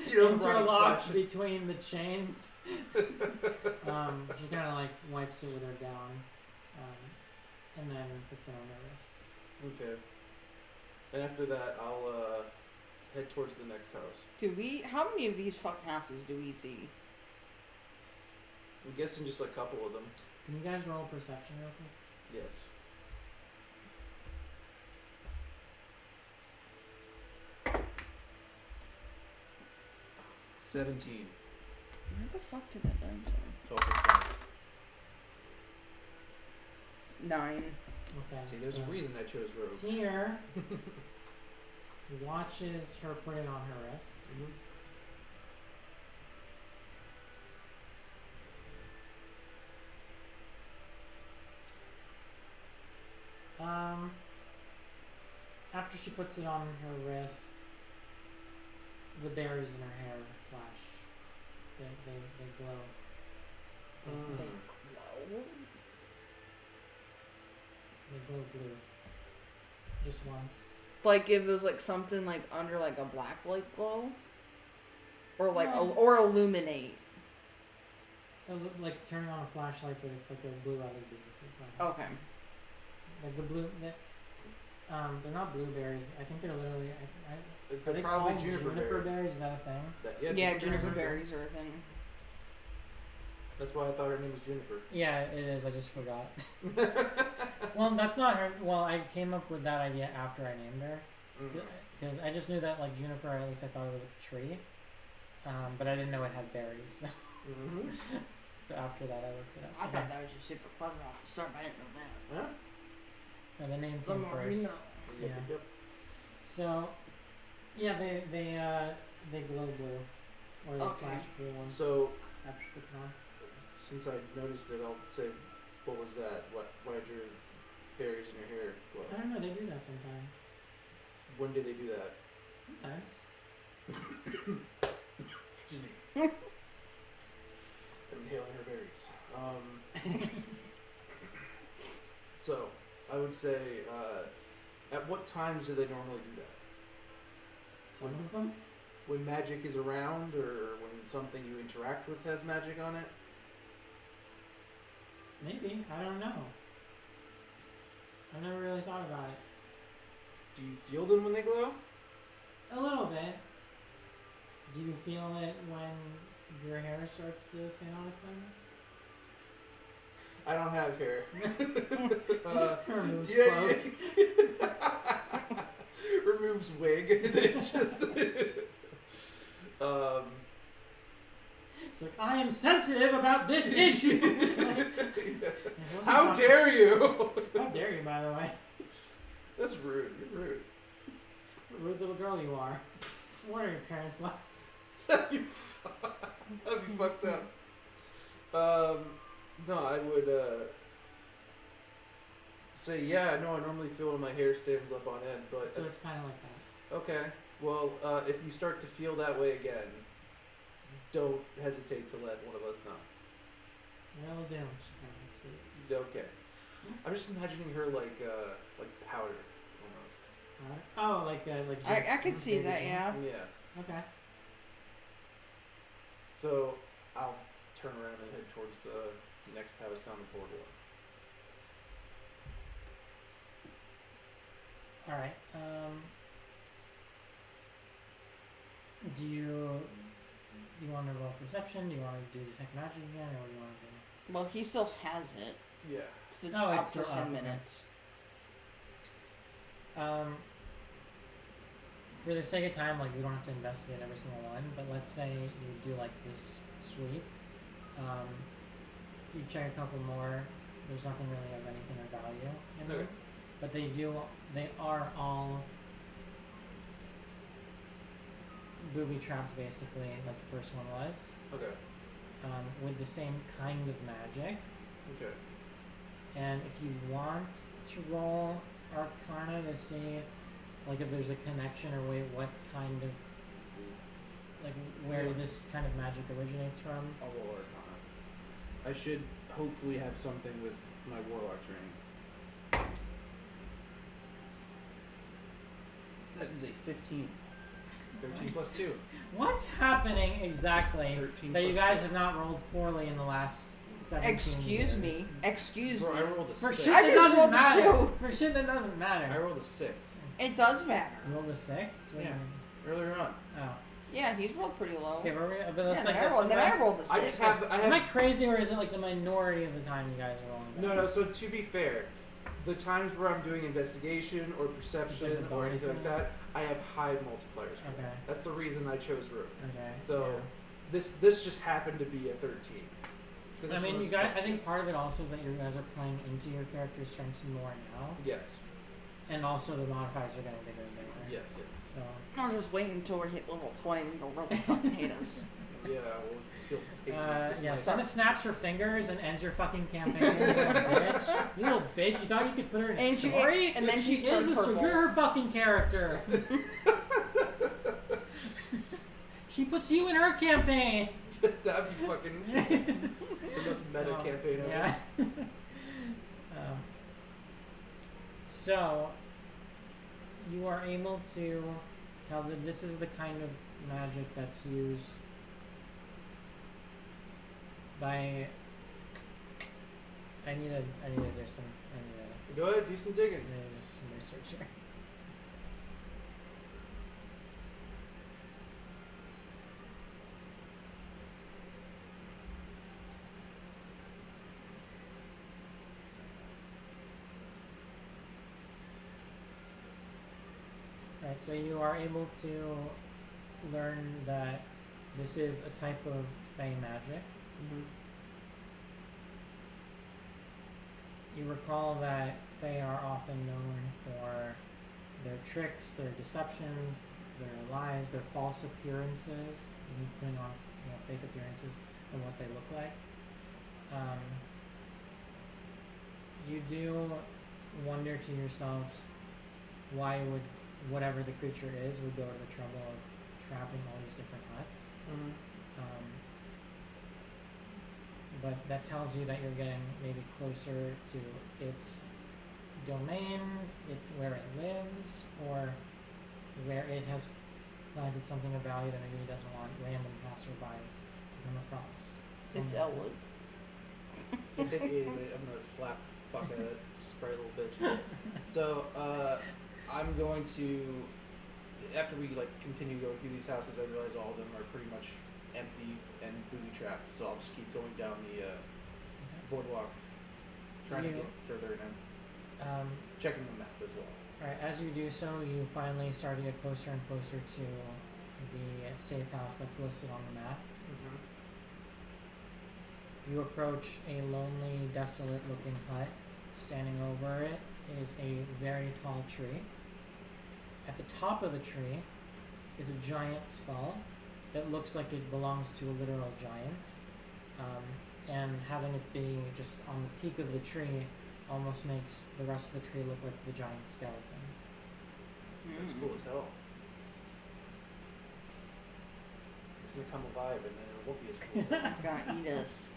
the running Interlocked flash. between the chains. She kind of like wipes it with her gown, and then puts it on her wrist. Okay. And after that, I'll head towards the next house. How many of these fucking houses do we see? I'm guessing just a couple of them. Can you guys roll perception real quick? Yes. $17. What the fuck did that done to? 12%. 9. Okay. See, there's so a reason I chose Rogue. Tyr watches her put it on her wrist. After she puts it on her wrist, the berries in her hair flash. They glow. They glow? They glow blue. Just once. Like if it was like something like under like a black light glow? Or like, No. or illuminate. Like turning on a flashlight, but it's like a blue LED. if you Okay. Like the blue, they're not blueberries. I think they're literally. Are They're they probably called juniper berries. Is that a thing? Yeah, juniper berries are a thing. That's why I thought her name was Juniper. Yeah, it is. I just forgot. Well, that's not her. Well, I came up with that idea after I named her. Because I just knew that, like, juniper, at least I thought it was like a tree. But I didn't know it had berries. So after that, I looked it up. I thought that was just super clever off the start, but I didn't know that. Huh? No, the name The came more first. you know. Yeah. So, yeah, they glow blue, or they Okay. flash blue once So, after she puts it on. since I noticed it, I'll say, what was that? Why did your berries in your hair glow? I don't know. They do that sometimes. When did they do that? Sometimes. Excuse me. I'm inhaling her berries. So, I would say, at what times do they normally do that? Some of them? When magic is around, or when something you interact with has magic on it? Maybe. I don't know. I've never really thought about it. Do you feel them when they glow? A little bit. Do you feel it when your hair starts to stand on its ends? I don't have hair. Removes yeah, cloak. yeah. Removes wig. And then just It's like, I am sensitive about this issue. How dare you? How dare you, by the way? That's rude. You're rude. What a rude little girl you are. What are your parents like? That'd be fucked up. No, I would say yeah. No, I normally feel when my hair stands up on end, but So it's kind of like that. okay. Well, if you start to feel that way again, don't hesitate to let one of us know. Well, damn. So it's Okay. I'm just imagining her like powder almost. oh, like I could see baby that, jeans. yeah. Yeah. Okay. So I'll turn around and head towards the next house down the boardwalk. All right. Do you want to roll perception? Do you want to do detect magic again, or what do you want to do? Well, he still has it. Yeah. Because it's Oh, it's up for still 10 up, okay. minutes. For the sake of time, like, we don't have to investigate every single one, but let's say you do like this sweep. You check a couple more. There's nothing really of anything of value in them, Okay. but they are all booby trapped, basically, like the first one was, Okay. with the same kind of magic. Okay. And if you want to roll Arcana to see, like, if there's a connection or what kind of, like, where Yeah. this kind of magic originates from. I'll roll Arcana. I should hopefully have something with my Warlock training. That is a 15. 13 plus 2. What's happening exactly 13 that you plus guys 2. have not rolled poorly in the last 17 Excuse years? me. Excuse Bro, me. I rolled a For 6. shit I that just doesn't rolled a matter. 2. For shit that doesn't I matter. rolled a 6. It does matter. You rolled a 6? What do you Yeah. mean? Earlier on. Oh. Yeah, he's rolled pretty low. Okay, but Yeah, that's then, like I rolled, then I rolled a 6. I just have. Am I crazy, or is it like the minority of the time you guys are rolling? No. So to be fair, the times where I'm doing investigation or perception It's like the or anything like bonuses? that, I have high multipliers. For Okay. that. That's the reason I chose room. Okay. So this just happened to be a 13. 'Cause I this mean, one you was guys. plus I think 2. part of it also is that you guys are playing into your character's strengths more now, Yes. and also the modifiers are getting bigger and bigger. Yes. Yes. So I was just waiting until we hit level 20 and go really fucking hate us. Yeah. Well, feel pain. yeah, Senna snaps her fingers and ends your fucking campaign. You little bitch. You little bitch. You thought you could put her in a And she- story? and then she is turned the story. purple. You're her fucking character. She puts you in her campaign. That'd be fucking interesting. The most meta campaign ever. Yeah. So, you are able to tell that this is the kind of magic that's used by. I need to do some. Go ahead, do some digging. I need to do some research here. Right, so you are able to learn that this is a type of Fey magic. Mm-hmm. You recall that Fey are often known for their tricks, their deceptions, their lies, their false appearances, and putting on fake appearances of what they look like. You do wonder to yourself why would whatever the creature is would go to the trouble of trapping all these different huts. Mm-hmm. but that tells you that you're getting maybe closer to its domain, where it lives, or where it has planted something of value that maybe it doesn't want random passerbys to come across. It's Elwood. If it is, I'm gonna slap the fuck out of that sprite little bitch. So, I'm going to, after we like continue going through these houses, I realize all of them are pretty much empty and booby trapped. So I'll just keep going down the boardwalk, trying to get further in, checking the map as well. Alright, as you do so, you finally start to get closer and closer to the safe house that's listed on the map. You approach a lonely, desolate-looking hut. Standing over it is a very tall tree. At the top of the tree is a giant skull that looks like it belongs to a literal giant. And having it be just on the peak of the tree almost makes the rest of the tree look like the giant skeleton. That's cool as hell. It's gonna come alive and then it won't be as cool as that. It's gonna eat us.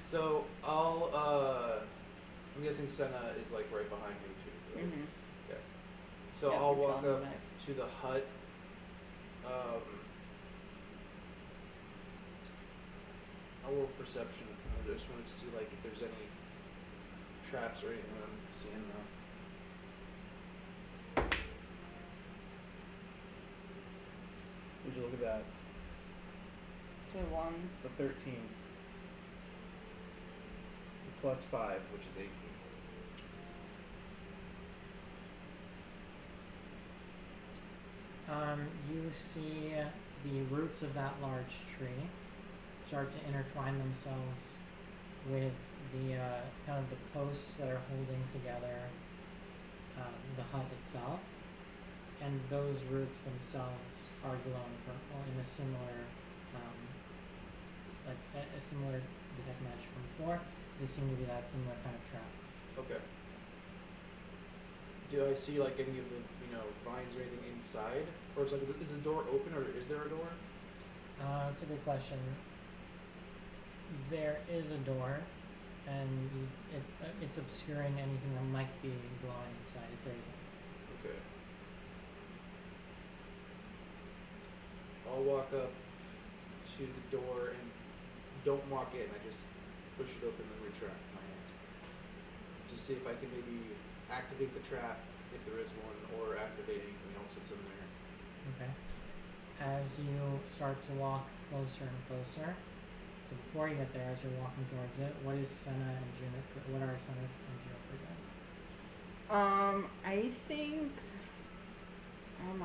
So I'm guessing Senna is like right behind me too. Right? Okay. So Yep, I'll you're walk telling up me back. to the hut. I'll roll perception. I just wanted to see like if there's any traps or anything that I'm seeing now. Would you look at that? So 1. The 13. Plus 5, which is 18. You see the roots of that large tree start to intertwine themselves with the kind of the posts that are holding together the hut itself, and those roots themselves are glowing purple in a similar, like a similar detect magic from before. They seem to be that similar kind of trap. Okay. Do I see like any of the vines or anything inside, or is the door open, or is there a door? That's a good question. There is a door, and it's obscuring anything that might be glowing inside if there isn't. Okay. I'll walk up to the door and don't walk in. I just push it open and retract my hand. Just see if I can maybe activate the trap if there is one, or activate anything else that's in there. Okay. As you start to walk closer and closer, so before you get there, as you're walking towards it, what is Senna and Juniper? What are Senna and Juniper doing? I think I'm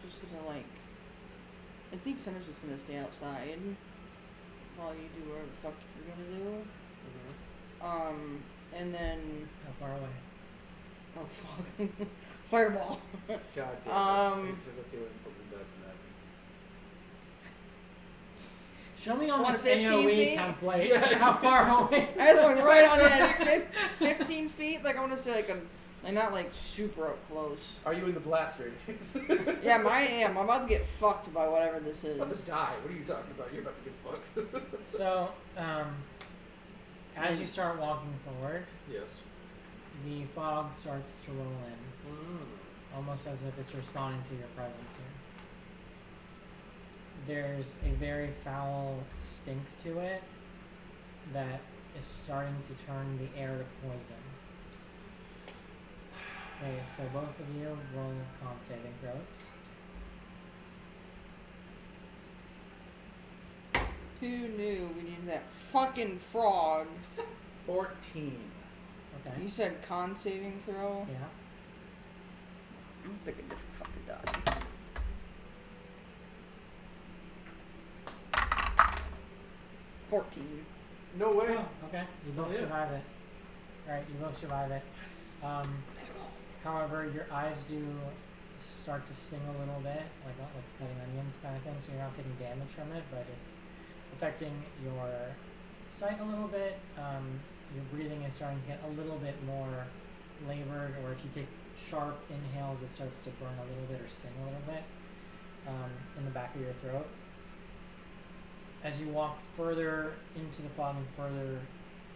just gonna I think Senna's just gonna stay outside while you do whatever the fuck you're gonna do. And then How far away? oh fuck, fireball. God damn it. I have a feeling something bad's gonna happen. Show me on this 15 AoE feet? template Yeah. how far away. I was going right on it. 15 feet. Like I want to say not like super up close. Are you in the blast radius? Yeah, I am. I'm about to get fucked by whatever this is. I'm about to die. What are you talking about? You're about to get fucked. So, as you start walking forward, Yes. the fog starts to roll in, almost as if it's responding to your presence here. There's a very foul stink to it that is starting to turn the air to poison. Okay, so both of you roll con saving throws. Who knew we needed that fucking frog? 14. Okay. You said con saving throw? Yeah. I'm gonna pick a different fucking die. 14. No way. Oh, okay. You both Yeah. survive it. Alright, you both survive it. Yes. Let's go. However, your eyes do start to sting a little bit, like cutting onions kind of thing, so you're not getting damage from it, but it's affecting your sight a little bit. Your breathing is starting to get a little bit more labored, or if you take sharp inhales, it starts to burn a little bit or sting a little bit in the back of your throat. as you walk further into the fog and further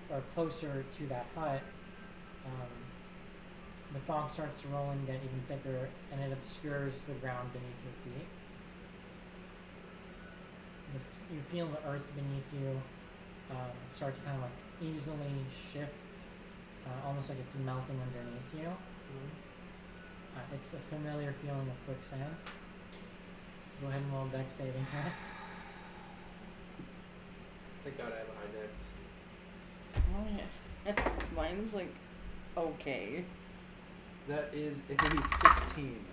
or closer to that hut, the fog starts to roll and get even thicker, and it obscures the ground beneath your feet. You feel the earth beneath you start to kind of like easily shift, almost like it's melting underneath you. It's a familiar feeling of quicksand. Go ahead and roll dex saving throws. Thank God I have a high dex. Oh yeah. Mine's like okay. That is a 16.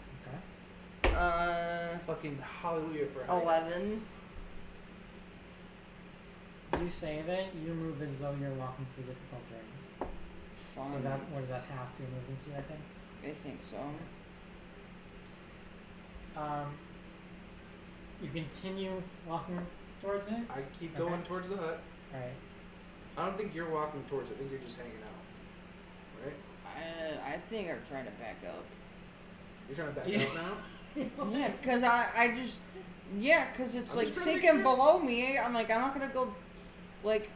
Okay. Fucking hallelujah for a high 11. You save it. You move as though you're walking through difficult terrain. Fine. So that, what is that, half your movement speed, I think? I think so. You continue walking towards it? I keep going towards the hut. Alright. I don't think you're walking towards it. I think you're just hanging out. Right? I think I'm trying to back up. You're trying to back up now? Yeah, because I just... Yeah, because it's I'm like just trying to make sinking sure. below me. I'm like, I'm not going to go... Like,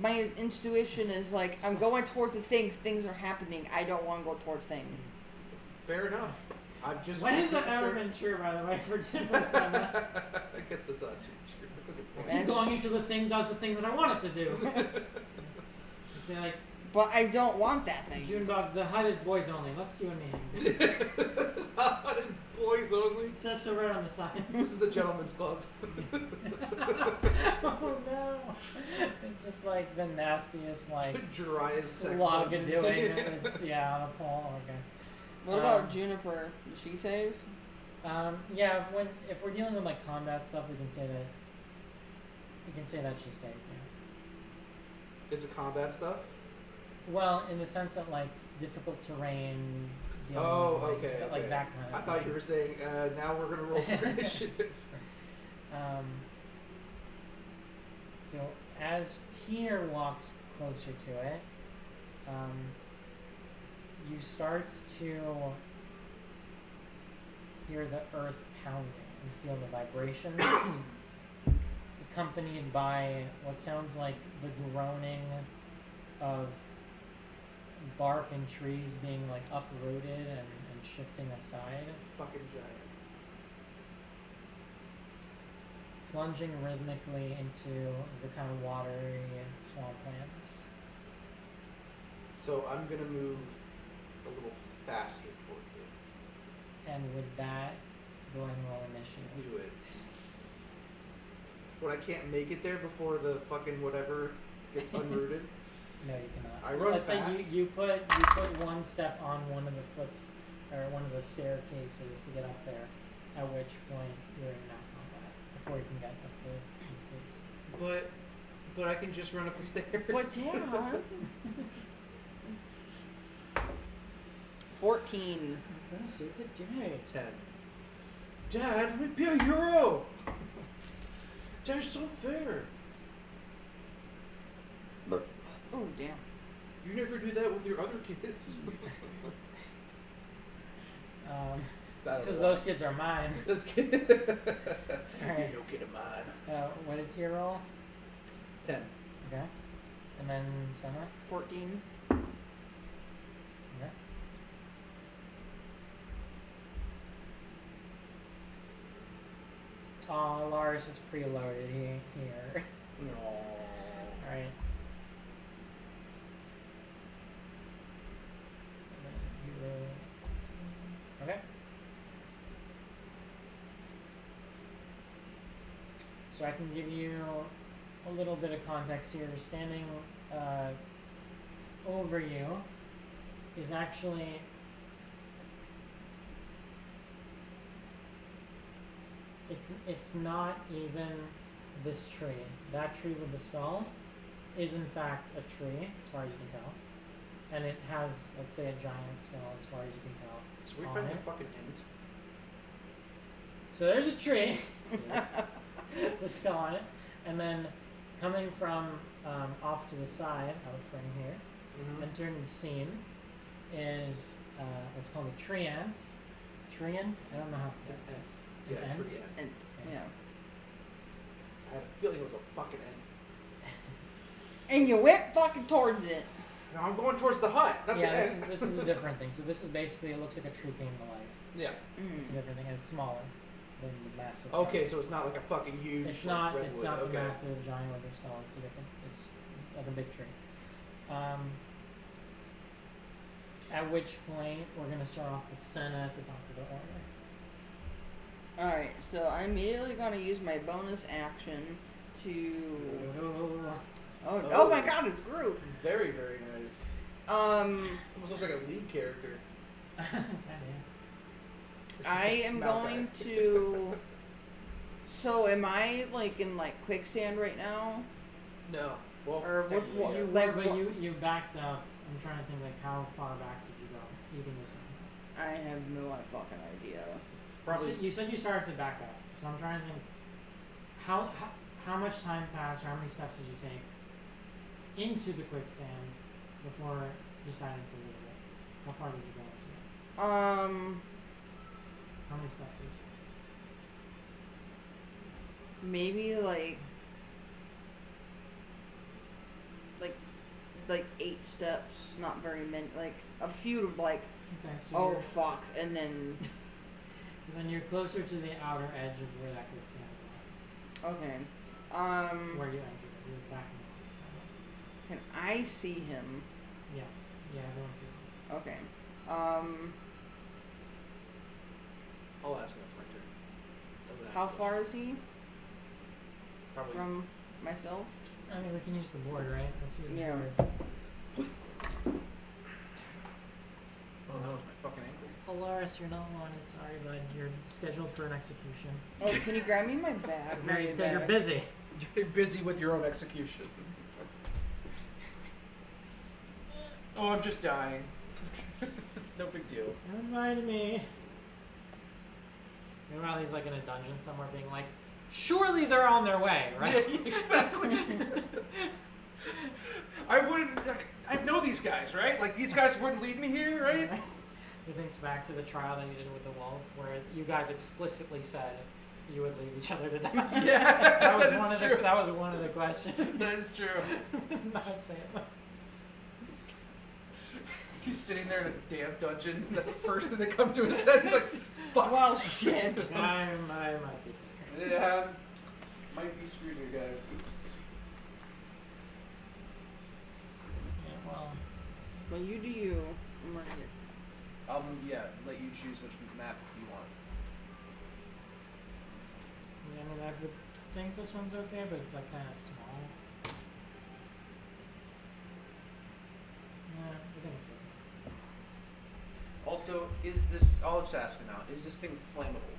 my intuition is like, I'm going towards the things. Things are happening. I don't want to go towards things. Fair enough. I'm just... When has that making ever sure. been true, by the way, for Senna? I guess that's us. That's a good point. That's- Going into the thing does the thing that I want it to do. Just be like, But I don't want that thing. Junebug, the hut is boys only. Let's you and me. That is boys only. It says so right on the side. This is a gentleman's club. Oh no. It's just like the nastiest, like, Driest sex slog dungeon. doing it. It's, yeah, on a pole. Okay. What about Juniper? Did she save? Yeah, if we're dealing with like combat stuff, we can say that she's safe. Yeah. It's a combat stuff? Well, in the sense that like difficult terrain. Dealing Oh, with, like, okay, like okay. that kind of. I thought you were saying, now we're going to roll for initiative. So as Tier walks closer to it, you start to hear the earth pounding and feel the vibrations, accompanied by what sounds like the groaning of bark and trees being like uprooted and shifting It's aside, the fucking giant. plunging rhythmically into the kind of watery swamplands. So I'm going to move a little faster towards it. And with that, go ahead and roll initiative. Do it. When I can't make it there before the fucking whatever gets unrooted. No, you cannot. I run Let's fast. say you put one step on one of the one of the staircases to get up there, at which point you're in that combat before you can get up this. But I can just run up the stairs. But yeah. 14. Okay, save the day. 10. Dad, let me be a hero! That's so fair. Oh, damn. You never do that with your other kids. Because those kids are mine. Those kids. Alright. No kid of mine. What did Tier roll? 10. Okay. And then Senna? 14. Okay. Lars is preloaded here. No. Alright. You roll. Okay. So I can give you a little bit of context here. Standing over you is actually it's not even this tree. That tree with the skull is in fact a tree, as far as you can tell. And it has, let's say, a giant skull, as far as you can tell. So we on find it. the fucking end. So there's a tree, Yes. the skull on it, and then coming from off to the side, out of frame here, Mm-hmm. entering the scene is what's called a treant. Treant? I don't know how to It's an pronounce ent. it. Yeah, An ent? tree ent. And, Okay. yeah. I had a feeling it was a fucking end. And you went fucking towards it. No, I'm going towards the hut, not the Yeah, end. this is a different thing. So this is basically, it looks like a tree came to life. Yeah. It's a different thing, and it's smaller than the massive. Okay, giant. so it's not like a fucking huge. It's like, not. redwood. It's not okay. the massive giant with the skull. It's a different. It's like a big tree. At which point we're gonna start off with Senna at the top of the order. Alright, so I'm immediately gonna use my bonus action to... Oh my god, it's Groot! Very, very nice. Almost looks like a lead character. I am going to... So am I like in like quicksand right now? No. Well, Or what- technically, what- yes. You like were, but what- you backed up. I'm trying to think like how far back did you go? Even this time. I have no fucking idea. Probably. You said you started to back up, so I'm trying to think. How much time passed, or how many steps did you take into the quicksand before deciding to leave it? How far did you go into it? How many steps did you take? Maybe like 8 steps, not very many, like a few like, Okay, so oh you're, fuck, and then, so then you're closer to the outer edge of where that quicksand was. okay. Where you entered it. You're back in the quicksand. Can I see him? Yeah. Yeah, everyone sees it. Okay. I'll ask when it's my turn. How far is he Probably. from myself? I mean, we can use the board, right? Let's use the Yeah. board. Oh, that was my fucking ankle. Elaris, you're not wanted. Sorry, bud. You're scheduled for an execution. Oh, can you grab me my bag? My You're bag? busy. You're busy with your own execution. Oh, I'm just dying. No big deal. Remind me. Meanwhile, he's like in a dungeon somewhere being like, surely they're on their way, right? Yeah, exactly. I wouldn't. Like, I know these guys, right? Like these guys wouldn't lead me here, right? He thinks back to the trial that you did with the wolf, where you guys explicitly said you would leave each other to die. Yeah, that was that one is of true. the. That was one of the questions. That is true. Not saying that. He's sitting there in a damn dungeon. That's the first thing that comes to his head. He's like, "Fuck." Well, shit. I might be. Yeah, might be screwed here, guys. Oops. Yeah, well. Well, you do you. I'm gonna get... Yeah, let you choose which map you want. Yeah, I mean, I would think this one's okay, but it's like kind of small. Yeah, I think it's okay. Also, is this? I'll just ask you now. Is this thing flammable?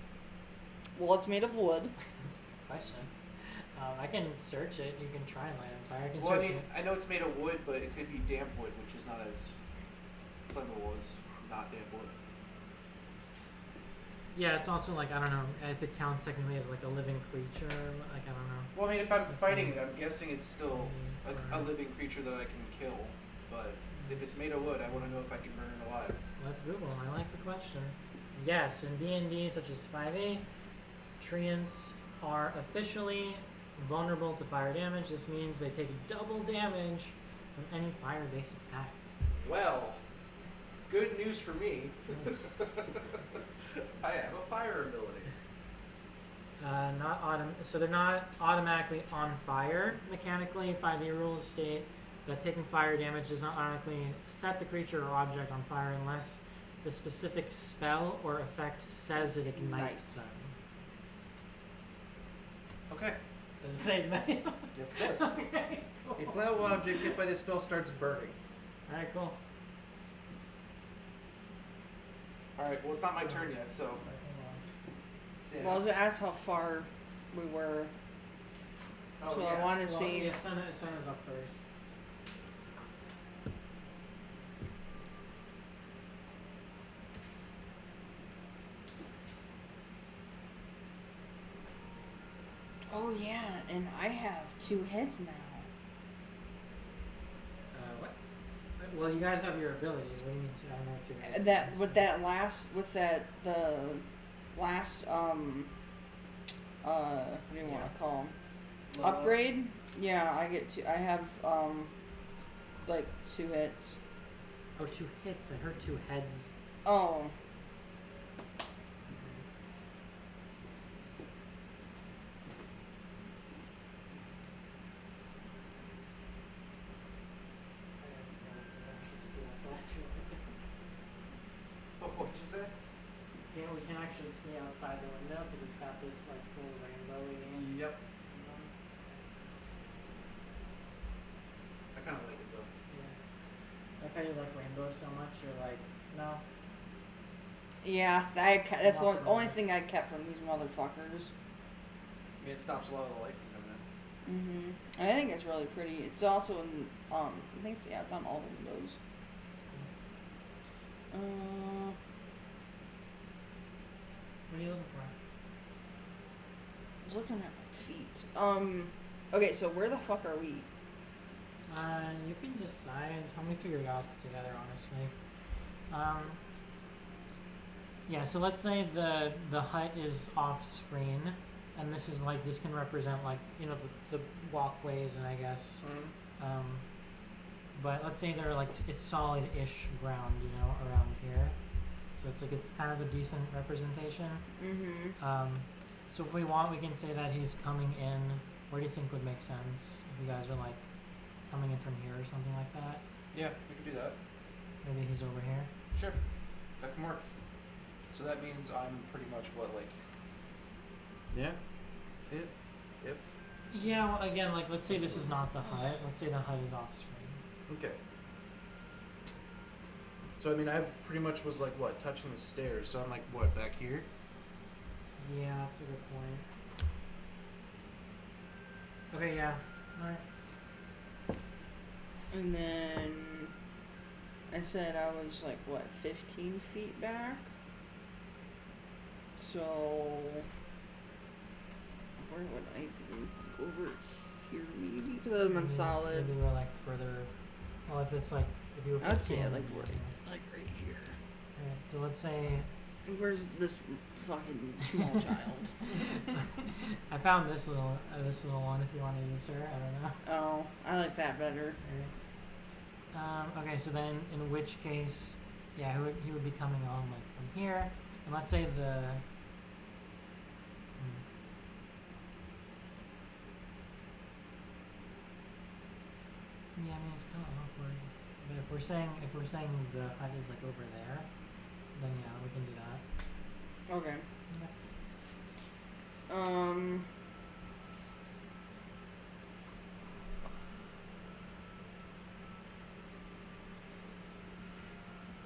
Well, it's made of wood. That's a good question. I can search it. You can try and light it on fire. I can Well, I search mean, it. I know it's made of wood, but it could be damp wood, which is not as flammable as not damp wood. Yeah, it's also like, I don't know if it counts technically as like a living creature. Like, I don't know. Well, I mean, if I'm Let's fighting see. it, I'm guessing it's still a living creature that I can kill. But if it's made of wood, I want to know if I can burn it alive. Let's Google. I like the question. Yes, in D&D such as 5e, treants are officially vulnerable to fire damage. This means they take double damage from any fire-based attacks. Well, good news for me. I have a fire ability. So they're not automatically on fire mechanically. 5e rules state that taking fire damage does not automatically set the creature or object on fire unless the specific spell or effect says it ignites them. Okay. Does it say ignite? Yes, it does. Okay. A flammable object hit by this spell starts burning. Alright, cool. Alright, well, it's not my turn yet, so. Well, I was gonna ask how far we were. Oh, So yeah. I want to Well, see. yeah, Senna's up first. Oh yeah, and I have 2 heads now. What? Well, you guys have your abilities. What do you mean? I don't know what two. That with that last with that the last what do you want to call 'em? Upgrade? Yeah, I get two. I have like 2 hits. Oh, 2 hits. I heard 2 heads. Oh. What did you say? We can actually see outside the window because it's got this like cool rainbowy. Yep. I kind of like it though. Yeah. Like how you like rainbows so much, you're like, no. Yeah, that's the Not only nice. thing I kept from these motherfuckers. I mean, it stops a lot of the light from coming in. Mhm. And I think it's really pretty. It's also in I think it's on all the windows. It's cool. What are you looking for? I was looking at my feet. Okay, so where the fuck are we? You can decide. Let me figure it out together, honestly. Yeah, so let's say the hut is off screen, and this is like, this can represent like, you know, the walkways and I guess, but let's say they're like, it's solid-ish ground, you know, around here. So it's like, it's kind of a decent representation. Mm-hmm. So if we want, we can say that he's coming in. Where do you think would make sense? If you guys are like coming in from here or something like that? Yeah, we can do that. Maybe he's over here. Sure, that can work. So that means I'm pretty much what, like, yeah, if Yeah, well, again, like, let's say this is not the hut. Let's say the hut is off screen. okay. So I mean, I pretty much was like what, touching the stairs. So I'm like what, back here? Yeah, that's a good point. Okay, yeah. Alright. And then I said I was like, what, 15 feet back? So where would I be? Over here maybe? Because I'm on solid. Maybe we're like further. Well, if it's like, if you were 15, I'd say like yeah. right here. Alright, so let's say. Where's this fucking small child? I found this little one if you want to use her. I don't know. Oh, I like that better. Okay, so then in which case, yeah, he would be coming on like from here, and let's say the. Yeah, I mean it's kind of awkward, but if we're saying the hut is like over there, then yeah, we can do that. Okay. Yeah.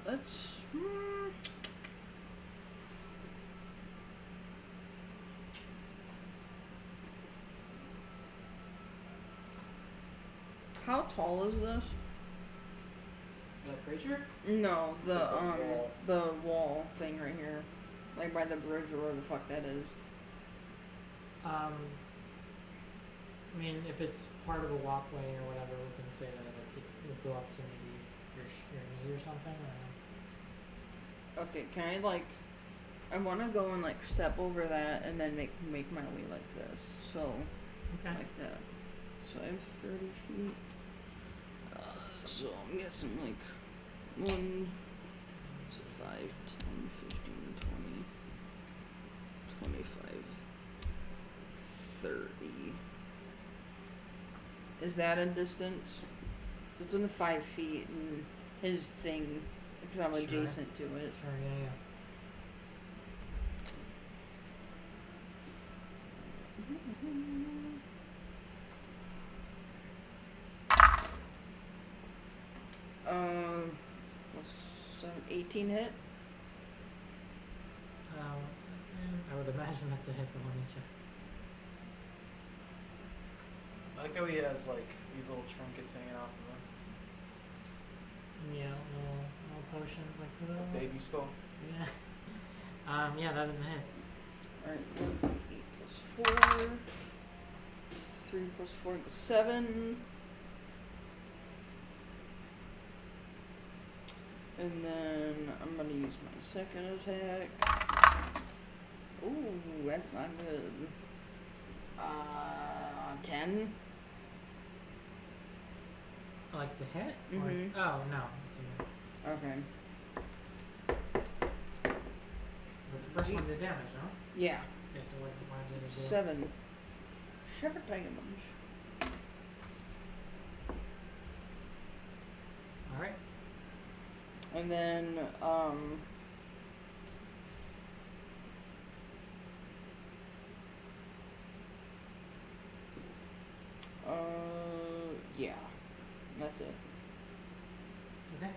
Let's. How tall is this? The creature? No, The wall. the wall thing right here, like by the bridge or where the fuck that is. I mean, if it's part of a walkway or whatever, we can say that like it would go up to maybe your knee or something. Or... Okay, can I like? I want to go and like step over that and then make my way like this. So Okay. like that. So I have 30 feet. So I'm guessing like 1, so 5, 10, 15, 20, 25, 30. Is that a distance? So it's within 5 feet and his thing, because I'm Sure. adjacent to it. Sure. Yeah. What's 18 hit? 1 second. I would imagine that's a hit, but let me check. I like how he has like these little trinkets hanging off of him. Yeah, no potions like that. A baby skull. Yeah. Yeah, that is a hit. Alright, 8 plus 4. 3 plus 4 equals 7. And then I'm gonna use my second attack. Ooh, that's not good. 10. Like to hit? Mhm. Or, oh, no. It's a miss. Okay. But the first one did damage, no? Yeah. Okay, so why did it do? 7. 7 damage. Alright. And then, yeah. That's it. Okay.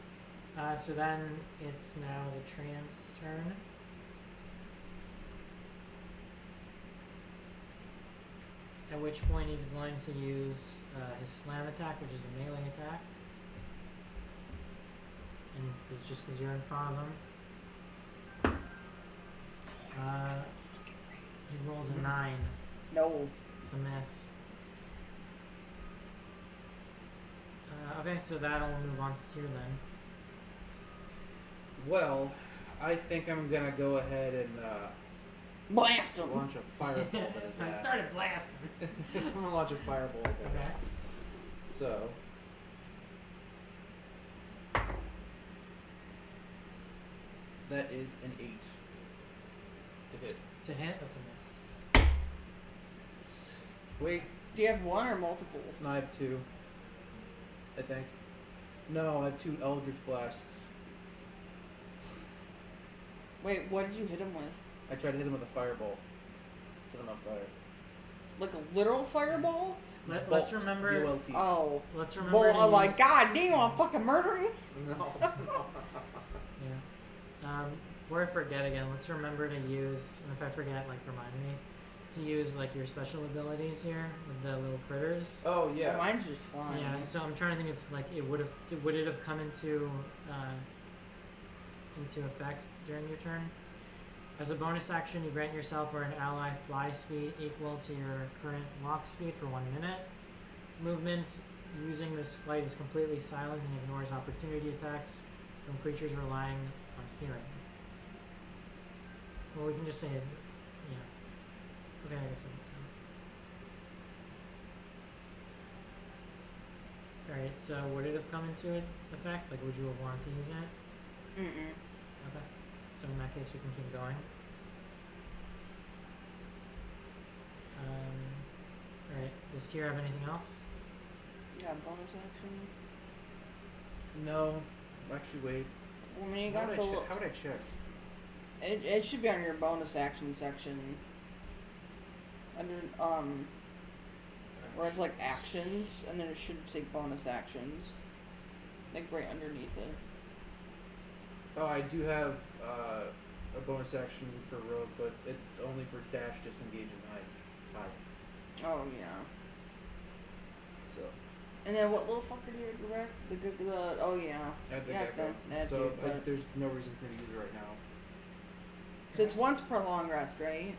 So then it's now the Treant's turn. At which point he's going to use his slam attack, which is a melee attack. And just because you're in front of him. He rolls a 9. No. It's a miss. Okay, so that'll move on to Tyr then. Well, I think I'm gonna go ahead and Blast him. launch a fireball at his So I ass. started blasting. I'm gonna launch a fireball at him. Okay. So. That is an 8 to hit. To hit, that's a miss. Wait, Do you have one or multiple? no, I have 2. I think. No, I have 2 Eldritch Blasts. Wait, what did you hit him with? I tried to hit him with a fireball. Set him on fire. Like a literal fireball? Let's Bolt, remember. B-O-L-T. Oh. Let's remember. Well, to I'm like, use- God damn, I'll fucking murder you. No. Yeah. Before I forget again, let's remember to use, and if I forget, like remind me, to use like your special abilities here with the little critters. Oh, yeah. Well, mine's just flying. Yeah. So I'm trying to think if like would it have come into effect during your turn? As a bonus action, you grant yourself or an ally fly speed equal to your current walk speed for 1 minute. Movement using this flight is completely silent and ignores opportunity attacks from creatures relying on hearing. Well, we can just say it. Yeah. Okay, I guess that makes sense. Alright, so would it have come into effect? Like, would you have wanted to use it? Mm-mm. Okay. So in that case, we can keep going. Alright, does Tyr have anything else? Yeah, bonus action. No. Actually, wait. Well, I mean, you How got would the. I check? How would I check? It should be on your bonus action section. Under, where it's like actions, and then it should say bonus actions. Like right underneath it. Oh, I do have a bonus action for rogue, but it's only for dash, disengage, and hide. Oh, yeah. So. And then what little fucker do you direct? The oh, yeah. Add the Yeah, gecko. that So dude, but- there's no reason for me to use it right now. So it's once per long rest, right?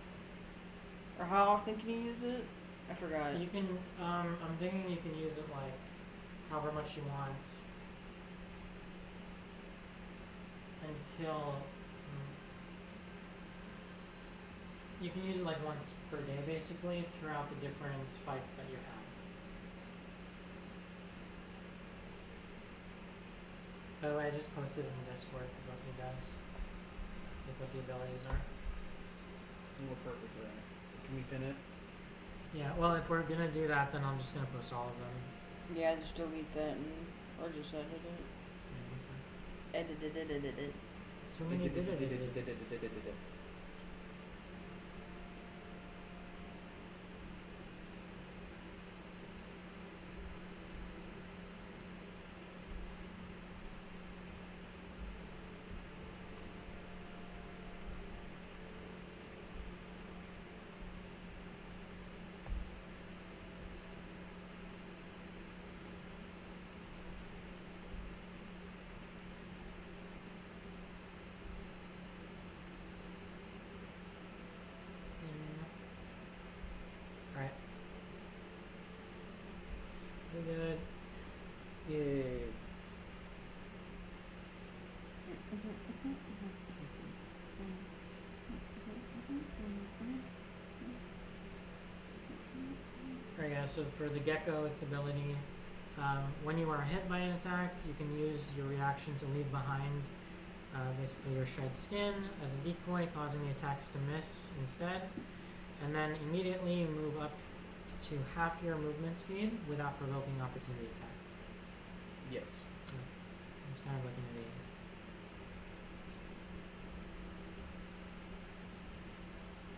Or how often can you use it? I forgot. You can, I'm thinking you can use it like however much you want until you can use it like once per day basically throughout the different fights that you have. By the way, I just posted it in Discord for both of you guys. Like what the abilities are. Well, perfect then. Can we pin it? Yeah, well if we're gonna do that then I'm just gonna post all of them. Yeah, just delete that or just edit it. Yeah, one sec. Edit it. So many did it. so for the gecko, its ability, when you are hit by an attack, you can use your reaction to leave behind basically your shed skin as a decoy, causing the attacks to miss instead. And then immediately you move up to half your movement speed without provoking opportunity attack. Yes. It's kind of like an evade.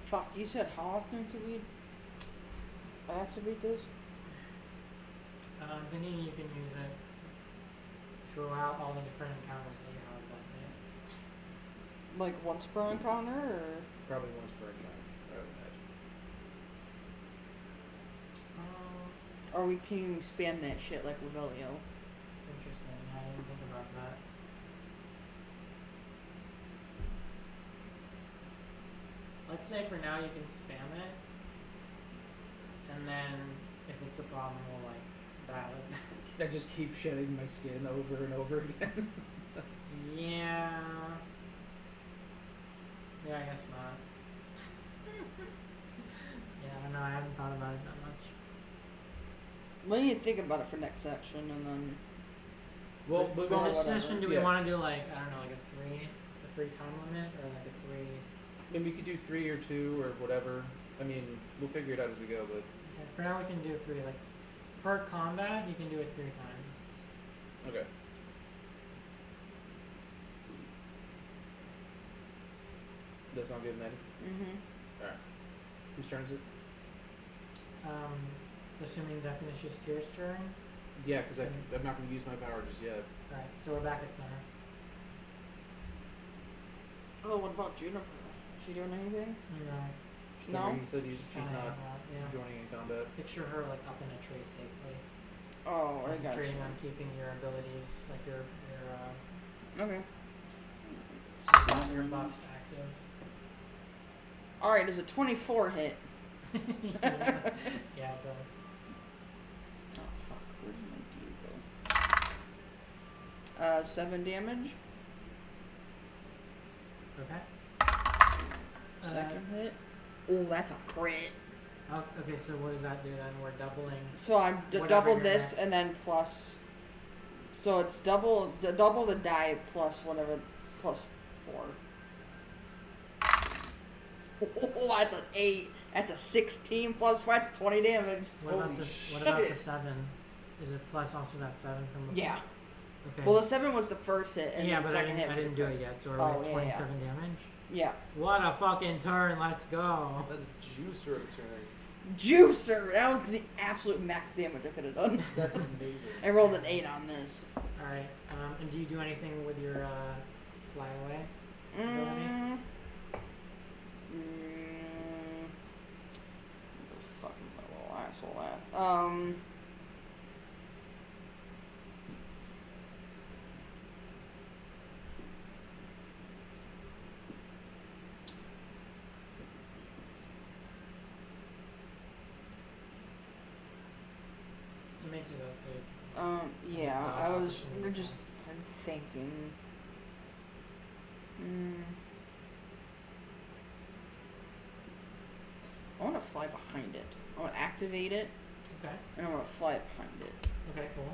Fuck, you said how often could we activate this? Thinking you can use it throughout all the different encounters that you have that day. Like once per encounter, or? Probably once per encounter, I would imagine. Or can you spam that shit like Revelio? It's interesting. I didn't think about that. Let's say for now you can spam it, and then if it's a problem, we'll like dial it back. I just keep shedding my skin over and over again. Yeah. Yeah, I guess not. Yeah, I don't know. I haven't thought about it that much. What do you think about it for next section, and then? Well, for but this whatever. session, do we Yeah. want to do like I don't know, like a three time limit, or like a 3? maybe we could do 3 or 2 or whatever. I mean, we'll figure it out as we go, but Okay, for now we can do 3. Like per combat, you can do it 3 times. okay. That sound good, Maddy? Mm-hmm. Alright. Whose turn is it? Assuming Definition's Tear's turn. Yeah, because I'm not going to use my power just yet. Right, so we're back at center. Oh, what about Juniper? Is she doing anything? No. No? He said she's Kinda not hang out, yeah. joining in combat. Picture her like up in a tree safely. Oh, I got you. Concentrating on keeping your abilities, like your Okay. your buffs active. Alright, does a 24 hit? Yeah, it does. Oh, fuck. Where did my D go? 7 damage. Okay. Second hit. Oh, that's a crit. Oh, okay, so what does that do then? We're doubling. So I'm Whatever double your this next- and then plus. So it's double the die plus whatever plus 4. Oh, that's an 8. That's a 16 plus 4. That's 20 damage. What about Holy the shit. What about the 7? Is it plus also that 7 from before? Yeah. Okay. Well, the 7 was the first hit, and yeah, the but second hit. I didn't do it yet, so we're Oh, at yeah, 27 damage. Yeah. What a fucking turn! Let's go. That's juicer return. Juicer. That was the absolute max damage I could have done. That's amazing. I rolled an 8 on this. All right. And do you do anything with your fly away? Where the fuck is that little asshole at? It makes it up, so. Yeah, Dodge I was opportunity just attacks. I'm thinking. I want to fly behind it. I want to activate it, Okay. and I want to fly behind it. Okay. Cool.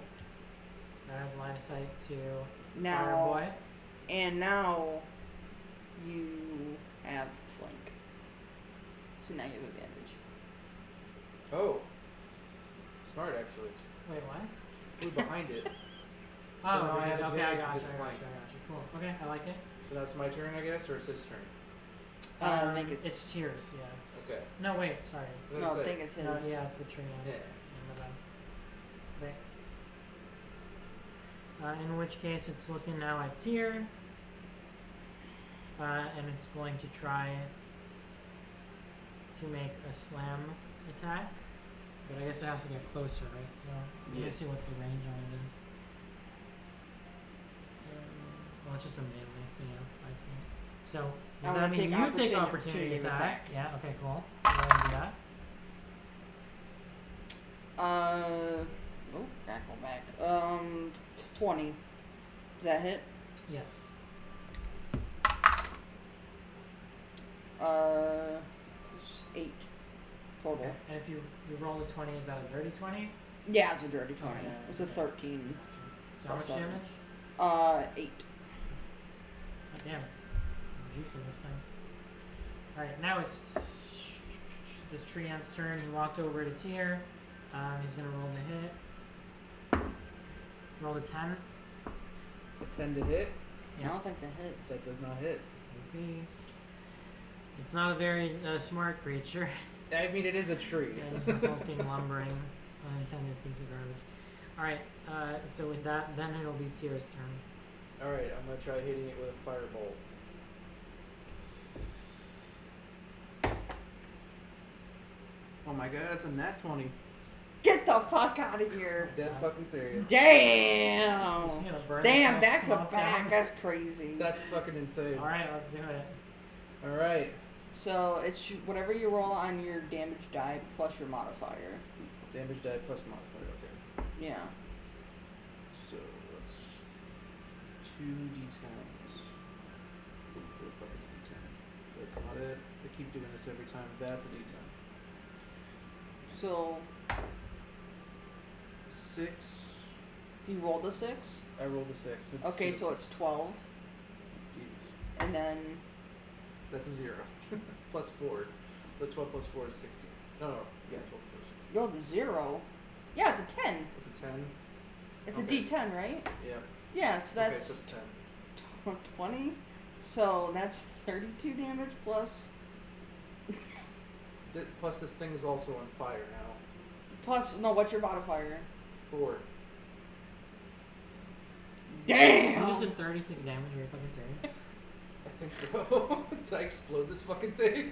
That has line of sight to Now, Fireboy. and now you have flank. So now you have advantage. Oh. Smart, actually. Wait, what? Flew behind it. Oh, now I okay, have I advantage got you. because of flank. Cool. Okay, I like it. So that's my turn, I guess, or it's his turn? I think it's Tears, yes. Okay. No, wait, sorry. What did No, I say? think it's his. No, yeah, it's the tree. Yeah. Okay. In which case, it's looking now at Tyr, and it's going to try to make a slam attack. But I guess it has to get closer, right? So let me see what the range on it is. Well, it's just a melee, so yeah, 5 feet. So does I'm that gonna mean take you take opportunity opportunity of attack? attack. Yeah. Okay. Cool. So I'm gonna do that. Oh, back, go back. 20. Does that hit? Yes. 8 total. total. Okay. And if you roll a 20, is that a dirty 20? Yeah, it's a dirty 20. Okay. It's a 13. Gotcha. So how much Plus damage? 8. Oh, damn. I'm juicing this thing. Alright, now it's this tree ant's turn. He walked over to Tyr. He's gonna roll the hit. Roll the 10. A 10 to hit. I don't think that hits. That does not hit. Okay. It's not a very smart creature. I mean, it is a tree. Yeah, it's a hulking, lumbering, unintended piece of garbage. Alright, so with that, then it'll be Tyr's turn. Alright, I'm gonna try hitting it with a firebolt. Oh my god, that's a nat 20. Get the fuck out of here. Dead fucking serious. Damn. He's gonna burn Damn, himself back to smoke back. down. That's crazy. That's fucking insane. Alright, let's do it. Alright. So it's whatever you roll on your damage die plus your modifier. Damage die plus modifier, okay. Yeah. So that's 2d10s. Where the fuck is a d10? That's not it. They keep doing this every time. That's a d10. So 6. do you roll the 6? I rolled a 6. It's Okay, 2. so it's 12, Jesus. and then That's a 0. Plus 4. So 12 plus 4 is 16. No, yeah, 12 plus 4 is 16. you roll the 0. Yeah, it's a 10. It's a 10. It's Okay. a D10, right? Yeah. Yeah, so Okay, that's so it's 10. 20. So that's 32 damage plus Plus, this thing is also on fire now. plus no. What's your modifier? 4. Damn. You just did 36 damage, are you fucking serious? I think so. Did I explode this fucking thing?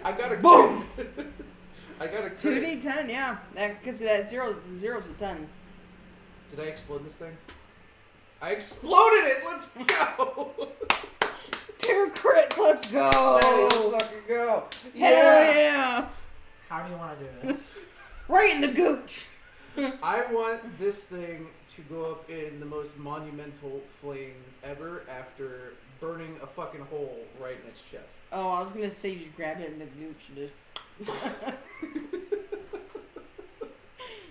I got a Boom! crit. I got a crit. 2d10, yeah. Because that zero, the zero's a 10. Did I explode this thing? I exploded it! Let's go! 2 crits, let's go! Let's fucking go! Hell yeah! How do you want to do this? Right in the gooch! I want this thing to go up in the most monumental flame ever after burning a fucking hole right in its chest. Oh, I was gonna say you just grab it in the gooch and just.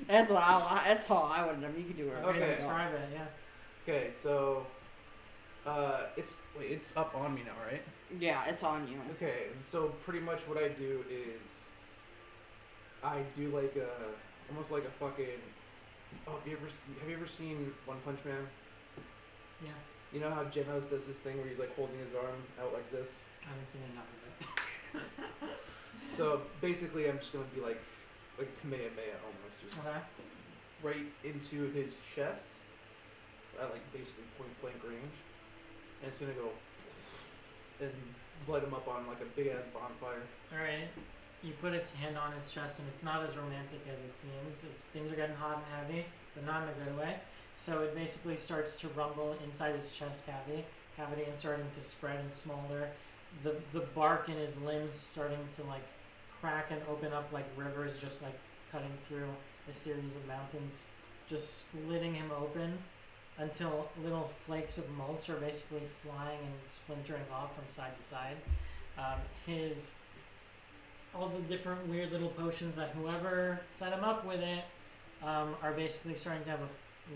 That's what that's how I would have done. You could do it. Okay. Describe it, yeah. Okay, so it's up on me now, right? Yeah, it's on you. Okay, so pretty much what I do is I do like almost like a fucking. Oh, have you ever seen One Punch Man? Yeah. You know how Genos does this thing where he's like holding his arm out like this? I haven't seen enough of it. So basically, I'm just gonna be like a Kamehameha almost, just Okay. right into his chest at like basically point blank range, and it's gonna go and light him up on like a big ass bonfire. Alright. You put its hand on its chest, and it's not as romantic as it seems. Things are getting hot and heavy, but not in a good way. So it basically starts to rumble inside his chest cavity and starting to spread and smolder. The bark in his limbs starting to like crack and open up like rivers, just like cutting through a series of mountains, just splitting him open until little flakes of mulch are basically flying and splintering off from side to side. All the different weird little potions that whoever set him up with it are basically starting to have a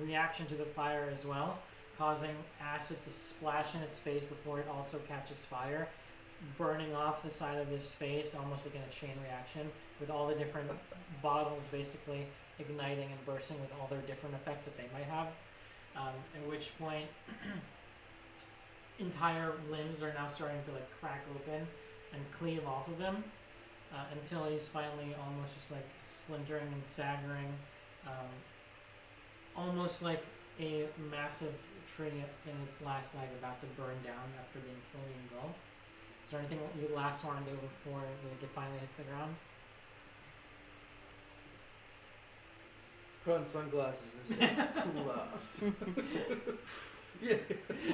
reaction to the fire as well, causing acid to splash in its face before it also catches fire, burning off the side of his face almost like in a chain reaction, with all the different bottles basically igniting and bursting with all their different effects that they might have. At which point entire limbs are now starting to like crack open and cleave off of him, until he's finally almost just like splintering and staggering, almost like a massive tree in its last leg about to burn down after being fully engulfed. Is there anything you last want to do before it finally hits the ground? Put on sunglasses and say, cool off. Yeah,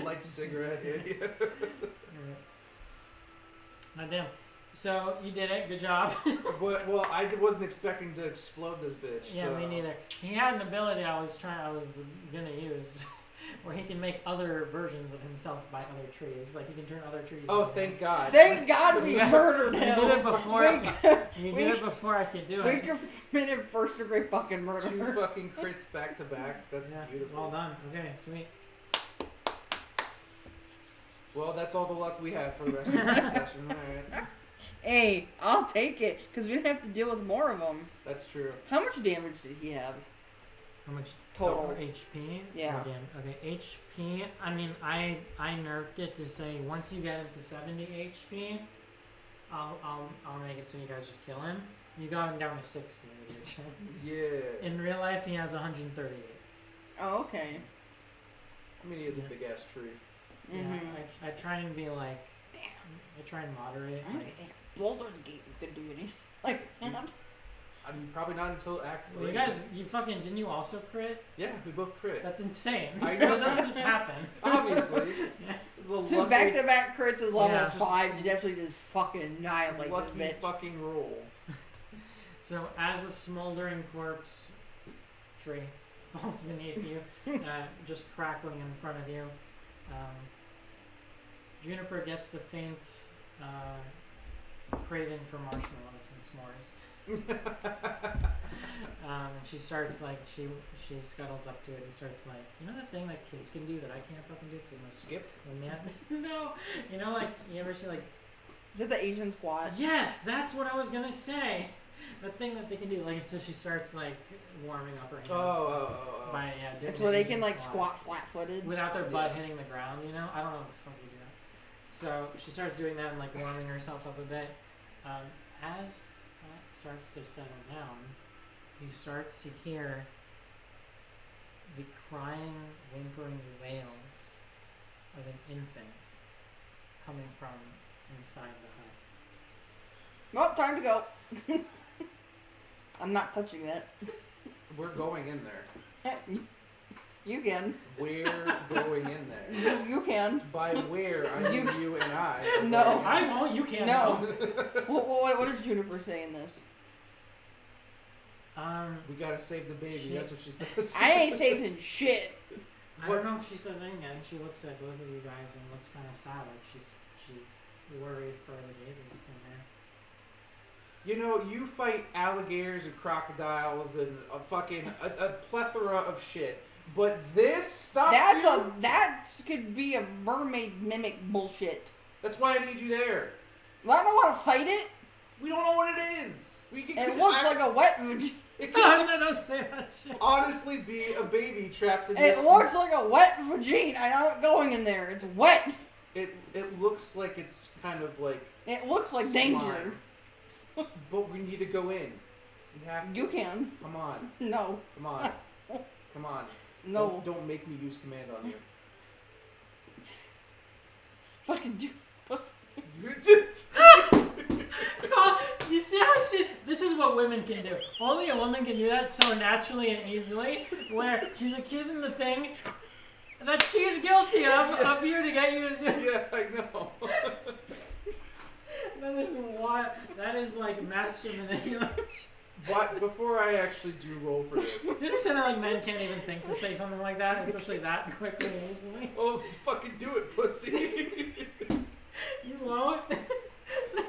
light cigarette, yeah. Not damn. So you did it. Good job. Well, I wasn't expecting to explode this bitch. Yeah, so. me neither. He had an ability I was gonna use, where he can make other versions of himself by other trees. Like he can turn other trees. Oh, into thank him. God. Thank God we Yeah. murdered You him. did it before. We, You we- did it before I could do we it. committed first degree fucking 2 murder. fucking crits back to back. That's Yeah, beautiful. well done. Okay, sweet. Well, that's all the luck we have for the rest of the session. Alright. Hey, I'll take it, because we didn't have to deal with more of them. That's true. How much damage did he have? How much Total. for HP? Yeah. Again, okay, HP. I mean, I nerfed it to say once you get him to 70 HP, I'll make it so you guys just kill him. You got him down to 60 with your turn. Yeah. In real life, he has 138. Oh, okay. I mean, he is a big ass tree. Mm-hmm. Yeah, I try and be like, I try and moderate. I don't Like, think Baldur's Gate could do anything like that. I mean, probably not until Act 3. well, you guys, you fucking didn't you also crit? Yeah, we both crit. That's insane. I So know. it doesn't just happen. Obviously. Yeah. It's a Two lucky, back-to-back crits is level Yeah. 5. You definitely just fucking annihilate lucky this bitch. fucking rolls. So as the smoldering corpse tree falls beneath you, just crackling in front of you, Juniper gets the faint craving for marshmallows and s'mores. And she starts like she scuttles up to it and starts like, you know that thing that kids can do that I can't fucking do because I'm a Skip? man. No, you know like you ever see like Is it the Asian squad? yes, that's what I was gonna say. The thing that they can do, like, so she starts like warming up her hands. Oh. By doing It's where they the can like Asian squat flat-footed. without their butt Yeah. hitting the ground. You know, I don't know what the fuck you do. So she starts doing that and like warming herself up a bit. As that starts to settle down, you start to hear the crying, whimpering wails of an infant coming from inside the hut. Well, time to go. I'm not touching that. We're going in there. You can. We're going in there. You can. By where, I mean you and I. are No. going in. I won't. You can't. No. What does Juniper say in this? We gotta save the baby, She- that's what she says. I ain't saving shit. I don't know if she says anything. I think she looks at both of you guys and looks kind of sad. Like she's worried for the baby that's in there. You know, you fight alligators and crocodiles and a fucking a plethora of shit, but this stops you? That could be a mermaid mimic bullshit. That's why I need you there. Well, I don't want to fight it. We don't know what it is. It looks like a wet vagina. It No, could don't say that shit. honestly be a baby trapped in this. It looks like a wet vagina. I'm not going in there. It's wet. It looks like it's kind of like. It looks like slime. danger. But we need to go in. We have to. You can. Come on. No. Come on. Come on. No. Don't make me use command on you. Fucking do. You see how this is what women can do. Only a woman can do that so naturally and easily, where she's accusing the thing that she's guilty of you to get you to do. Yeah, I know. That is like master manipulation. But before I actually do roll for this, You understand that like men can't even think to say something like that, especially that quickly and easily? oh, fucking do it, pussy. You won't.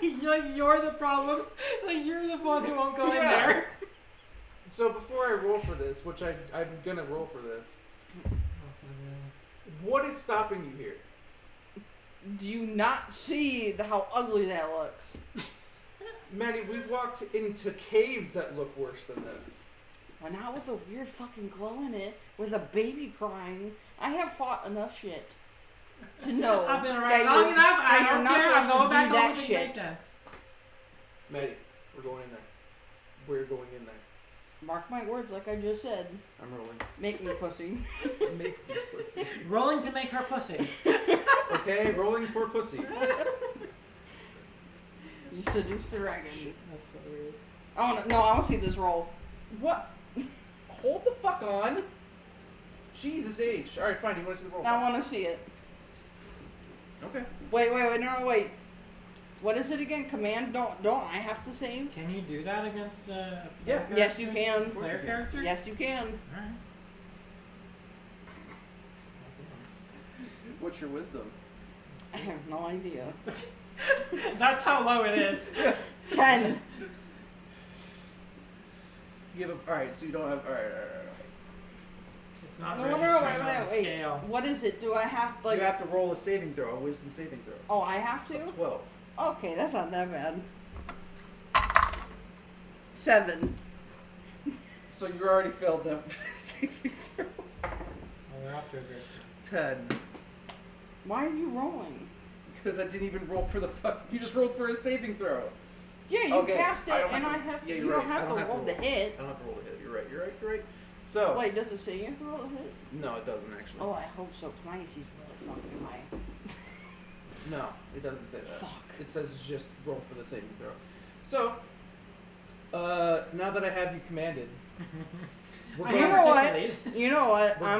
You're the problem. Like you're the one who won't go in Yeah. there. So before I roll for this, which I'm gonna roll for this, what is stopping you here? Do you not see how ugly that looks? Maddy, we've walked into caves that look worse than this. Well, not with a weird fucking glow in it, with a baby crying. I have fought enough shit to know I've been that around long you're- enough. that I you're don't not care. I'm supposed to going back do that over the shit. makes sense. Maddie, we're going in there. We're going in there. Mark my words, like I just said. I'm rolling. Make me pussy. Make me pussy. Rolling to make her pussy. Okay, rolling for pussy. You seduced the dragon. That's so weird. I want to see this roll. What? Hold the fuck on. Jesus H. Alright, fine. You want to see the roll? I want to see it. Okay. Wait, no, wait. What is it again? Command? Don't I have to save? Can you do that against a Yeah. player Yes, you character? can. Player character? Yes, you can. Alright. What's your wisdom? I have no idea. That's how low it is. 10. You have alright, so you don't have alright. It's not No, registering on the wait. scale. What is it? Do I have like? You have to roll a saving throw, a wisdom saving throw. Oh, I have to. Of 12. Okay, that's not that bad. 7. So you already failed them saving throw. Oh, we're off to a great start. 10. Why are you rolling? Because I didn't even roll for the fuck. You just rolled for a saving throw. Yeah, you Okay, cast it, I don't and have I to- have to. yeah, You you're don't right. have I to don't have to roll the roll. hit. I don't have to roll the hit. You're right. So. Wait, does it say you have to roll the hit? No, it doesn't actually. Oh, I hope so. 'Cause my AC's really fucking high. No, it doesn't say that. Fuck. It says just roll for the saving throw. So, now that I have you commanded, we're I going. You know what? articulate. You know what? We're-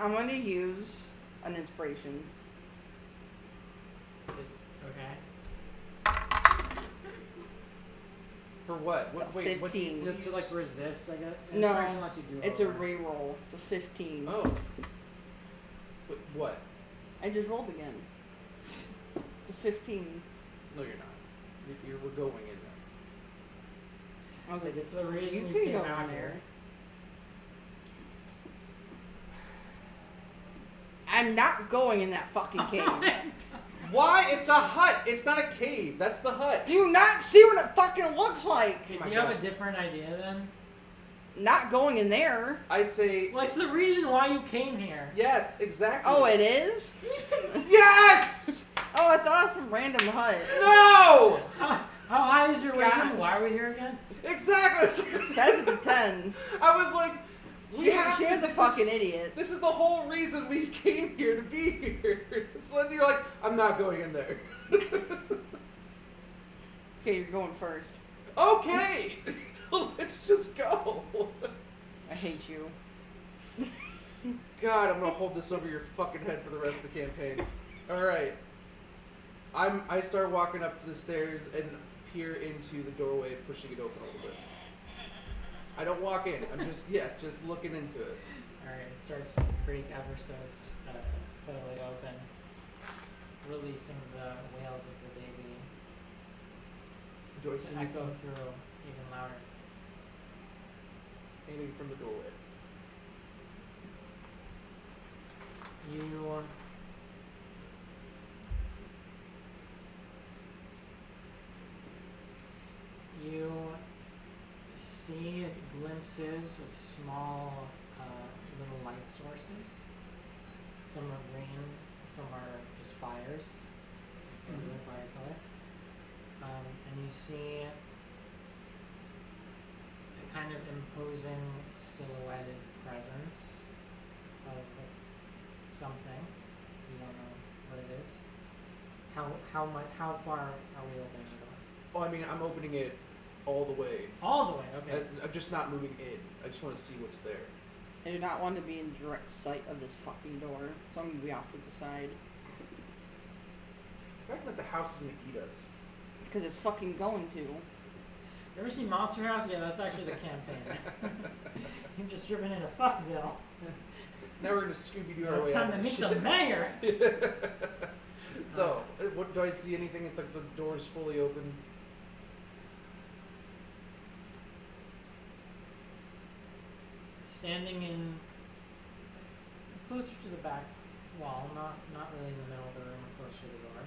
I'm gonna use an inspiration. Okay. For what? It's a Wait, what do you 15. To like resist, I guess. No, Inspiration lets you do It's a over. reroll. It's a 15. Oh. But what? I just rolled again. The 15. No, you're not. We're going in there. I was Like, like, it's the reason you you can came go out in here. there. I'm not going in that fucking cave. Why? It's a hut. It's not a cave. That's the hut. Do you not see what it fucking looks like? Okay, my do you have God. a different idea then? Not going in there. I say Well, it's the reason why you came here. yes. Exactly. Oh, it is? Yes. Oh, I thought it was some random hut. No. How high is your wisdom? God. Why are we here again? Exactly. It says it's a 10. I was like, we have She to is a do fucking this. idiot. This is the whole reason we came here to be here. So then you're like, I'm not going in there. Okay, you're going first. Okay. So let's just go. I hate you. God, I'm gonna hold this over your fucking head for the rest of the campaign. All right. I start walking up to the stairs and peer into the doorway, pushing it open a little bit. I don't walk in. I'm just looking into it. Alright, it starts to creak ever so slowly open, releasing the wails of the baby. Do I see To echo anything, through even louder. anything from the doorway? You see glimpses of small little light sources. Some are green, some are just fires, blue fire color. And you see a kind of imposing silhouetted presence of something. You don't know what it is. How far are we opening the door? Oh, I mean, I'm opening it all the way. All the way, okay. I'm just not moving in. I just want to see what's there. I do not want to be in direct sight of this fucking door, so I'm gonna be off to the side. I reckon that the house is gonna eat us. Because it's fucking going to. You ever seen Monster House? Yeah, that's actually the campaign. You've just driven into Fuckville. Now we're gonna Scooby-Doo our It's way time out to of this meet the shit. mayor. So, what do I see? Anything? If the door's fully open? Standing in closer to the back wall, not really in the middle of the room or closer to the door,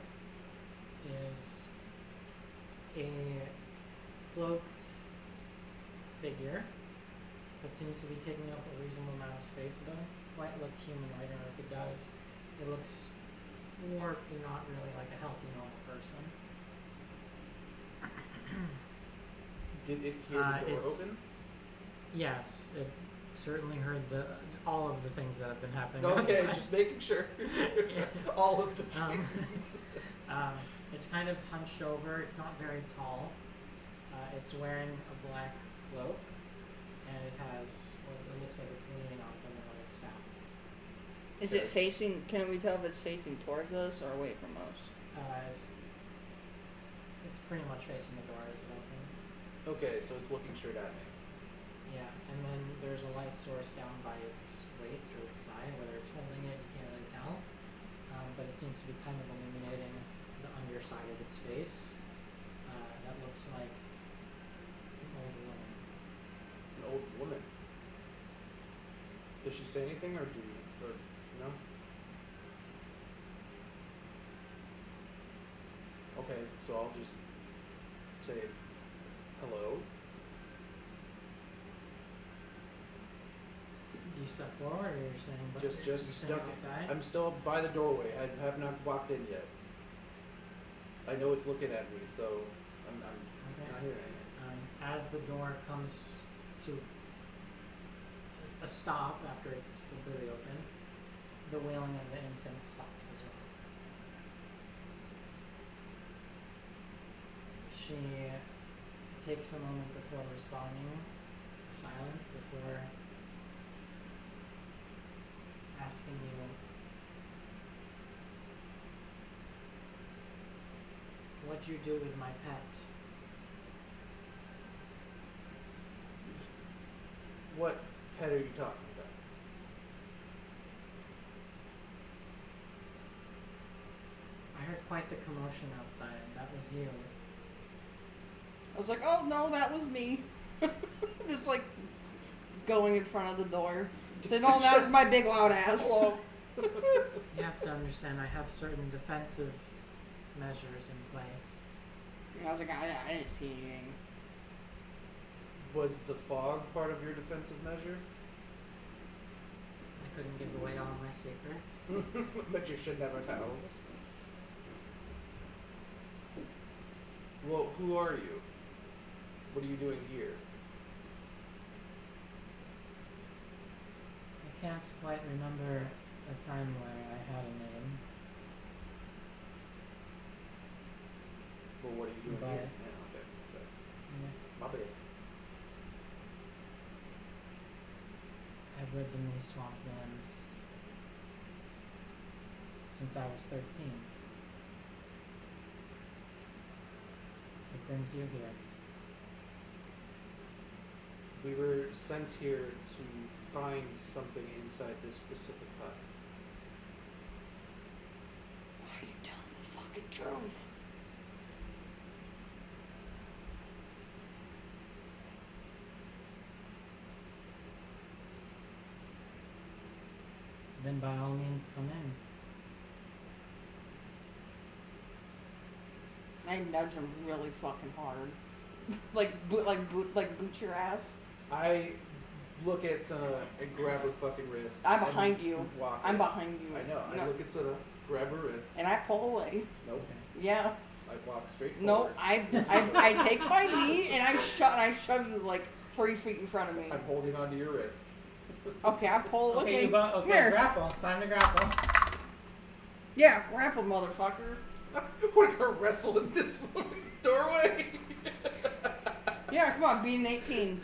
is a cloaked figure that seems to be taking up a reasonable amount of space. It doesn't quite look humanoid, or if it does, it looks warped and not really like a healthy normal person. Did it hear the door It's- open? Yes, it certainly heard all of the things that have been happening Okay, outside. just making sure. All of the Um, things. It's kind of hunched over. It's not very tall. It's wearing a black cloak, and it has what it looks like it's leaning on something like a staff. Is it facing, can we tell if it's facing towards us or away from us? It's pretty much facing the door as it opens. Okay, so it's looking straight at me. Yeah, and then there's a light source down by its waist or side. Whether it's holding it, you can't really tell. but it seems to be kind of illuminating the underside of its face. That looks like an old woman. An old woman. Does she say anything, or no? Okay, so I'll just say hello. Do you step forward, or you're saying Just you're saying outside? I'm still by the doorway. I have not walked in yet. I know it's looking at me, so I'm Okay. not hearing anything. As the door comes to a stop after it's completely open, the wailing of the infant stops as well. She takes a moment before responding, silence before asking you, what'd you do with my pet? What pet are you talking about? I heard quite the commotion outside. That was you. I was like, oh no, that was me. Just like going in front of the door. Say, no, that was my big loud ass. Hello. You have to understand, I have certain defensive measures in place. I was like, I didn't see anything. Was the fog part of your defensive measure? I couldn't give away all my secrets. But you should never tell. Well, who are you? What are you doing here? I can't quite remember a time where I had a name. Well, what are you doing But- here? Yeah, okay. So, Yeah. my bad. I've lived in these swamplands since I was 13. What brings you here? We were sent here to find something inside this specific hut. Why are you telling the fucking truth? Then by all means come in. I nudge him really fucking hard. boot your ass. I look at Senna and grab her fucking wrist. I'm and behind you. walk I'm in. behind you. I know. I No. look at Senna, grab her wrist. And I pull away. Nope. Yeah. I walk straight No, forward. I take my knee and I shove you like 3 feet in front of me. I'm holding onto your wrist. Okay, I pull away. Okay, Come here. grapple. It's time to grapple. Yeah, grapple, motherfucker. We're gonna wrestle in this woman's doorway. Yeah, come on, beat an 18.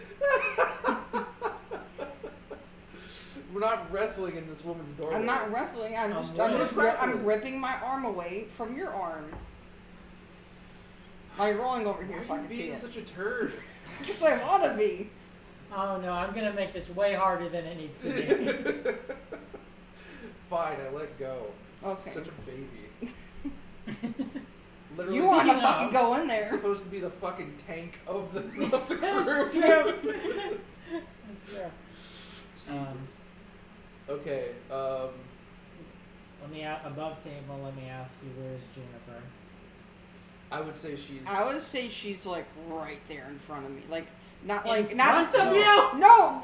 We're not wrestling in this woman's doorway. I'm not wrestling. I'm ripping my arm away from your arm. Now you're rolling over here so I Why are you can see being it. such a turd? Because I want to be. Oh no, I'm gonna make this way harder than it needs to be. Fine, I let go. Okay. Such a baby. Literally, You want to Speaking fucking of- go in It's there. supposed to be the fucking tank of the crew. That's true. That's true. Jesus. Okay. Let me above table. Let me ask you, where's Juniper? I would say she's. I would say she's like right there in front of me. Like, not In like. not front of no. you? No!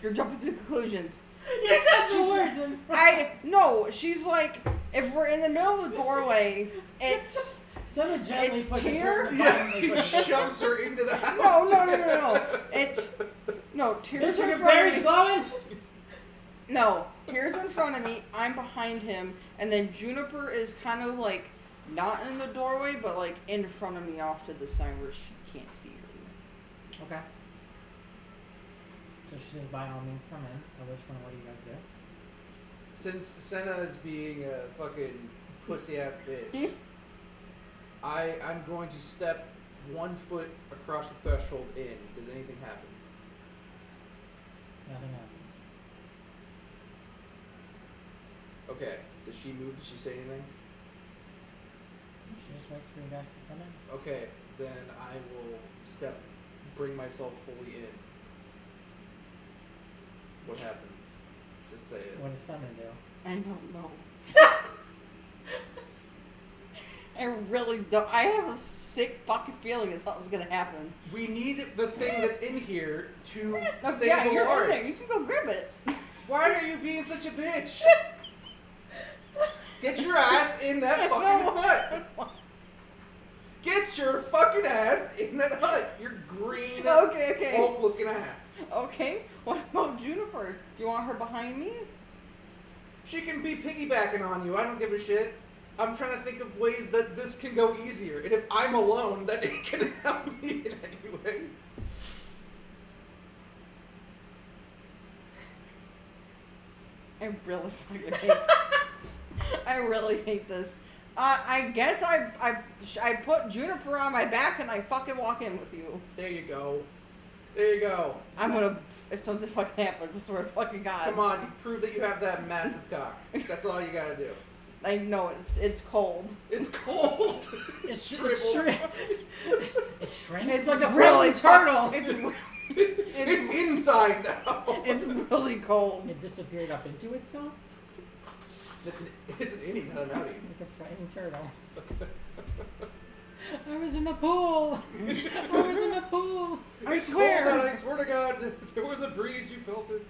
You're jumping to conclusions. You said the She's- words in No, she's like. If we're in the middle of the doorway, it's. Someone gently It's put the tear? shirt in the Yeah, bottom, they he put the- shoves her into the house. No. It's. No, tears Bitch, in your front of berries me. glowing? No, tears in front of me. I'm behind him, and then Juniper is kind of like not in the doorway, but like in front of me, off to the side where she can't see her. Okay. So she says, by all means, come in. At which point, what do you guys do? Since Senna is being a fucking pussy ass bitch, I'm going to step 1 foot across the threshold in. Does anything happen? Nothing happens. Okay. Does she move? Does she say anything? She just waits for you guys to come in. Okay, then I will bring myself fully in. What happens? Just say it. What does Senna do? I don't know. I really don't. I have a sick fucking feeling that something's gonna happen. We need the thing that's in here to save Yeah, the you're in Elaris. there. You can go grab it. Why are you being such a bitch? Get your ass in that fucking hut. Get your fucking ass in that hut. Your green, Okay. oak-looking ass. Okay. What about Juniper? Do you want her behind me? She can be piggybacking on you. I don't give a shit. I'm trying to think of ways that this can go easier. And if I'm alone, that it can help me in any way. I really fucking hate. I really hate this. I guess I put Juniper on my back and I fucking walk in with you. There you go. There you go. I'm gonna, if something fucking happens, I swear to fucking God. Come on, you prove that you have that massive cock. That's all you gotta do. I know it's cold. It's cold. It shriveled. shrinks It's like a really frozen turtle. It's inside now. It's really cold. It disappeared up into itself It's an innie, not an outie. like a frightened turtle. I was in the pool. I was in the pool. I It's swear. cold out, I swear to God, there was a breeze. You felt it.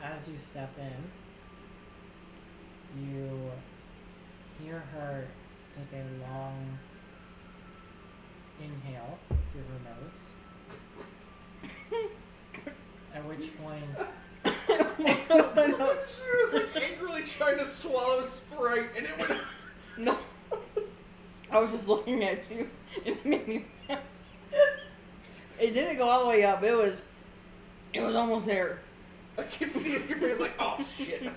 As you step in, you hear her take a long inhale through her nose. At which point, She was like angrily trying to swallow Sprite, and it went. No. I was just looking at you and it made me laugh. It didn't go all the way up. It was almost there. I can see it in your face, like, oh shit.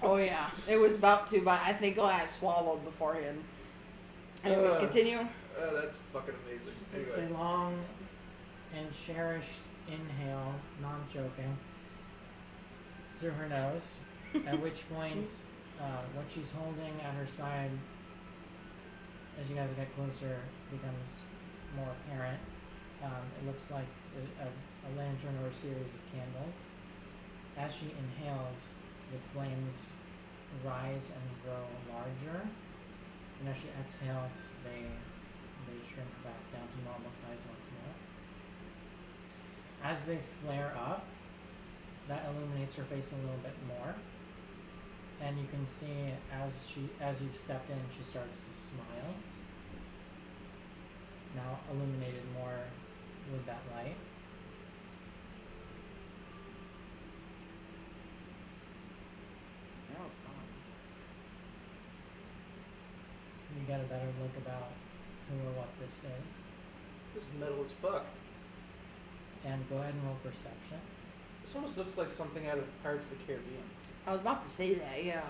Oh yeah. It was about to, but I think I swallowed beforehand. Anyways, continue. That's fucking amazing. it's Anyway. a long and cherished inhale, non-choking, through her nose. At which point, what she's holding at her side, as you guys get closer, becomes more apparent. It looks like a lantern or a series of candles. As she inhales, the flames rise and grow larger, and as she exhales, they shrink back down to normal size once more. As they flare up, that illuminates her face a little bit more, and you can see as you've stepped in, she starts to smile. Now illuminated more with that light. You get a better look about who or what this is. This is metal as fuck. And go ahead and roll perception. This almost looks like something out of Pirates of the Caribbean. I was about to say that, yeah.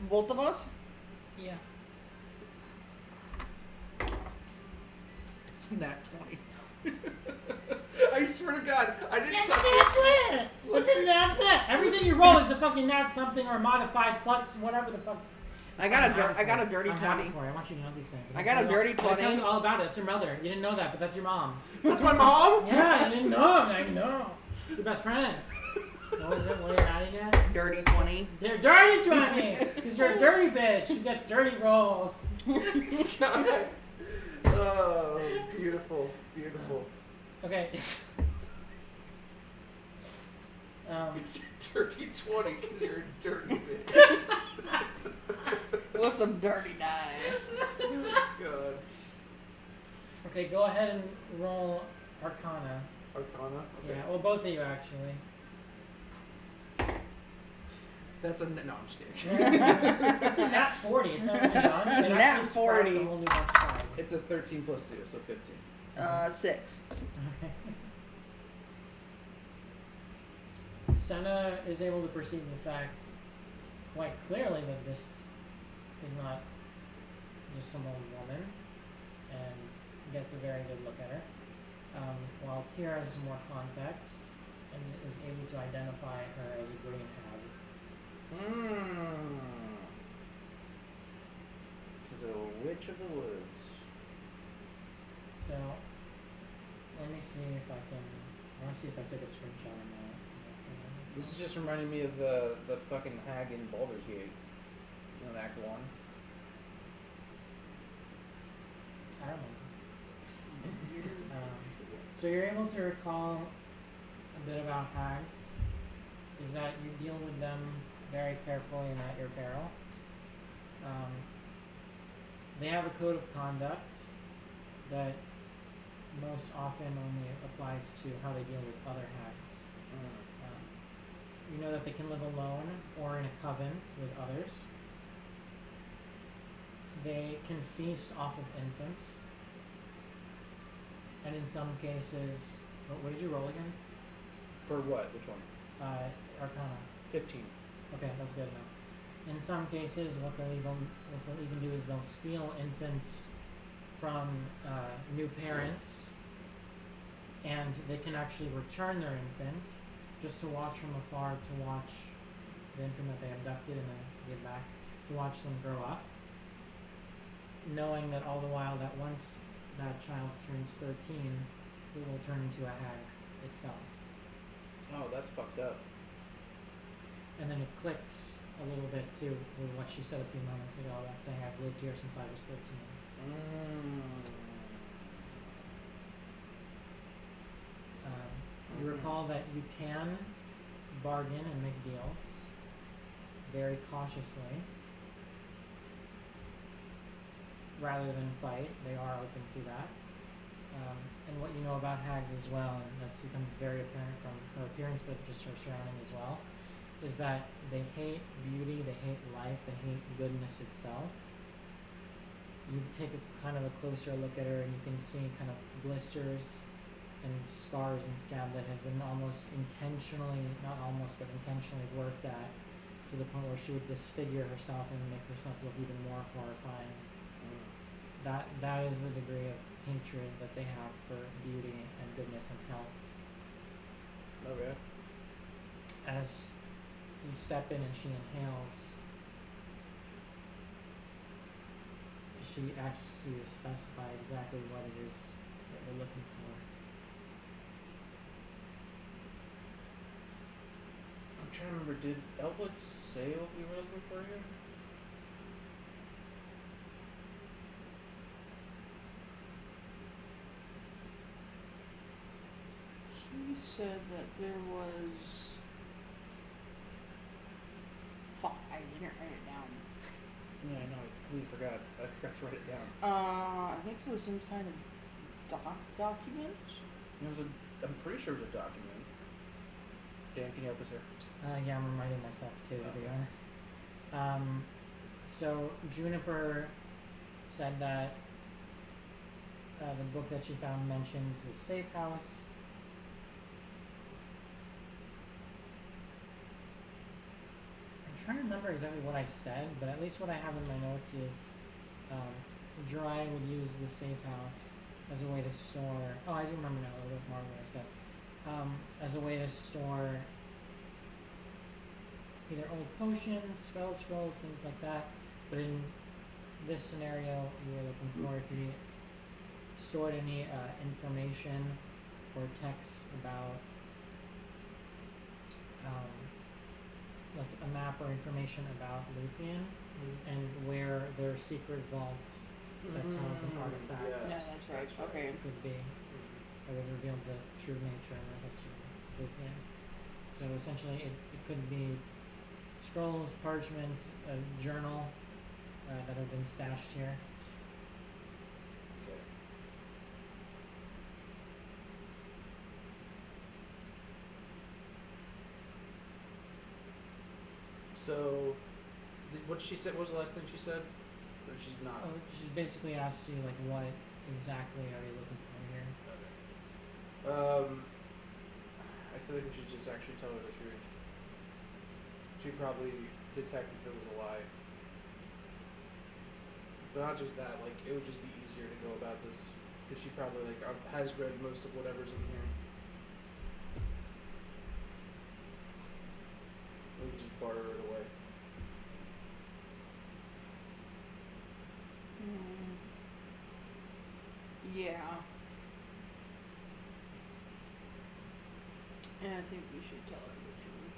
Both of us? Yeah. It's a nat 20. I swear to God, I didn't touch That's it. it! What's in that? Everything you roll is a fucking nat something or modified plus whatever the fuck's. I got a dirty I'm 20. happy for you. I want you to know these things. I got a dirty I'll tell 20. you all about it. It's your mother. You didn't know that, but that's your mom. That's my mom? Yeah, I didn't know. I know. It's your best friend. What was it? What did Maddy get? Dirty 20. They're dirty 20! Because you're a dirty bitch. She gets dirty rolls. God. Oh, beautiful. Beautiful. Okay. It's a dirty 20 because you're a dirty bitch. What's some dirty die? God. Okay, go ahead and roll Arcana. Arcana? Okay. Yeah, well, both of you actually. That's a... No, I'm just kidding. It's a nat 40. It's not really done. It Nat actually sprout 40. a whole new bunch of sides. It's a 13 plus 2, so 15. 6. Okay. Senna is able to perceive the fact quite clearly that this is not just some old woman, and gets a very good look at her. while Tira has more context and is able to identify her as a green hag. She's a witch of the woods. So, let me see if I can. I want to see if I took a screenshot of that. This is just reminding me of the fucking hag in Baldur's Gate. You know, in Act 1. I don't know. So you're able to recall a bit about hags. Is that you deal with them very carefully and at your peril. They have a code of conduct that most often only applies to how they deal with other hags. You know that they can live alone or in a coven with others. They can feast off of infants. And in some cases, what did you roll again? For what? Which one? Arcana. 15. Okay, that's good enough. In some cases, what they'll even do is they'll steal infants from new parents, and they can actually return their infant just to watch from afar, to watch the infant that they abducted and then give back, to watch them grow up, knowing that all the while that once that child turns 13, it will turn into a hag itself. Oh, that's fucked up. And then it clicks a little bit too with what she said a few moments ago about saying I've lived here since I was 13. You recall that you can bargain and make deals very cautiously rather than fight. They are open to that. And what you know about hags as well, and that becomes very apparent from her appearance but just her surrounding as well, is that they hate beauty, they hate life, they hate goodness itself. You take a kind of a closer look at her and you can see kind of blisters and scars and scab that have been almost intentionally, not almost, but intentionally worked at, to the point where she would disfigure herself and make herself look even more horrifying. That is the degree of hatred that they have for beauty and goodness and health. Okay. As you step in and she inhales, she asks you to specify exactly what it is that you're looking for. I'm trying to remember, did Elwood say what we were looking for here? He said that there was. Fuck, I didn't write it down. Yeah, I know, I completely forgot. I forgot to write it down. I think it was some kind of document. I'm pretty sure it was a document. Dan, can you help us here? Yeah, I'm reminding myself too, to be honest. So Juniper said that the book that she found mentions the safe house. I'm trying to remember exactly what I said, but at least what I have in my notes is Dry would use the safe house as a way to store. Oh, I do remember now a little bit more what I said. As a way to store either old potions, spell scrolls, things like that. But in this scenario, you were looking for if you stored any information or texts about like a map or information about Luthien and where their secret vault that's housing artifacts Yeah, that's right. Okay. could be. That would reveal the true nature and the history of Luthien. So essentially, it could be scrolls, parchment, a journal that have been stashed here. Okay. So, what she said? What was the last thing she said? Or she's not. Oh, she basically asks you like, what exactly are you looking for here? Okay. I feel like we should just actually tell her the truth. She'd probably detect if it was a lie. But not just that, like, it would just be easier to go about this. because she probably like has read most of whatever's in here. We could just barter it away. Yeah. And I think we should tell her the truth.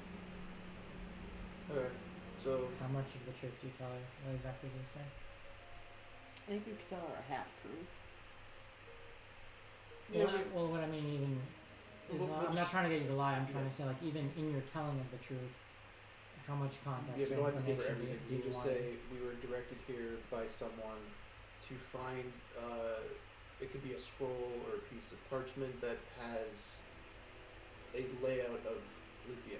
Okay, so How much of the truth do you tell her? What exactly do you say? I think we could tell her a half truth. yeah, Well, what I mean even is I'm not trying to get you to lie. I'm trying to say like even in your telling of the truth, how much context we or don't have to give her information everything. do We you just want? say we were directed here by someone to find. It could be a scroll or a piece of parchment that has a layout of lithium.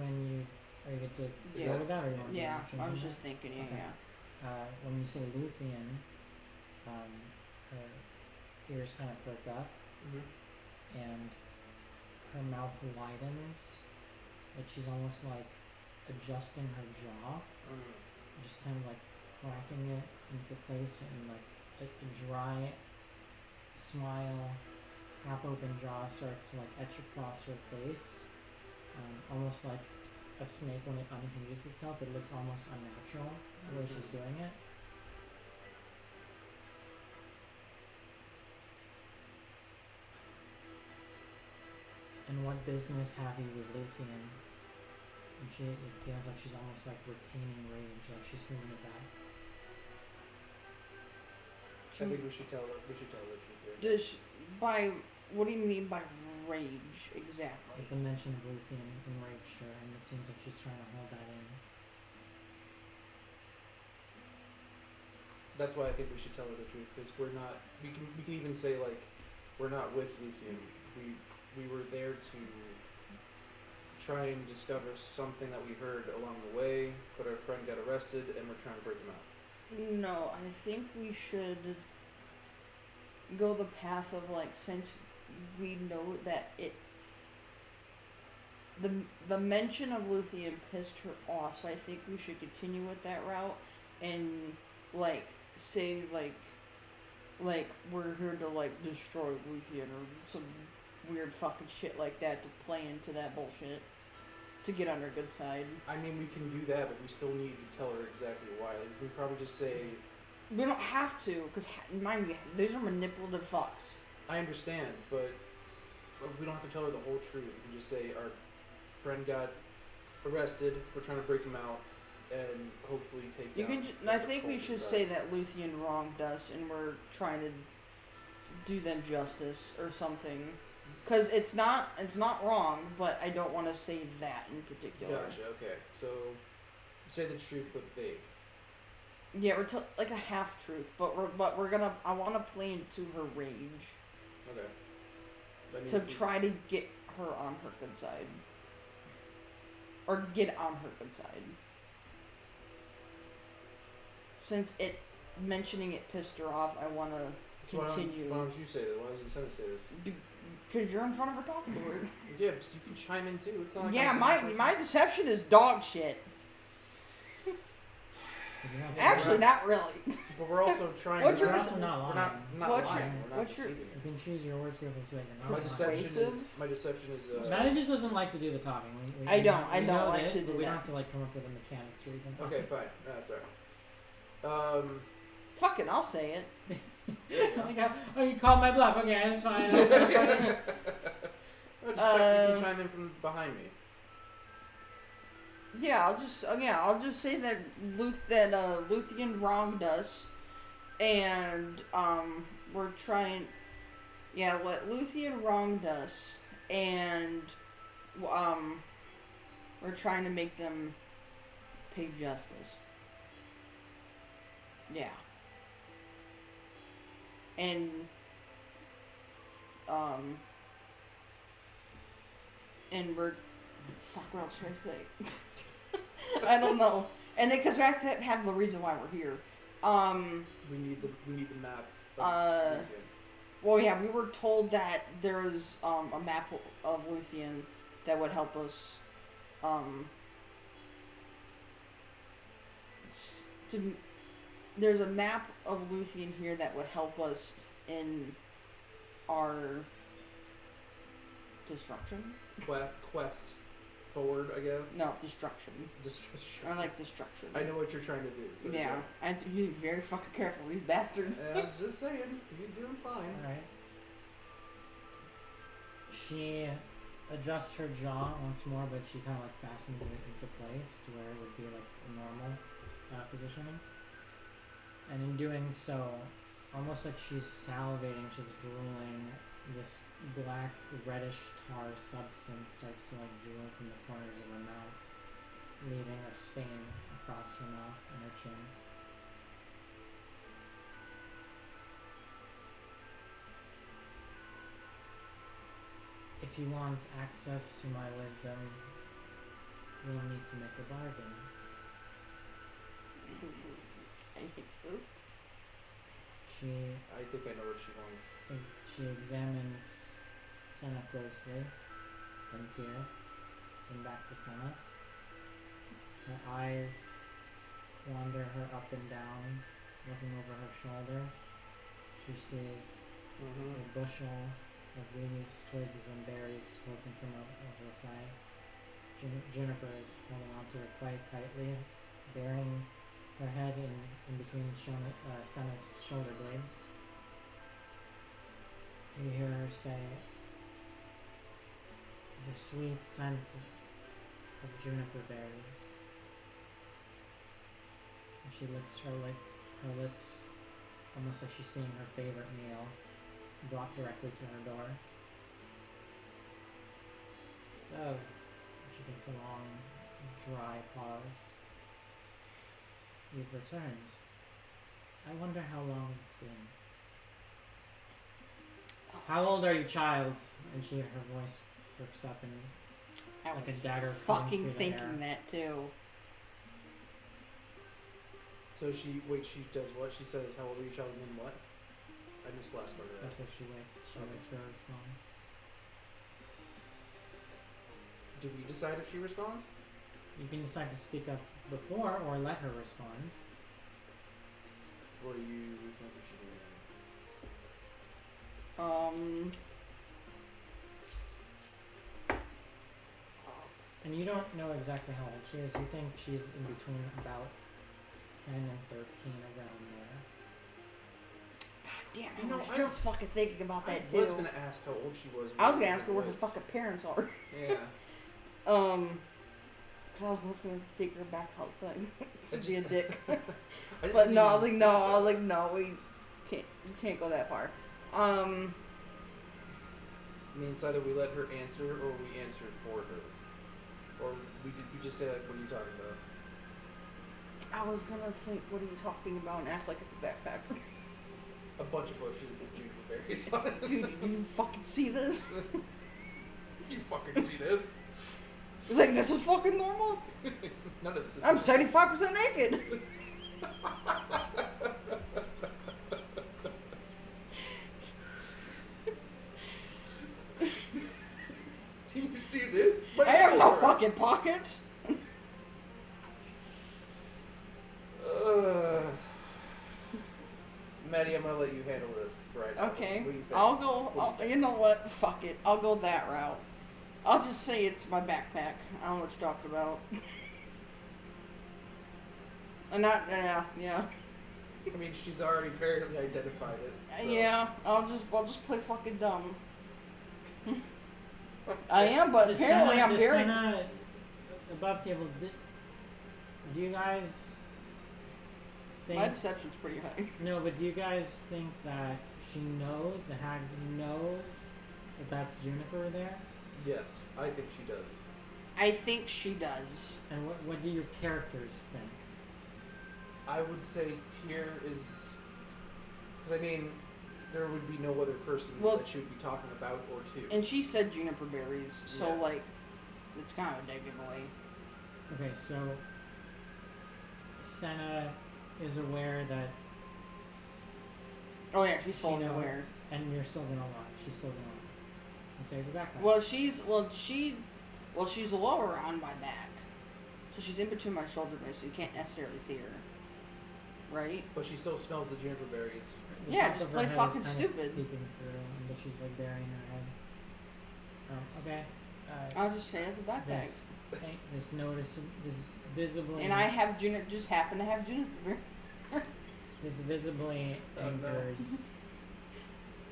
When you are you good to Yeah. go with that, or you want to Yeah, change I was that? just thinking, yeah, Okay. yeah. When you say Luthien, her ears kind of perk up Mm-hmm. and her mouth widens, like she's almost like adjusting her jaw, just kind of like cracking it into place, and like a dry smile, half open jaw starts to like etch across her face, almost like a snake when it unhinges itself. It looks almost unnatural the way she's doing it. And what business have you with Luthien? And it feels like she's almost like retaining rage, like she's holding it back. I think we should tell her the truth here. What do you mean by rage exactly? Like the mention of Luthien enraged her, and it seems like she's trying to hold that in. That's why I think we should tell her the truth, because we're not. We can even say like, we're not with lithium. We were there to try and discover something that we heard along the way, but our friend got arrested, and we're trying to break him out. No, I think we should go the path of like, since we know that the mention of Luthien pissed her off, so I think we should continue with that route and like say like we're here to like destroy Luthien or some weird fucking shit like that to play into that bullshit to get on her good side. I mean, we can do that, but we still need to tell her exactly why. Like, we probably just say, We don't have to, because mind you, these are manipulative fucks. I understand, but we don't have to tell her the whole truth. We can just say our friend got arrested. We're trying to break him out and hopefully take You down. can. I think we should say that Luthien wronged us, and we're trying to do them justice or something. Because it's not wrong, but I don't want to say that in particular. Gotcha. Okay, so say the truth but vague. Yeah, we're like a half truth, but we're gonna. I want to play into her rage Okay. That means to we- try to get her on her good side, or get on her good side. Since mentioning it pissed her off, I want to So continue. Why don't you say that? Why doesn't Senna say this? Because you're in front of her talking to her. Yeah, but you can chime in too. It's not like Yeah, I'm- my deception is dog shit. But you're not Actually, not really. But we're also trying. What's to your You're perce- also not lying. We're not What's lying. your- We're not what's your- deceiving You her. can choose your words carefully so that you're My not deception lying. is. My deception is. Maddie just doesn't like to do the talking. I don't We like know to this, do but we that. don't have to like come up with a mechanics reason. Okay, fine. That's alright. Fucking, I'll say it. There you go. Like, oh, you called my bluff. Okay, that's fine. I'll just check. You can chime in from behind me. Yeah, I'll just say that Luthien wronged us, and we're trying. Yeah, what Luthien wronged us, and we're trying to make them pay justice. Yeah. And and we're fuck. What else should I say? I don't know. And then because we have to have the reason why we're here. We need the map. Of Uh, Luthien. Well, yeah, we were told that there's a map of Luthien that would help us to there's a map of Luthien here that would help us in our destruction. Quest forward, I guess. No, destruction. I like destruction. I know what you're trying to do. So Yeah, I have to be very fucking careful with these bastards. I'm just saying, you're doing fine. Alright. She adjusts her jaw once more, but she kind of like fastens it into place to where it would be like a normal positioning. And in doing so, almost like she's salivating, she's drooling, this black reddish tar substance starts to like drool from the corners of her mouth, leaving a stain across her mouth and her chin. If you want access to my wisdom, we'll need to make a bargain. I think I know what she wants. She examines Senna closely, then Tyr, then back to Senna. Her eyes wander her up and down, looking over her shoulder. She sees a bushel of leaves, twigs, and berries floating from over the side. Juniper is holding onto her quite tightly, bearing her head in between Senna's shoulder blades. You hear her say, "The sweet scent of juniper berries." And she licks her lips, almost like she's seeing her favorite meal brought directly to her door. So, she takes a long, dry pause. "You've returned. I wonder how long it's been." "How old are you, child?" And her voice perks up and I like was a dagger fucking through the thinking air. that too. So she does what? She says, "How old are you, child?" And then what? I missed the last part of that. That's what she waits. She waits for a response. Do we decide if she responds? You can decide to speak up before or let her respond. What do you think we should do? And you don't know exactly how old she is. You think she's in between about 10 and 13, around there. God damn, You know, I was I just fucking thinking about that I too. was gonna ask how old she was. I was gonna ask her where her fucking parents are. Yeah. Cause I was gonna take her back outside to be a dick. But no, I was like, no, we can't go that far. Means either we let her answer or we answer for her. Or we just say like, what are you talking about? I was gonna think, what are you talking about, and act like it's a backpack. A bunch of bushes with juniper berries on it. Dude, did you fucking see this? You fucking see this? You think this is fucking normal? None of this is. I'm 75% naked. Do you see this? I have no fucking pockets. Maddy, I'm gonna let you handle this right now. Okay, What do you think? I'll go. You know what? Fuck it. I'll go that route. I'll just say it's my backpack. I don't know what you're talking about. And not, yeah. I mean, she's already apparently identified it. So. Yeah, I'll just play fucking dumb. I am, but apparently I'm very. Senna, above table, do you guys think... My deception's pretty high. No, but do you guys think that she knows, the hag knows that that's Juniper there? Yes, I think she does. I think she does. And what do your characters think? I would say Tyr is... Because, I mean, there would be no other person that she would be talking about or to. And she said juniper berries, so, like, it's kind of a negative way. Okay, so Senna is aware that... Oh, yeah, she's she fully knows, aware. And you're still gonna lie. She's still gonna lie. And say it's a backpack. She's lower on my back. So she's in between my shoulder blades, so you can't necessarily see her. right? But she still smells the juniper berries. The Yeah, top just of her play head is fucking kind of stupid. peeking through, but she's like burying her head. Okay. I'll just say it's a backpack. This visibly. And I have just happen to have juniper berries. This visibly Oh, no. angers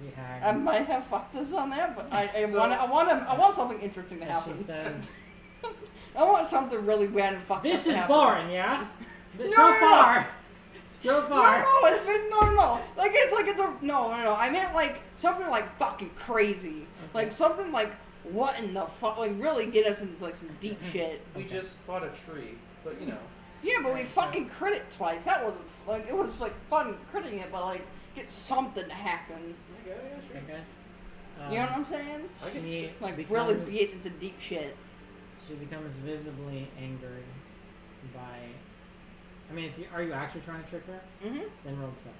the hag. I might have fucked this on that, but I So- want something interesting to As happen. she says, I want something really bad and fucked "This up to is happen. boring, yeah. No, So no, no. far, so far." No, it's been no. Like it's a no. I meant like something like fucking crazy. Okay. Like something like what in the fuck? Like really get us into like some deep shit. We Okay. just fought a tree, but you know. Yeah, but we Alright, so- fucking crit it twice. That wasn't like it was like fun critting it, but like get something to happen. Yeah, sure. Okay, guys. You know what I'm saying? I get She Like becomes, really get into deep shit. She becomes visibly angered by. I mean, are you actually trying to trick her? Mm-hmm. Then roll deception.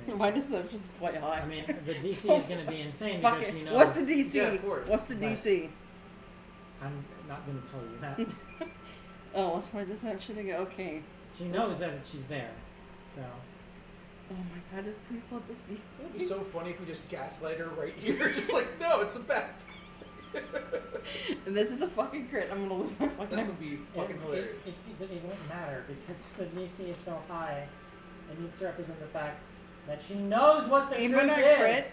I mean, Why does that just play high? I mean, the DC So is going to be insane Fuck because it. she knows. What's the DC? Yeah, of course. What's the But- DC? I'm not going to tell you that. Oh, what's my deception again? Okay. She knows that she's there, so. Oh my god, just please let this be. It would be so funny if we just gaslight her right here. Just like, no, it's a back. And this is a fucking crit. I'm gonna lose my fucking. This would be fucking hilarious. But it won't matter because the DC is so high. It needs to represent the fact that she knows what the Even truth a is. crit?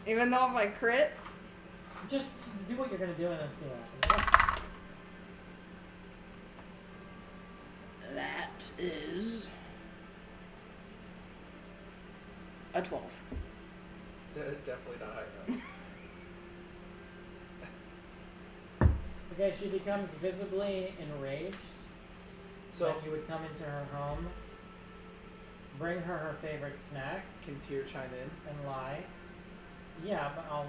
Even though if I crit, Just do what you're gonna do and then see what happens. that is a 12. Definitely not high enough. Okay, she becomes visibly enraged. So, Then you would come into her home, bring her her favorite snack, can Tyr chime in? and lie. Yeah, but I'll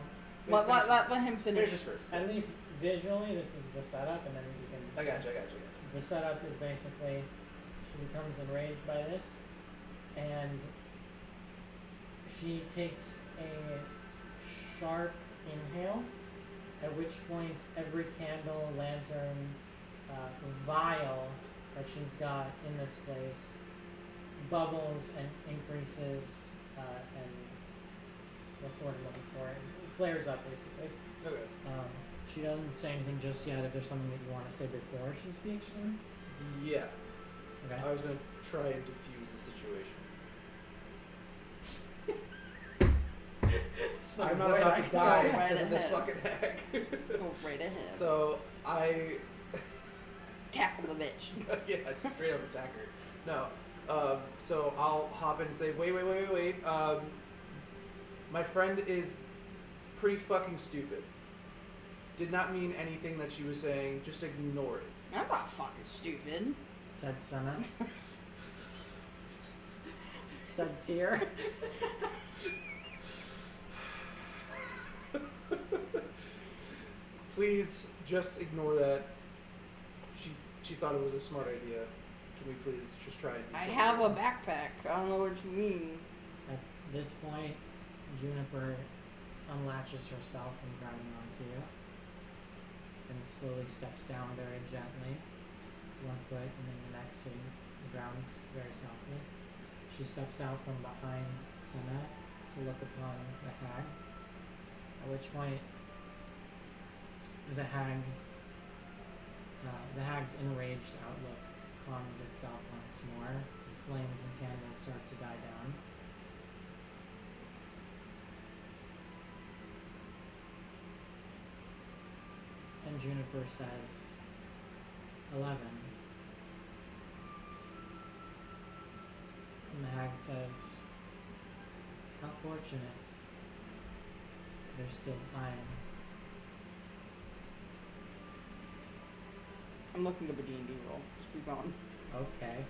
Let him finish. Finish this first. at least visually this is the setup, and then you can. I got you. The setup is basically she becomes enraged by this, and she takes a sharp inhale, at which point every candle, lantern, vial that she's got in this place bubbles and increases, and what's the word I'm looking for? It flares up, basically. Okay. She doesn't say anything just yet. If there's something that you want to say before she speaks or something. Yeah. Okay. I was gonna try and diffuse the situation. I'm not about to die Right because of this ahead. fucking hack. Go right ahead. So I, Tackle the bitch. yeah, just straight up attack her. No, so I'll hop in and say, wait. My friend is pretty fucking stupid. Did not mean anything that she was saying. Just ignore it. I'm not fucking stupid. Said Senna. Said Tyr. Please just ignore that. She thought it was a smart idea. Can we please just try and be I civil? have a backpack. I don't know what you mean. At this point, Juniper unlatches herself from grabbing onto you and slowly steps down very gently, one foot and then the next to the ground very softly. She steps out from behind Senna to look upon the hag, at which point the hag's enraged outlook calms itself once more. The flames and candles start to die down. And Juniper says, 11. And the hag says, how fortunate. There's still time. I'm looking up a D&D roll. Just be gone. Okay.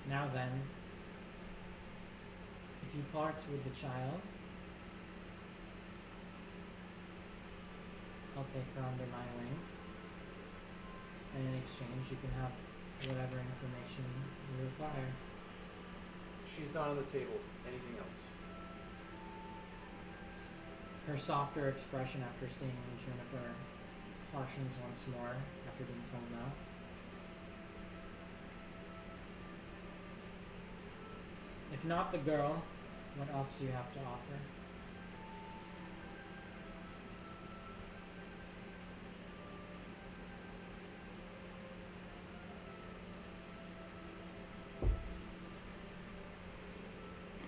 Now then, if you part with the child, I'll take her under my wing, and in exchange you can have whatever information you require. She's not on the table. Anything else? Her softer expression after seeing Juniper cautions once more after being told no. If not the girl, what else do you have to offer?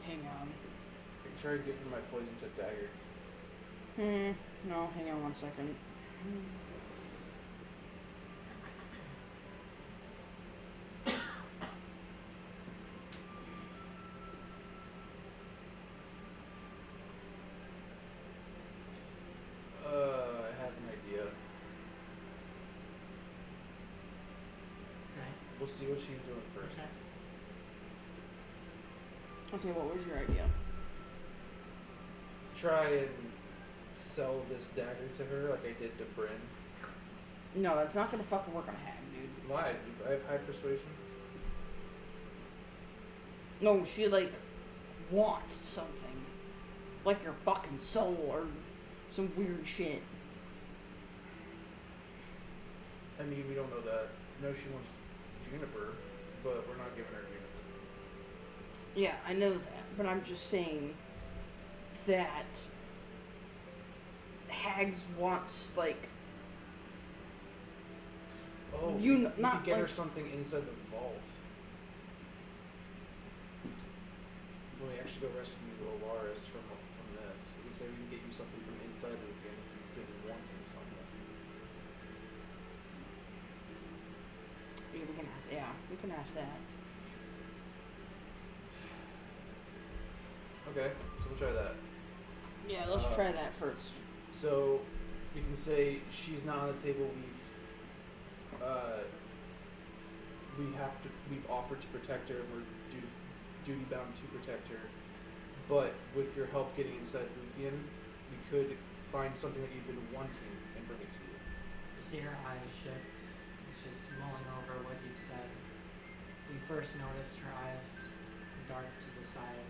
Hang on. I can try to give her my poison tip dagger. No, hang on 1 second. I have an idea. Okay. We'll see what she's doing first. Okay. Okay, what was your idea? Try and sell this dagger to her like I did to Bryn. No, that's not gonna fucking work on a hag, dude. Why? I have high persuasion. No, she like wants something. Like your fucking soul or some weird shit. I mean, we don't know that. No, she wants Juniper, but we're not giving her Juniper. Yeah, I know that, but I'm just saying that hags wants like Oh, You we n- not could get her like- something inside the vault. When we actually go rescue Elaris from this, we can say we can get you something from inside of the game if you've been wanting something. we can ask that. Okay, so we'll try that. Yeah, let's try that first. So we can say she's not on the table. We've offered to protect her. We're duty bound to protect her. But with your help getting inside Luthien, we could find something that you've been wanting and bring it to you. You see her eyes shift. She's mulling over what you said. You first noticed her eyes dart to the side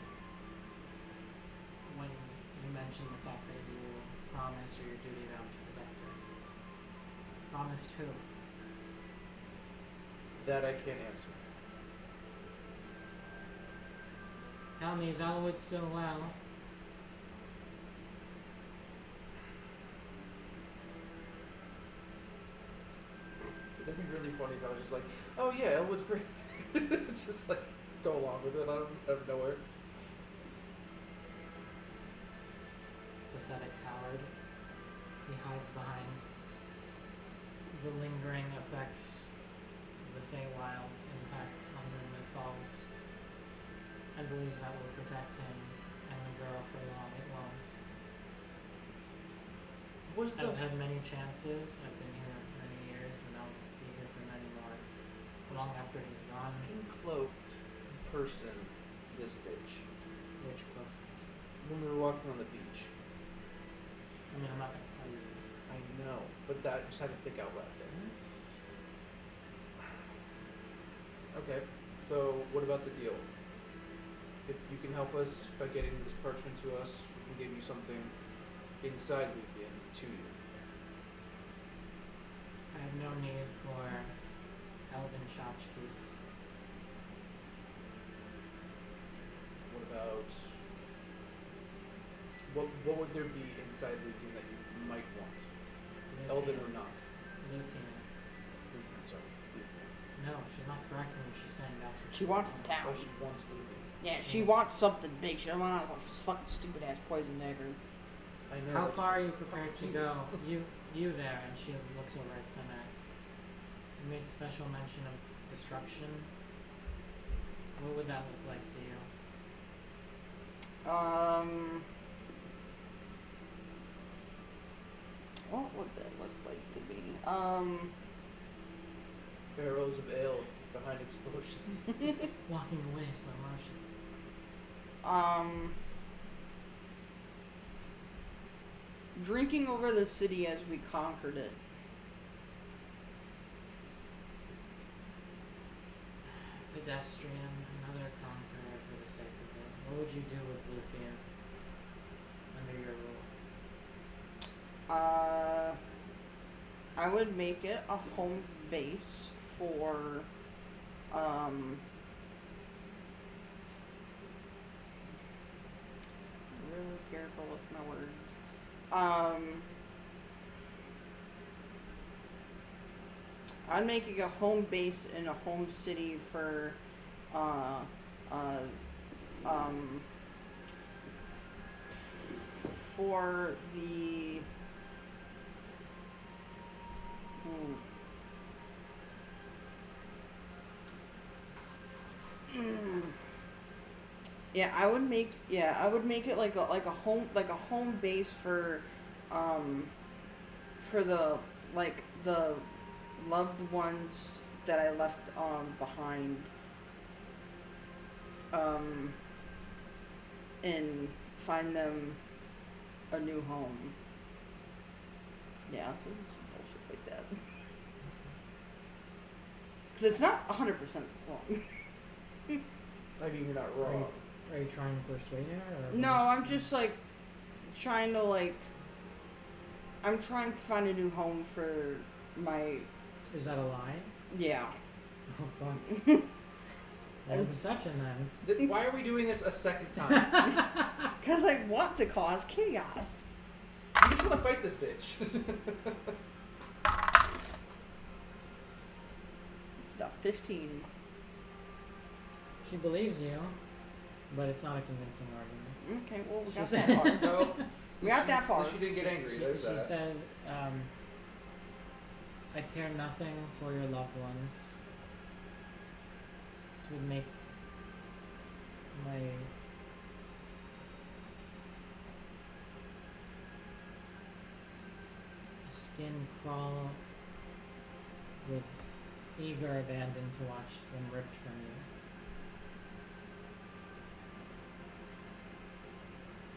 when you mentioned the fact that you promised or your duty bound to protect her. Promised who? That I can't answer. Tell me, is Elwood still well? That'd be really funny if I was just like, oh yeah, Elwood's great. Just like go along with it out of nowhere. Pathetic coward. He hides behind the lingering effects of the Feywild's impact on Moonlit Falls, and believes that will protect him and the girl for long it won't. What's the I've had many chances, I've been here many years, and I'll be here for many more. Long after he's gone, fucking cloaked person this bitch? which book? When we were walking on the beach. I mean, I'm not gonna tell you. I know, but that just had to think out loud there. Okay, so what about the deal? If you can help us by getting this parchment to us, we can give you something inside Luthien to you. I have no need for elven tchotchkes. What about what would there be inside Luthien that you might want? Elven or not? Luthien. Luthien, sorry. Luthien. No, she's not correcting me. She's saying that's what She wants the Oh, town. she wants Luthien. Yeah, she wants something big. She don't want a fucking stupid ass poison dagger. I know. How that's far are you what- prepared to Jesus. go? You there, and she looks over at Senna. You made special mention of destruction. What would that look like to you? What would that look like to be? Barrels of ale behind explosions. Walking away, slow motion. Drinking over the city as we conquered it. Pedestrian, another conqueror for the sake of it. What would you do with Luthien under your rule? I would make it a home base for, really careful with my words. I'm making a home base and a home city for, uh, um, for the. Yeah, I would make it like a home base for the the loved ones that I left behind and find them a new home. Yeah, some bullshit like that. Because it's not 100% wrong. I mean, you're not wrong. Are you trying to persuade her? Or No, I'm just like trying to I'm trying to find a new home for my. Is that a lie? Yeah. Oh fuck. Well, deception then. Why are we doing this a second time? Because I want to cause chaos. You just want to fight this bitch. The 15. She believes you, but it's not a convincing argument. Okay, well, we She got said- that far. No. We got that far. She didn't get angry. She There's that. says, I care nothing for your loved ones. It would make my skin crawl with eager abandon to watch them ripped from you.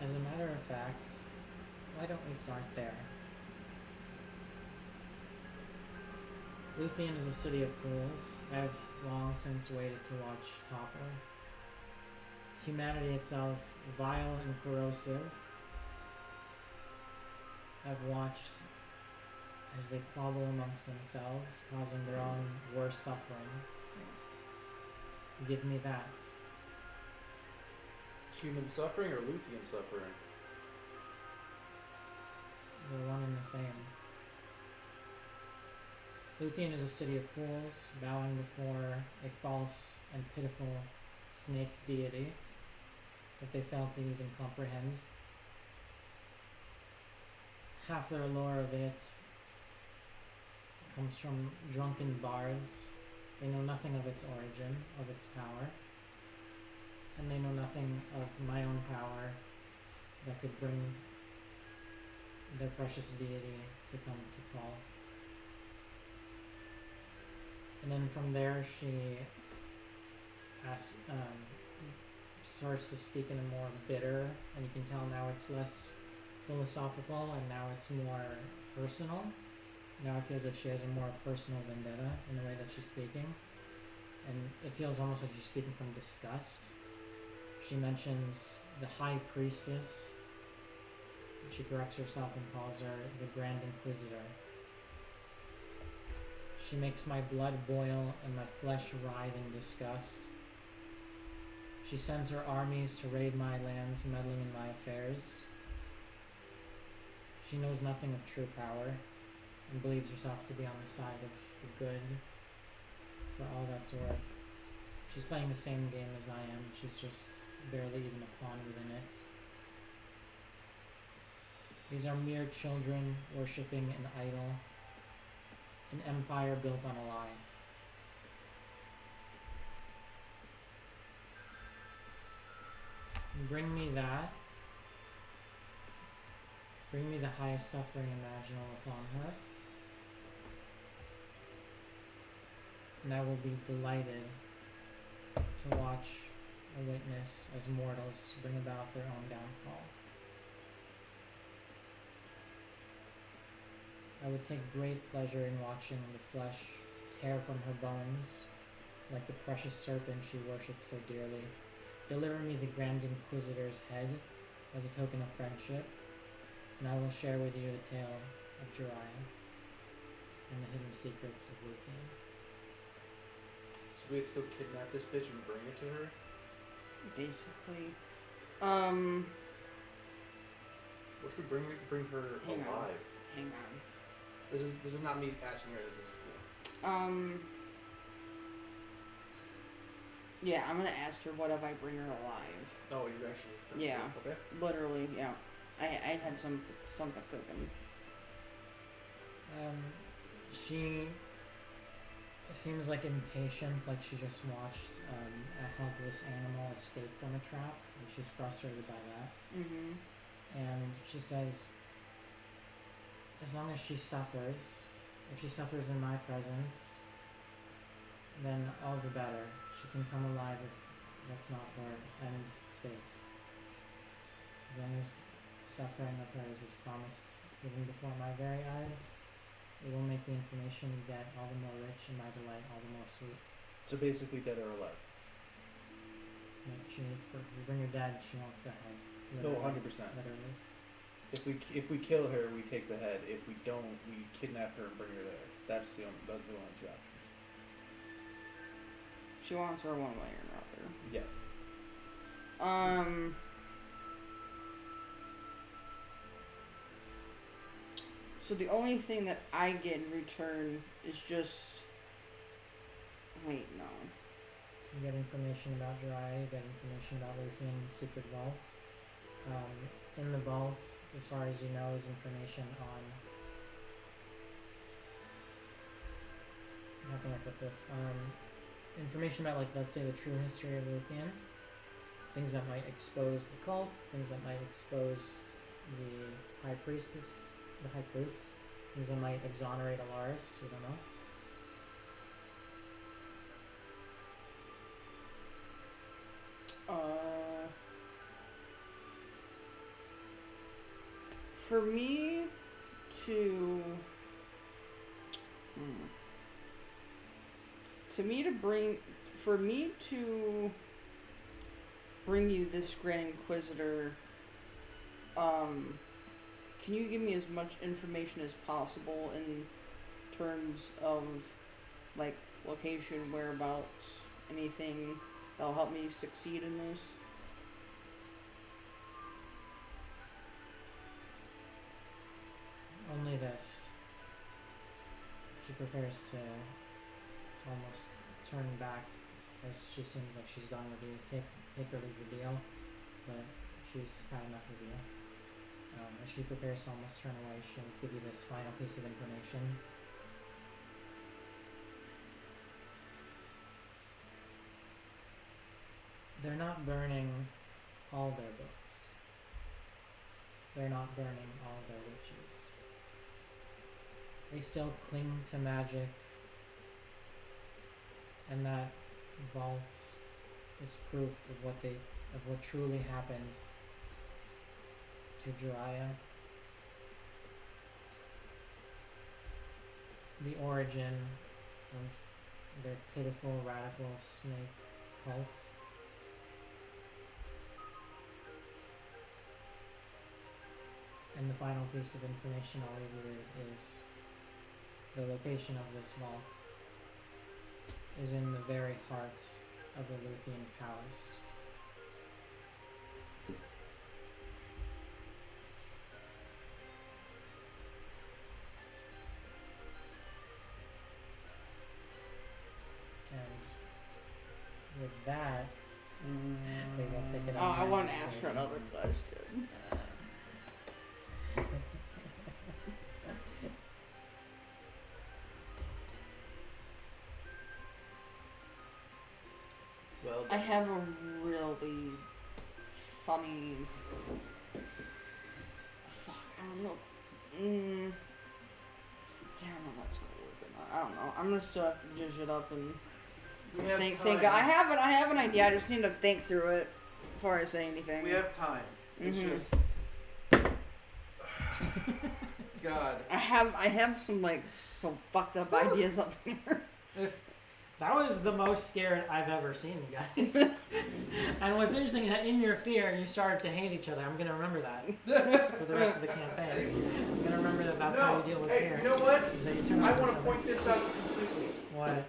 As a matter of fact, why don't we start there? Luthien is a city of fools. I have long since waited to watch Toppler. Humanity itself, vile and corrosive. I've watched as they squabble amongst themselves, causing their own worst suffering. Give me that. Human suffering or Luthien suffering? They're one and the same. Luthien is a city of fools, bowing before a false and pitiful snake deity that they fail to even comprehend. Half their lore of it comes from drunken bards. They know nothing of its origin, of its power, and they know nothing of my own power that could bring their precious deity to come to fall. And then from there she starts to speak in a more bitter, and you can tell now it's less philosophical and now it's more personal. Now it feels like she has a more personal vendetta in the way that she's speaking. And it feels almost like she's speaking from disgust. She mentions the High Priestess. She corrects herself and calls her the Grand Inquisitor. She makes my blood boil and my flesh writhe in disgust. She sends her armies to raid my lands, meddling in my affairs. She knows nothing of true power and believes herself to be on the side of the good for all that's worth. She's playing the same game as I am. She's just barely even a pawn within it. These are mere children worshipping an idol, an empire built on a lie. Bring me that. Bring me the highest suffering imaginable upon her, and I will be delighted to watch or witness as mortals bring about their own downfall. I would take great pleasure in watching the flesh tear from her bones like the precious serpent she worships so dearly. Deliver me the Grand Inquisitor's head as a token of friendship, and I will share with you the tale of Jiraiya. and the hidden secrets of Luthian. So we have to go kidnap this bitch and bring it to her? Basically. What if we bring her Hang on. alive? Hang on. This is not me asking her. This is Yeah, I'm gonna ask her what if I bring her alive. Oh, you actually. That's Yeah. cool. Okay. Literally, yeah. I had something cooking. She seems like impatient, like she just watched a helpless animal escape from a trap, and she's frustrated by that. Mm-hmm. And she says, as long as she suffers, if she suffers in my presence, then all the better. She can come alive if that's not her end state. As long as suffering of hers is promised even before my very eyes, it will make the information you get all the more rich and my delight all the more sweet. So basically, dead or alive. She needs, if you bring her dead, she wants the head. No, Literally. 100%. Literally. If we kill her, we take the head. If we don't, we kidnap her and bring her there. That's the only two options. She wants her one way or another. Yes. So the only thing that I get in return is just. Wait, no. You get information about Jiraiya, you get information about Luthian Secret Vault. In the vault, as far as you know, is information on. How can I put this? Information about, like, let's say the true history of Luthian. Things that might expose the cult, things that might expose the high priest, things that might exonerate Elaris, you don't know. For me to bring you this Grand Inquisitor, can you give me as much information as possible in terms of, like, location, whereabouts, anything that'll help me succeed in this? Only this. She prepares to almost turn back as she seems like she's done with you. Take her leave the deal, but she's had enough of you. As she prepares to almost turn away, she'll give you this final piece of information. They're not burning all their books. They're not burning all their witches. They still cling to magic, and that vault is proof of what truly happened to Jiraiya. The origin of their pitiful radical snake cult. And the final piece of information I'll leave you with is the location of this vault is in the very heart of the Luthian Palace. And with that, we will pick it up. I want to next ask week. her another question. Well, I have a really funny. Fuck, I don't know. See, I don't know if that's gonna work or not. I don't know. I'm gonna still have to judge it up and we have think. time. I have an idea. I just need to think through it before I say anything. We have time. It's Mhm. just. God. I have some, like, some fucked up ideas up here. That was the most scared I've ever seen you guys. And what's interesting is that in your fear, you started to hate each other. I'm going to remember that for the rest of the campaign. I'm going to remember that that's how you deal with fear. You know what? Is that you turn I on want each to other. point this out completely. What?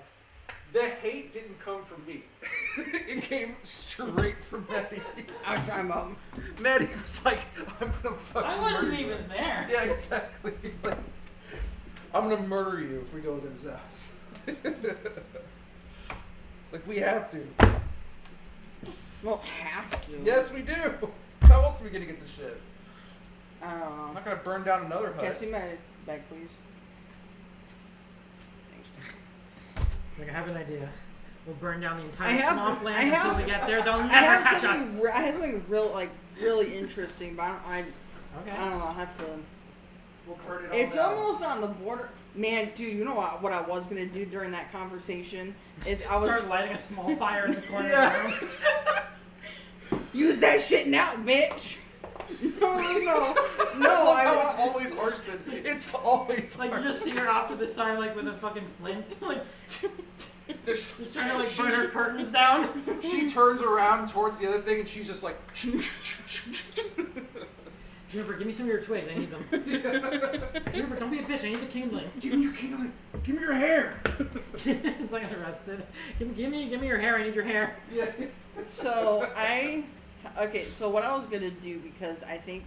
The hate didn't come from me. It came straight from Maddy. I'm trying to. Maddy was like, I'm gonna fucking I wasn't murder you. even there. Yeah, exactly. Like, I'm gonna murder you if we go to his house. It's like, we have to. Well, have to. Yes, we do. How else are we gonna get this shit? I don't I'm know. not gonna burn down another Can I hut. see my bag, please? Thanks. It's like, I have an idea. We'll burn down the I entire have- swampland I until have- we get there. They'll I never have catch something. us. I have something really interesting, but I Okay. don't know. I have to. We'll burn it all It's down. almost on the border. Man, dude, you know what I was gonna do during that conversation is I was Start lighting a small fire in the corner Yeah. of the room. use that shit now, bitch. No. I I love how it's want. always arson. It's always Like, you just see her off to the side, like, with a fucking flint. Like, There's- just trying to, like, burn her curtains down. She turns around towards the other thing and she's just like. Juniper, give me some of your twigs. I need them. Juniper, don't be a bitch. I need the kindling. Give me your kindling. Give me your hair. It's like arrested. Give me your hair. I need your hair. Yeah. So so what I was gonna do, because I think